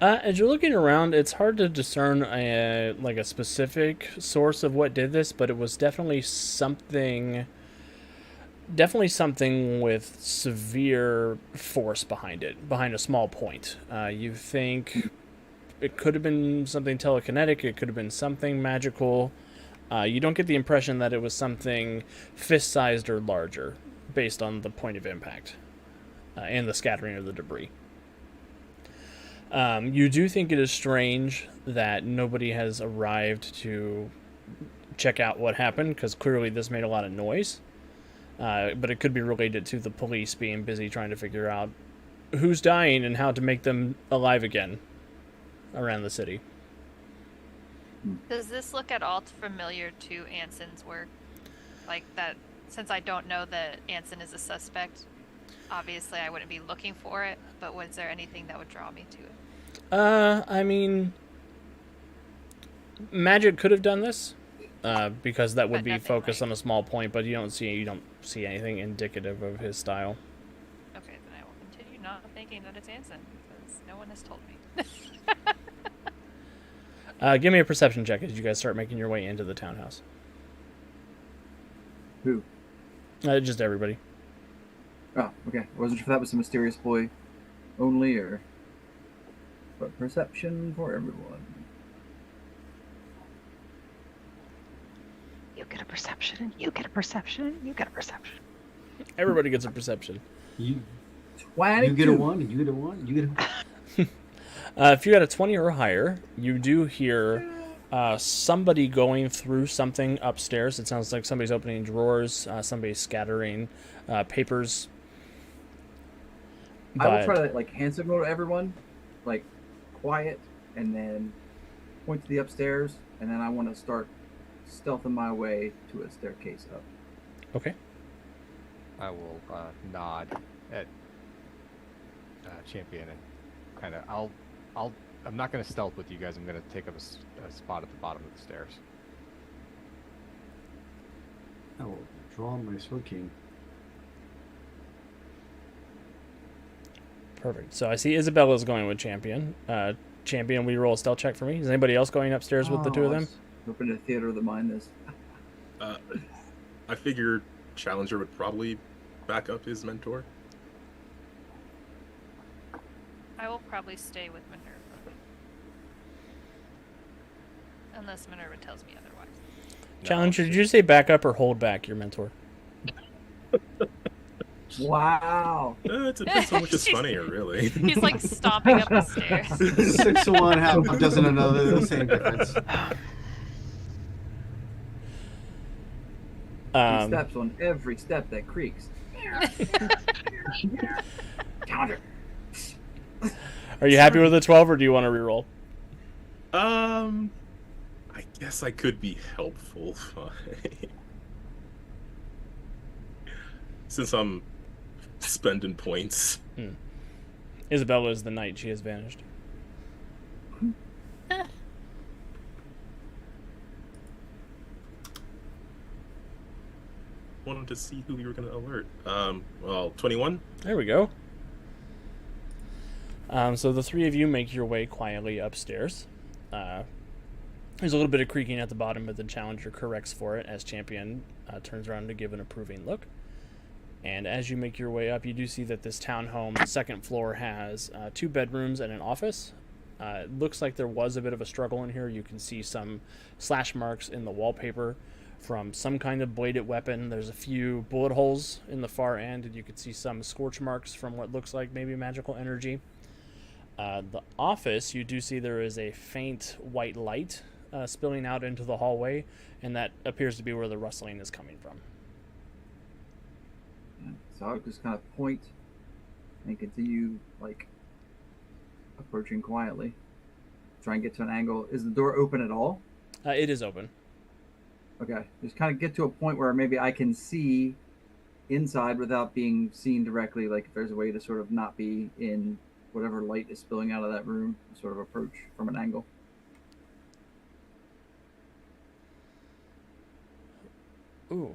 As you're looking around, it's hard to discern a specific source of what did this, but it was definitely something with severe force behind it, behind a small point. You think it could have been something telekinetic, it could have been something magical. You don't get the impression that it was something fist-sized or larger, based on the point of impact and the scattering of the debris. You do think it is strange that nobody has arrived to check out what happened, because clearly this made a lot of noise. But it could be related to the police being busy trying to figure out who's dying and how to make them alive again around the city. Does this look at all familiar to Anson's work? Like that, since I don't know that Anson is a suspect, obviously I wouldn't be looking for it, but was there anything that would draw me to it? I mean, magic could have done this, because that would But be nothing focused like- on a small point, but you don't see anything indicative of his style. Okay, then I will continue not thinking that it's Anson, because no one has told me. Give me a perception check as you guys start making your way into the townhouse. Who? Just everybody. Oh, okay. I wasn't sure if that was a mysterious boy only, or. But perception for everyone. You get a perception, and you get a perception, and you get a perception. Everybody gets a perception. You 22. get a 1, and you get a 1, you get a If you got a 20 or higher, you do hear somebody going through something upstairs. It sounds like somebody's opening drawers, somebody's scattering papers. I will But try to like hand signal to everyone, like quiet, and then point to the upstairs, and then I want to start stealthing my way to a staircase up. okay, I will nod at Champion and kind of I'm not going to stealth with you guys. I'm going to take up a spot at the bottom of the stairs. I will draw my sword cane. perfect. So I see Isabella's going with Champion. Champion, will you roll a stealth check for me? Is anybody else going upstairs with the two of them? Open to theater of the mind. This. I figured Challenger would probably back up his mentor. I will probably stay with Minerva. Unless Minerva tells me otherwise. Challenger, did you say back up or hold back your mentor? Wow. It depends on which is funnier, really. He's like stomping up the stairs. 6 to 1, half a dozen another, the same difference. He steps on every step that creaks. Counter. Are you happy with the 12, or do you want to reroll? I guess I could be helpful. Since I'm spending points. Isabella is the knight. She has vanished. Wanted to see who we were going to alert. Well, 21. There we go. So the three of you make your way quietly upstairs. There's a little bit of creaking at the bottom, but the Challenger corrects for it as Champion turns around to give an approving look. And as you make your way up, you do see that this townhome, second floor, has 2 bedrooms and an office. It looks like there was a bit of a struggle in here. You can see some slash marks in the wallpaper from some kind of bladed weapon. There's a few bullet holes in the far end, and you can see some scorch marks from what looks like maybe magical energy. The office, you do see there is a faint white light spilling out into the hallway, and that appears to be where the rustling is coming from. So I'll just kind of point and continue like approaching quietly. Try and get to an angle. Is the door open at all? It is open. Okay. Just kind of get to a point where maybe I can see inside without being seen directly. Like if there's a way to sort of not be in whatever light is spilling out of that room, sort of approach from an angle. Ooh.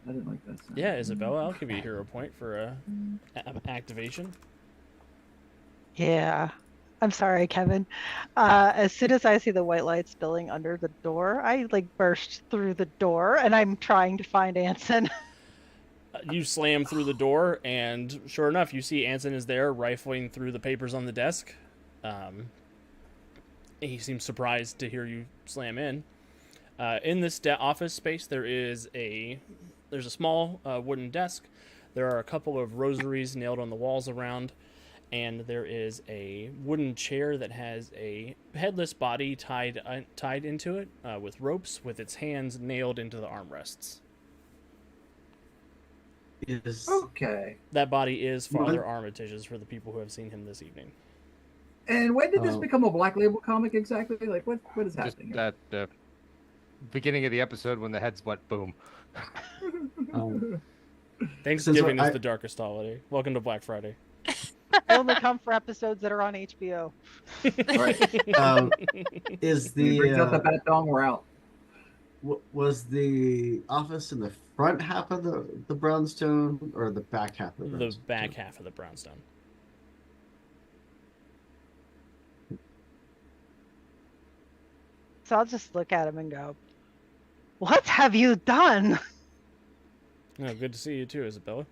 I didn't like that sound. Yeah, Isabella, I'll give you a hero point for activation. Yeah. I'm sorry, Kevin. As soon as I see the white light spilling under the door, I like burst through the door, and I'm trying to find Anson. You slam through the door, and sure enough, you see Anson is there, rifling through the papers on the desk. He seems surprised to hear you slam in. In this office space, there's a small wooden desk. There are a couple of rosaries nailed on the walls around, and there is a wooden chair that has a headless body tied into it with ropes, with its hands nailed into the armrests. Okay. That body is Father Armitage's for the people who have seen him this evening. And when did this become a Black Label comic exactly? Like what is happening? Just that beginning of the episode when the heads went boom. Thanksgiving is the darkest holiday. Welcome to Black Friday. I only come for episodes that are on HBO. Right. Is He brings out the bat dong, we're out. Was the office in the front half of the brownstone or the back half of the brownstone? The back half of the brownstone. So I'll just look at him and go, "What have you done?" Oh, good to see you too, Isabella.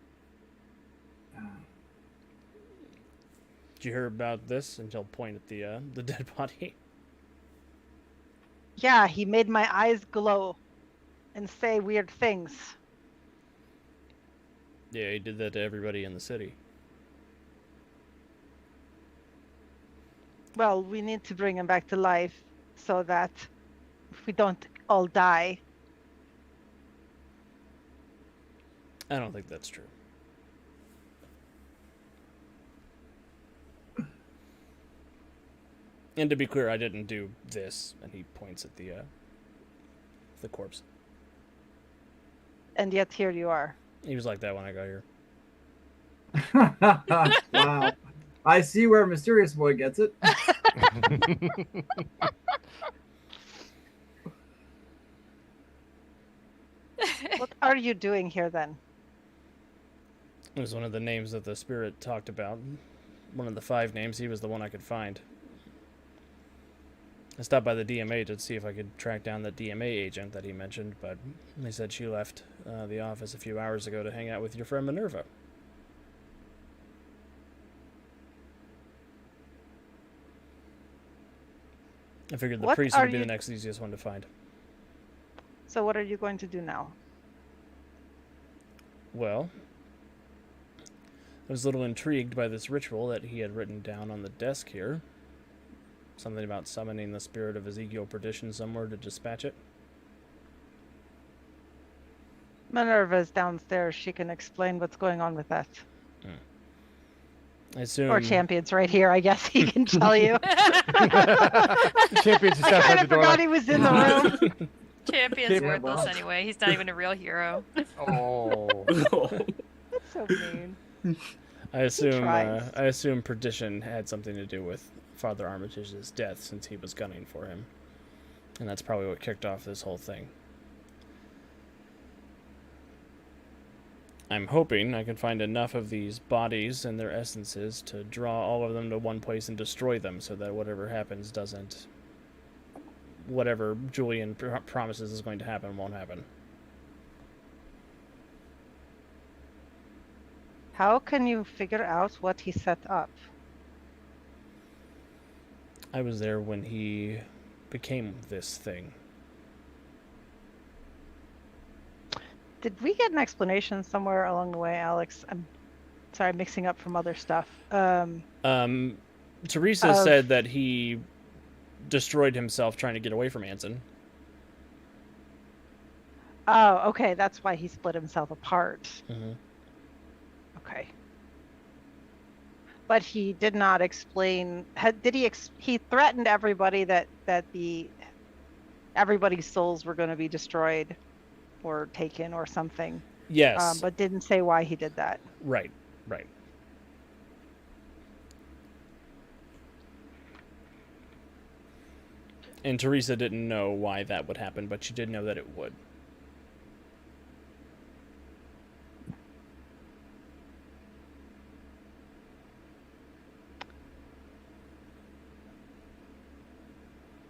Did you hear about this? And he'll point at the dead body. Yeah, he made my eyes glow and say weird things. Yeah, he did that to everybody in the city. Well, we need to bring him back to life so that we don't all die. I don't think that's true. And to be clear, I didn't do this. And he points at the corpse. And yet here you are. He was like that when I got here. Wow. I see where Mysterious Boy gets it. What are you doing here then? It was one of the names that the spirit talked about. One of the 5 names. He was the one I could find. I stopped by the DMA to see if I could track down the DMA agent that he mentioned, but they said she left the office a few hours ago to hang out with your friend Minerva. I figured the What priest are would be the you- next easiest one to find. So what are you going to do now? Well, I was a little intrigued by this ritual that he had written down on the desk here. Something about summoning the spirit of Ezekiel Perdition somewhere to dispatch it. Minerva's downstairs. She can explain what's going on with that. I assume... Or Champion's right here. I guess he can tell you. Champion's just I outside kind the of door. forgot Like, he was in the room. Champion's Yeah, worthless well. anyway. He's not even a real hero. oh. That's so mean. I assume tries. Perdition had something to do with Father Armitage's death since he was gunning for him. And that's probably what kicked off this whole thing. I'm hoping I can find enough of these bodies and their essences to draw all of them to one place and destroy them so that whatever happens doesn't... Whatever Julian promises is going to happen won't happen. How can you figure out what he set up? I was there when he became this thing. Did we get an explanation somewhere along the way, Alex? I'm sorry, I'm mixing up from other stuff. Teresa said that he destroyed himself trying to get away from Anson. Oh, okay. That's why he split himself apart. Mm-hmm. Okay. But he did not explain. Did he? He threatened everybody that everybody's souls were going to be destroyed, or taken, or something. Yes. But didn't say why he did that. Right. And Teresa didn't know why that would happen, but she did know that it would.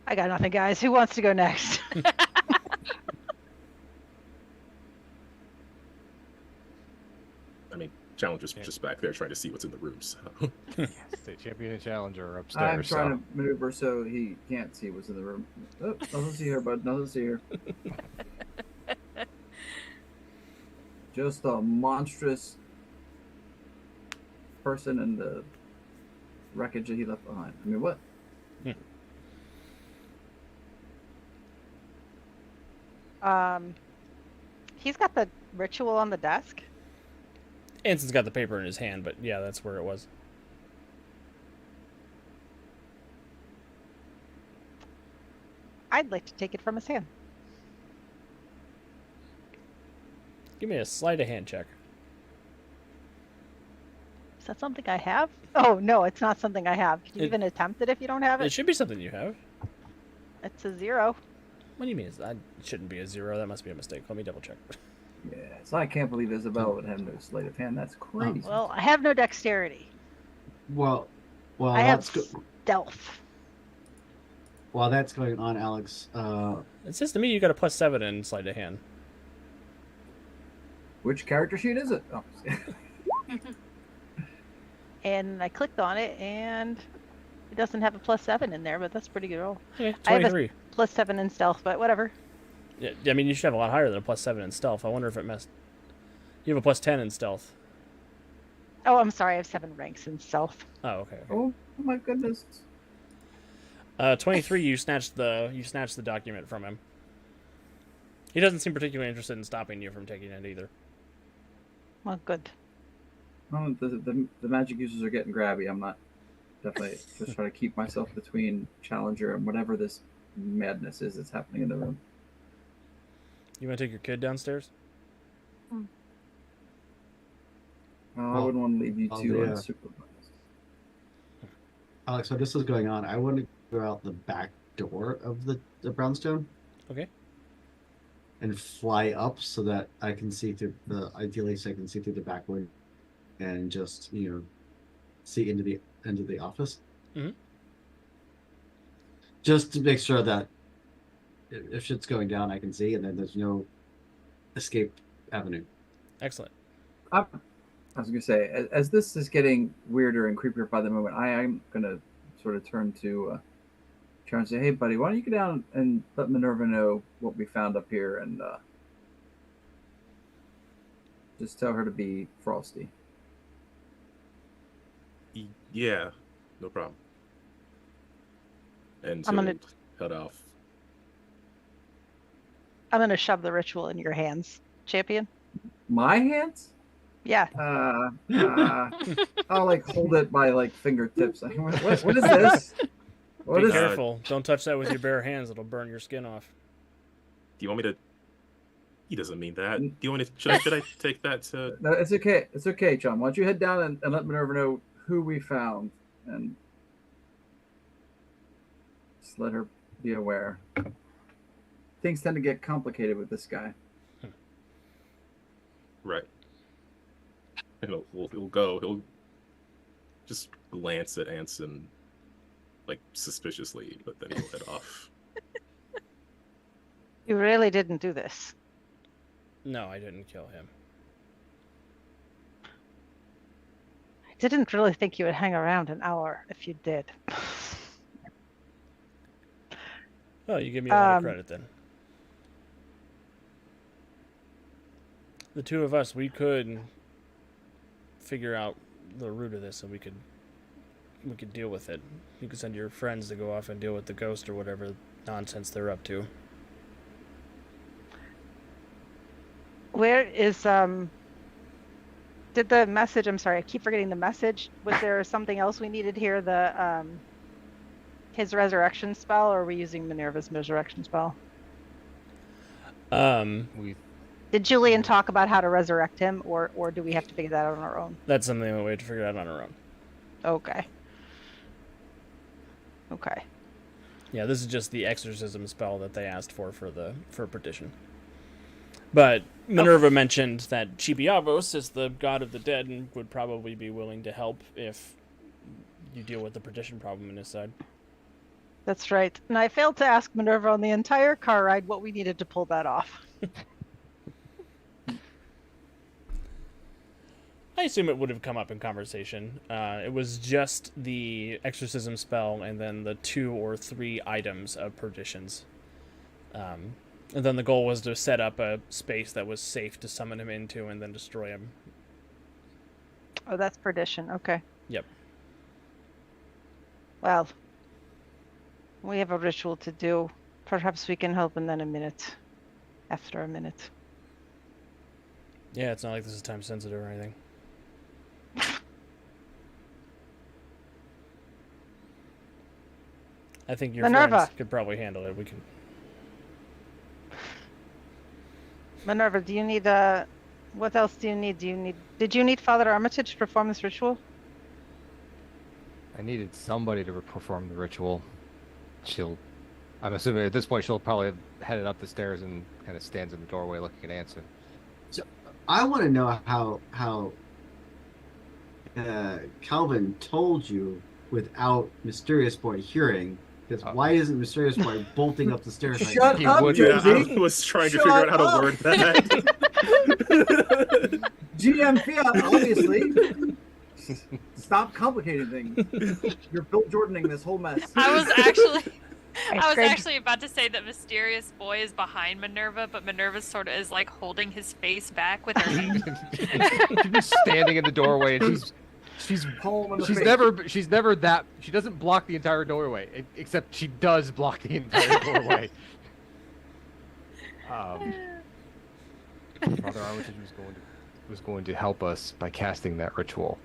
I got nothing, guys. Who wants to go next? I mean, Challenger's just back there trying to see what's in the room. So. State champion and challenger are I'm upstairs. trying So. to maneuver so he can't see what's in the room. Oh, nothing to see here, bud. Nothing to see here. Just a monstrous person and the wreckage that he left behind. I mean, what? He's got the ritual on the desk. Anson's got the paper in his hand, but yeah, that's where it was. I'd like to take it from his hand. Give me a sleight of hand check. Is that something I have? Oh, no, it's not something I have. Can you even attempt it if you don't have It it? should be something you have. It's a 0. What do you mean? It shouldn't be a 0. That must be a mistake. Let me double check. Yeah, so I can't believe Isabella would have no sleight of hand. That's crazy. Well, I have no dexterity. Well, I have that's go- stealth. while that's going on, Alex. It says to me you got a +7 in sleight of hand. Which character sheet is it? Oh, And I clicked on it, and It doesn't have a +7 in there, but that's pretty good roll. Okay, I have a 23. +7 in stealth, but whatever. Yeah, I mean, you should have a lot higher than a +7 in stealth. I wonder if it messed. You have a +10 in stealth. Oh, I'm sorry. I have 7 ranks in stealth. Oh, okay. Oh my goodness. 23. You snatched the document from him. He doesn't seem particularly interested in stopping you from taking it either. Well, good. Oh, the magic users are getting grabby. I'm not definitely just trying to keep myself between Challenger and whatever this madness is that's happening in the room. You want to take your kid downstairs? I wouldn't want to leave you two yeah. unsupervised. Alex, while this is going on, I want to go out the back door of the brownstone. Okay. And fly up so that I can see through ideally so I can see through the back window and just, see into the office. Mm-hmm. Just to make sure that if shit's going down, I can see, and then there's no escape avenue. Excellent. I was going to say, as this is getting weirder and creepier by the moment, I am going to sort of turn to Sharon and say, hey, buddy, why don't you go down and let Minerva know what we found up here, and just tell her to be frosty. Yeah, no problem. And I'm he'll gonna- head off. I'm going to shove the ritual in your hands, champion. My hands? Yeah. I'll hold it by fingertips. What is this? What Be is careful. Don't touch that with your bare hands. It'll burn your skin off. Do you want me to? He doesn't mean that. Do you want me to? Should I take that to? No, it's okay. It's okay, John. Why don't you head down and let Minerva know who we found, and just let her be aware. Things tend to get complicated with this guy. Right. And he'll go. He'll just glance at Anson, suspiciously, but then he'll head off. You really didn't do this. No, I didn't kill him. I didn't really think you would hang around an hour if you did. Oh, you give me a lot of credit then. The two of us, we could figure out the root of this, and we could deal with it. You could send your friends to go off and deal with the ghost or whatever nonsense they're up to. Where is did the message, I'm sorry, I keep forgetting the message. Was there something else we needed here? The his resurrection spell, or are we using Minerva's resurrection spell? Did Julian talk about how to resurrect him, or do we have to figure that out on our own? That's something we have to figure out on our own. Okay. Okay. Yeah, this is just the exorcism spell that they asked for Perdition. But Minerva mentioned that Chibiavos is the god of the dead and would probably be willing to help if you deal with the Perdition problem in his side. That's right. And I failed to ask Minerva on the entire car ride what we needed to pull that off. I assume it would have come up in conversation. It was just the exorcism spell and then the 2 or 3 items of Perditions. And then the goal was to set up a space that was safe to summon him into and then destroy him. Oh, that's Perdition. Okay. Yep. Well, we have a ritual to do. Perhaps we can help in then a minute. After a minute. Yeah, it's not like this is time sensitive or anything. I think your Minerva. friends could probably handle it. We can. Minerva, do you need what else do you need? Did you need Father Armitage to perform this ritual? I needed somebody to perform the ritual. I'm assuming at this point she'll probably have headed up the stairs and kind of stands in the doorway looking at Anson. So I want to know how Calvin told you without Mysterious Boy hearing. Because why isn't Mysterious Boy bolting up the stairs? Shut up, Josie. I was trying to figure out how to word that. GM Fiat, obviously. Stop complicating things. You're Bill Jordaning this whole mess. I was actually Ice I was cream. actually about to say that Mysterious Boy is behind Minerva, but Minerva sort of is like holding his face back with her hand. She's just standing in the doorway, and she's Palm in the she's face. never that she doesn't block the entire doorway, except she does block the entire doorway. Father Armitage was going to help us by casting that ritual.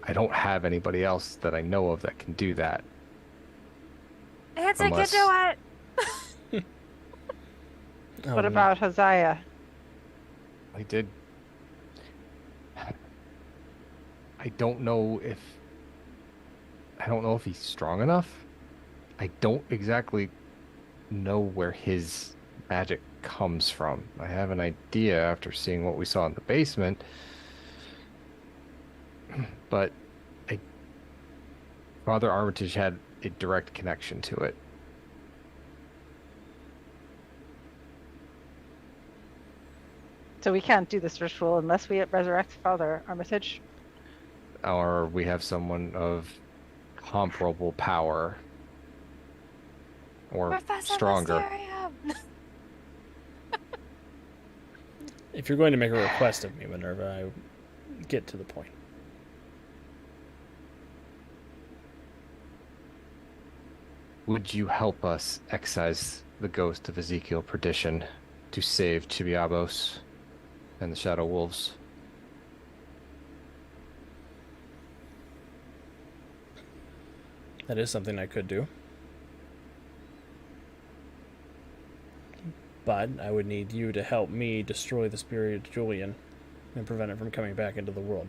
I don't have anybody else that I know of that can do that. Nancy can Unless- do it. What about Hosea? I did. I don't know if he's strong enough. I don't exactly know where his magic comes from. I have an idea after seeing what we saw in the basement, but Father Armitage had a direct connection to it. So we can't do this ritual unless we resurrect Father Armitage. Or we have someone of comparable power or Professor stronger. Mysterium. If you're going to make a request of me, Minerva, I get to the point. Would you help us excise the ghost of Ezekiel Perdition to save Chibiabos and the Shadow Wolves? That is something I could do. But I would need you to help me destroy the spirit of Julian and prevent it from coming back into the world.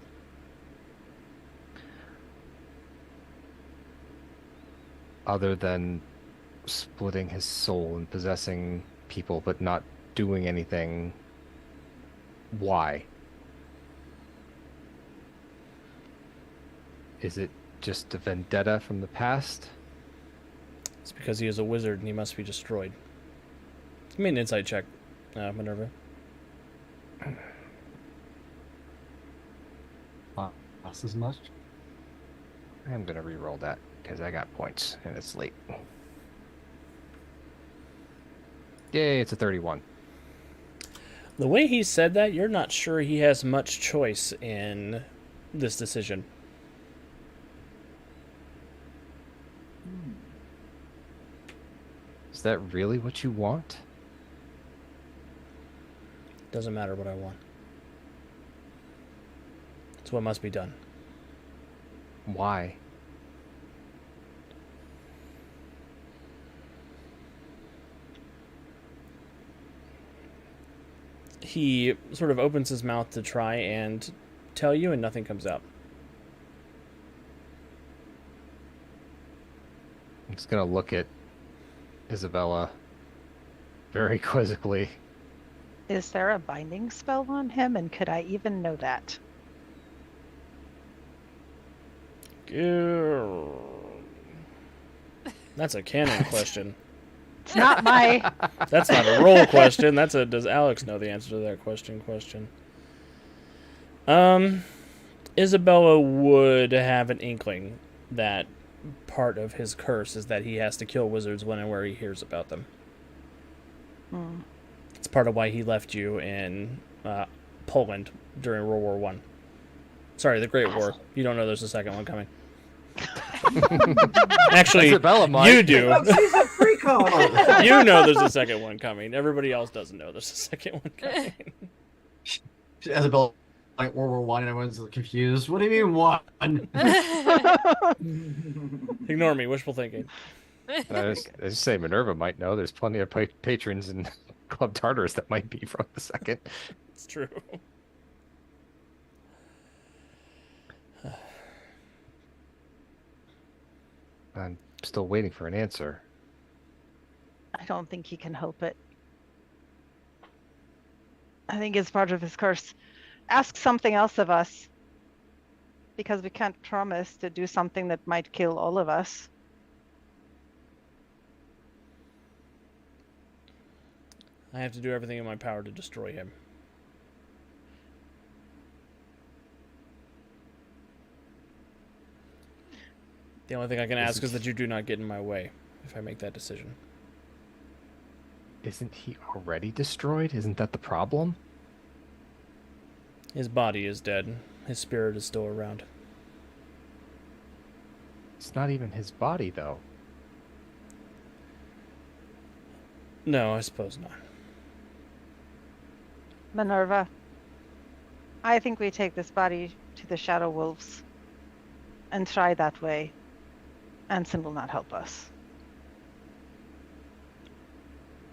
Other than splitting his soul and possessing people but not doing anything, why? Is it just a vendetta from the past? It's because he is a wizard and he must be destroyed. Give me an insight check, Minerva. Cost as much. I'm gonna re-roll that because I got points and it's late. Yay, it's a 31. The way he said that, you're not sure he has much choice in this decision. Is that really what you want? Doesn't matter what I want. It's what must be done. Why? He sort of opens his mouth to try and tell you, and nothing comes out. I'm just gonna look at Isabella very quizzically. Is there a binding spell on him, and could I even know that? That's a canon question. It's not my... That's not a roll question. That's a does Alex know the answer to that question? Isabella would have an inkling that part of his curse is that he has to kill wizards when and where he hears about them. Hmm. It's part of why he left you in Poland during World War One. Sorry, the Great War. You don't know there's a second one coming. Actually, Isabella might. you do. She's a freak on. You know there's a second one coming. Everybody else doesn't know there's a second one coming. Isabel, like World War One, and everyone's confused. What do you mean one? Ignore me. Wishful thinking. I just say Minerva might know. There's plenty of patrons in Club Tartarus that might be from the second. It's true. I'm still waiting for an answer. I don't think he can help it. I think it's part of his curse. Ask something else of us. Because we can't promise to do something that might kill all of us. I have to do everything in my power to destroy him. The only thing I can ask is that you do not get in my way if I make that decision. Isn't he already destroyed? Isn't that the problem? His body is dead. His spirit is still around. It's not even his body, though. No, I suppose not. Minerva, I think we take this body to the Shadow Wolves and try that way. Anson will not help us.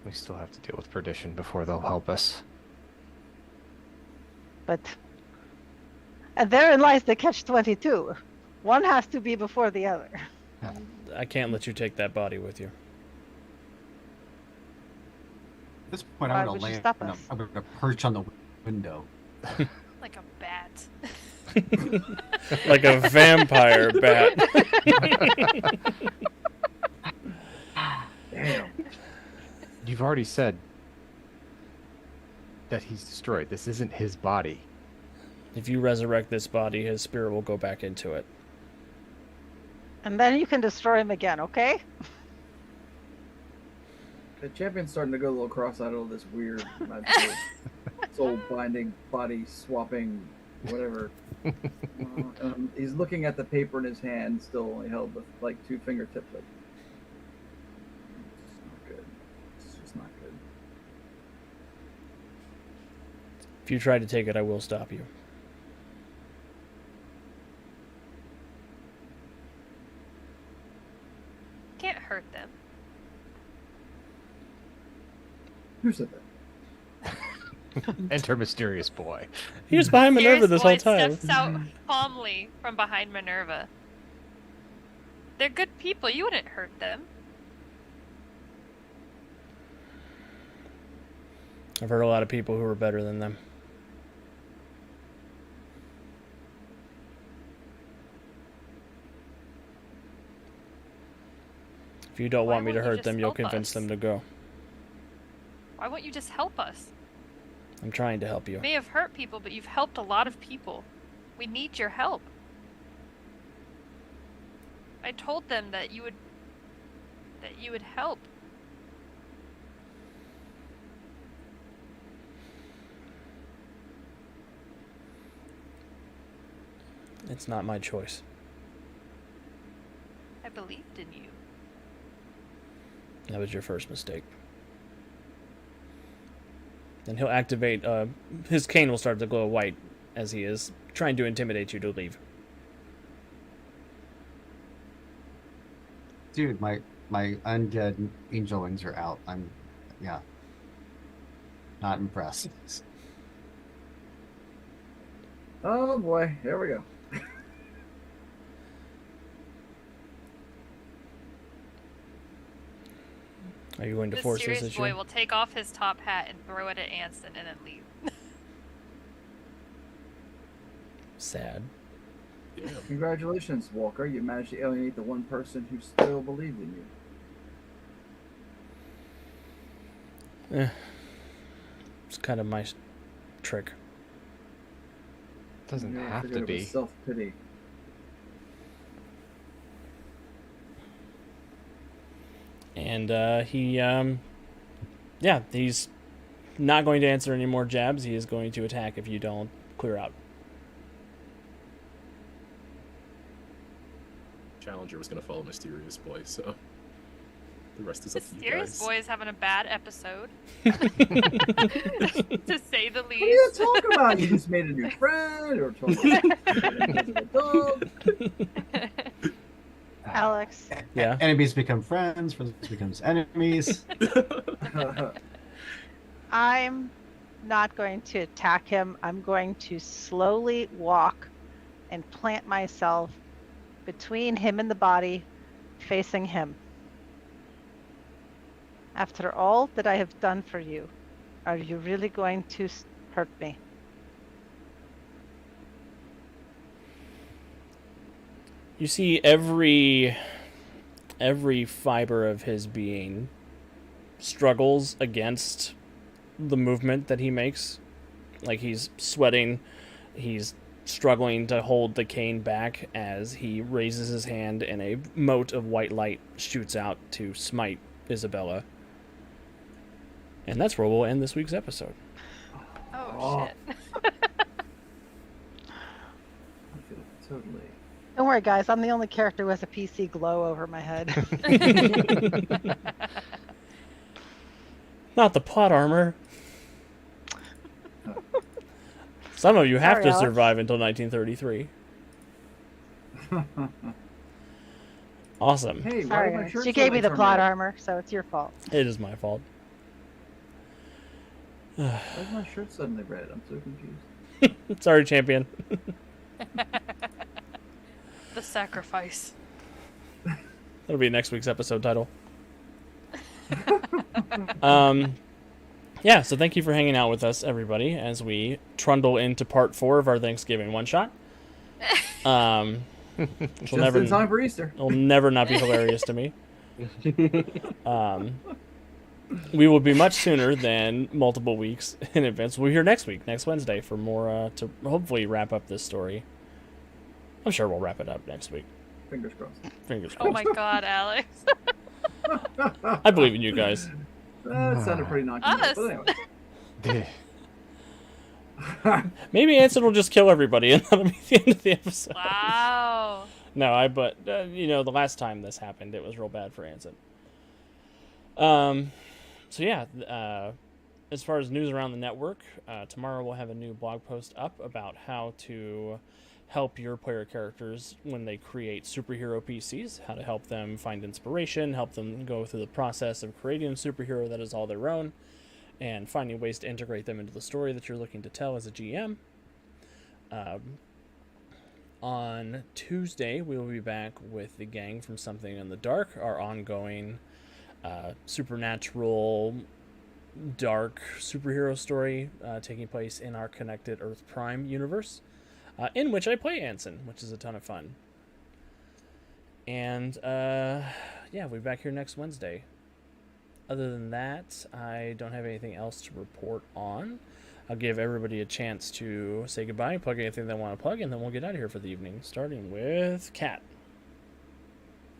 We still have to deal with perdition before they'll help us. But and therein lies the catch-22. One has to be before the other. I can't let you take that body with you. At this point, Why I'm would gonna you land. stop us? I'm gonna perch on the window. Like a bat. Like a vampire bat. Damn. You've already said that he's destroyed. This isn't his body. If you resurrect this body, his spirit will go back into it. And then you can destroy him again, okay? The champion's starting to go a little cross-eyed over this weird magical soul binding, body swapping, whatever. He's looking at the paper in his hand, still only held with like 2 fingertips. Like, it's not good. It's just not good. If you try to take it, I will stop you. Can't hurt them. Who said that? Enter mysterious boy. He was behind Minerva Mysterious this whole Boy time. steps out calmly from behind Minerva. They're good people. You wouldn't hurt them. I've heard a lot of people who are better than them. If you don't Why want me to won't you hurt just them, you'll help convince us? them to go. Why won't you just help us? I'm trying to help you. You may have hurt people, but you've helped a lot of people. We need your help. I told them that you would help. It's not my choice. I believed in you. That was your first mistake. Then he'll activate, his cane will start to glow white as he is trying to intimidate you to leave. Dude, my undead angel wings are out. I'm, yeah, not impressed. Oh boy, there we go. Are you going to This force this serious issue? boy will take off his top hat and throw it at Anson and then leave. Sad. Yeah. Congratulations, Walker. You managed to alienate the one person who still believed in you. It's kind of my trick. Doesn't You never have forget to it was be. self-pity. And he's not going to answer any more jabs. He is going to attack if you don't clear out. Challenger was going to follow Mysterious Boy, so the rest is up to you guys. Mysterious Boy is having a bad episode. To say the What are you least. talking about? You just made a new friend, or talking about an invisible dog. Alex, Yeah. Enemies become friends. Friends becomes enemies. I'm not going to attack him. I'm going to slowly walk and plant myself between him and the body, facing him. After all that I have done for you, are you really going to hurt me? You see every fiber of his being struggles against the movement that he makes. Like he's sweating, he's struggling to hold the cane back as he raises his hand and a mote of white light shoots out to smite Isabella. And that's where we'll end this week's episode. Oh, shit. I feel totally. Don't worry, guys. I'm the only character who has a PC glow over my head. Not the plot armor. Some of you have Sorry, to Alex. survive until 1933. Awesome. Hey, why Sorry, did my guys. shirt You gave me suddenly the turn plot red? armor, so it's your fault. It is my fault. Why is my shirt suddenly red? I'm so confused. Sorry, champion. The sacrifice. That'll be next week's episode title. Yeah, so thank you for hanging out with us, everybody, as we trundle into part 4 of our Thanksgiving one-shot. Just in time for Easter. It'll never not be hilarious to me. We will be much sooner than multiple weeks in advance. We'll be here next week, next Wednesday, for more, to hopefully wrap up this story. I'm sure we'll wrap it up next week. Fingers crossed. Fingers crossed. Oh my god, Alex. I believe in you guys. That sounded pretty non-convincing. Us. But anyway. Maybe Anson will just kill everybody and that'll be the end of the episode. Wow. No, but the last time this happened, it was real bad for Anson. So yeah, as far as news around the network, tomorrow we'll have a new blog post up about how to help your player characters when they create superhero PCs, how to help them find inspiration, help them go through the process of creating a superhero that is all their own, and finding ways to integrate them into the story that you're looking to tell as a GM. On Tuesday, we will be back with the gang from Something in the Dark, our ongoing supernatural, dark superhero story taking place in our Connected Earth Prime universe, in which I play Anson, which is a ton of fun. And yeah, we'll be back here next Wednesday. Other than that, I don't have anything else to report on. I'll give everybody a chance to say goodbye, plug anything they want to plug, and then we'll get out of here for the evening, starting with Kat.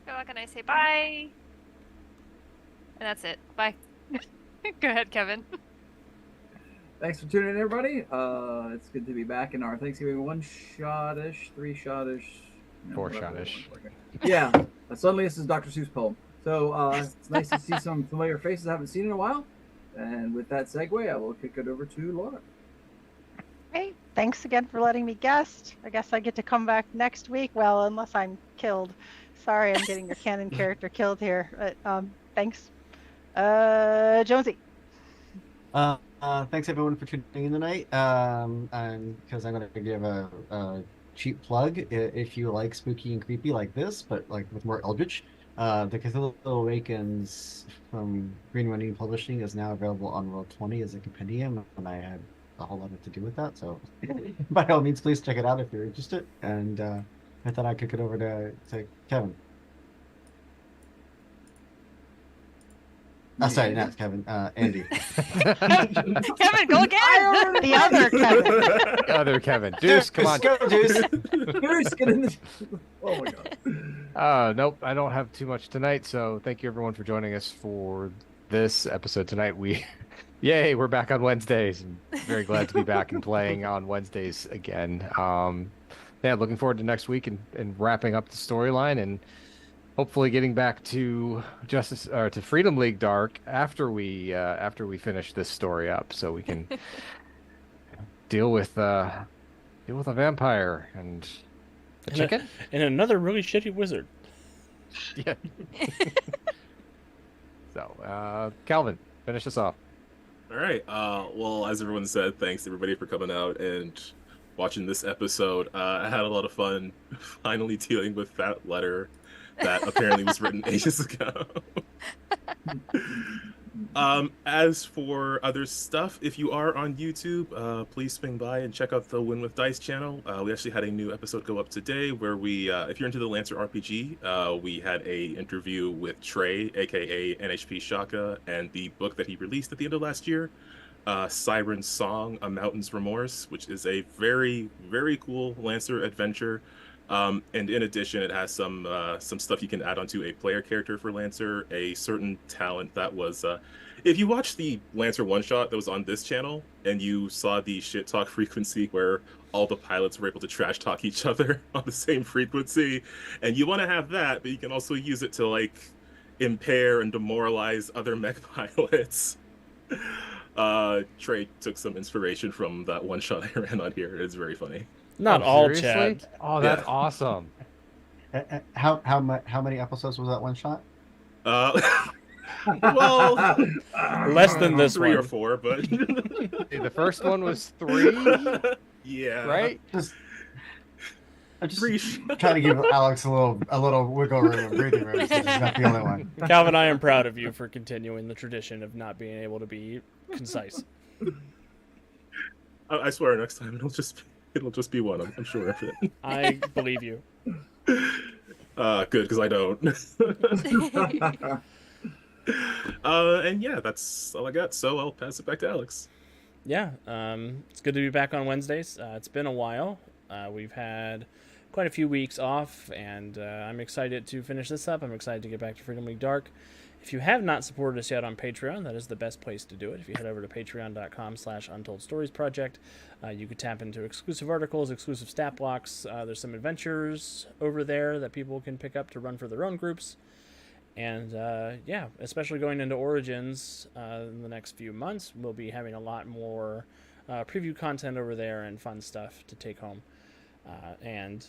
Go back and I say bye. And that's it. Bye. Go ahead, Kevin. Thanks for tuning in, everybody. It's good to be back in our Thanksgiving one-shot-ish, three-shot-ish, Four-shot-ish. Yeah. Suddenly, this is Dr. Seuss poem. So it's nice to see some familiar faces I haven't seen in a while. And with that segue, I will kick it over to Laura. Hey, thanks again for letting me guest. I guess I get to come back next week. Well, unless I'm killed. Sorry, I'm getting your canon character killed here. But thanks. Jonesy. Thanks everyone for tuning in tonight. And because I'm going to give a cheap plug, if you like spooky and creepy like this, but like with more eldritch, the Cthulhu Awakens from Green Running Publishing is now available on Roll20 as a compendium, and I had a whole lot to do with that. So by all means, please check it out if you're interested. And I thought I'd kick it over to Kevin. Sorry, not Kevin. Andy. Kevin, go again. The other Kevin. The other Kevin. Deuce, come on. Go, Deuce. Deuce, get in the... Oh my god. Nope, I don't have too much tonight, so thank you everyone for joining us for this episode tonight. Yay, we're back on Wednesdays. I'm very glad to be back and playing on Wednesdays again. Yeah, looking forward to next week and wrapping up the storyline and hopefully getting back to to Freedom League Dark after we finish this story up, so we can deal with a vampire and a chicken and another really shitty wizard. Yeah. So, Calvin, finish us off. All right. Well, as everyone said, thanks everybody for coming out and watching this episode. I had a lot of fun finally dealing with that letter that apparently was written ages ago. As for other stuff, if you are on YouTube, please swing by and check out the Win with Dice channel. We actually had a new episode go up today where we, if you're into the Lancer RPG, we had a interview with Trey, aka NHP Shaka, and the book that he released at the end of last year. Siren's Song: A Mountain's Remorse, which is a very, very cool Lancer adventure. And in addition, it has some stuff you can add onto a player character for Lancer, a certain talent that was if you watch the Lancer one shot that was on this channel and you saw the shit talk frequency where all the pilots were able to trash talk each other on the same frequency, and you want to have that, but you can also use it to like impair and demoralize other mech pilots. Trey took some inspiration from that one shot I ran on here. It's very funny. Not Oh, all, seriously? Chad. Oh, that's Yeah. awesome. How many episodes was that one shot? Well, Less than this 3 or one. 4, but Hey, the first one was 3, yeah, right? I'm just 3. trying to give Alex a little wiggle room and breathing room. So he's not the only one. Calvin, I am proud of you for continuing the tradition of not being able to be concise. I swear next time it'll just be one. I'm sure of it. I believe you. Good, because I don't. And yeah, that's all I got. So I'll pass it back to Alex. Yeah, it's good to be back on Wednesdays. It's been a while. We've had quite a few weeks off, and I'm excited to finish this up. I'm excited to get back to Freedom League Dark. If you have not supported us yet on Patreon, that is the best place to do it. If you head over to patreon.com/UntoldStoriesProject, you could tap into exclusive articles, exclusive stat blocks. There's some adventures over there that people can pick up to run for their own groups. And yeah, especially going into Origins in the next few months, we'll be having a lot more preview content over there and fun stuff to take home. And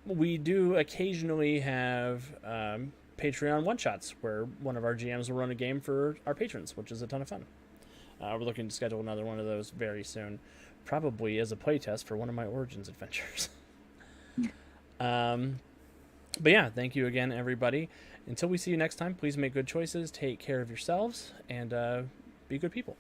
we do occasionally have Patreon one-shots where one of our GMs will run a game for our patrons, which is a ton of fun. We're looking to schedule another one of those very soon, probably as a playtest for one of my Origins adventures. But yeah, thank you again, everybody. Until we see you next time, please make good choices, take care of yourselves, and be good people.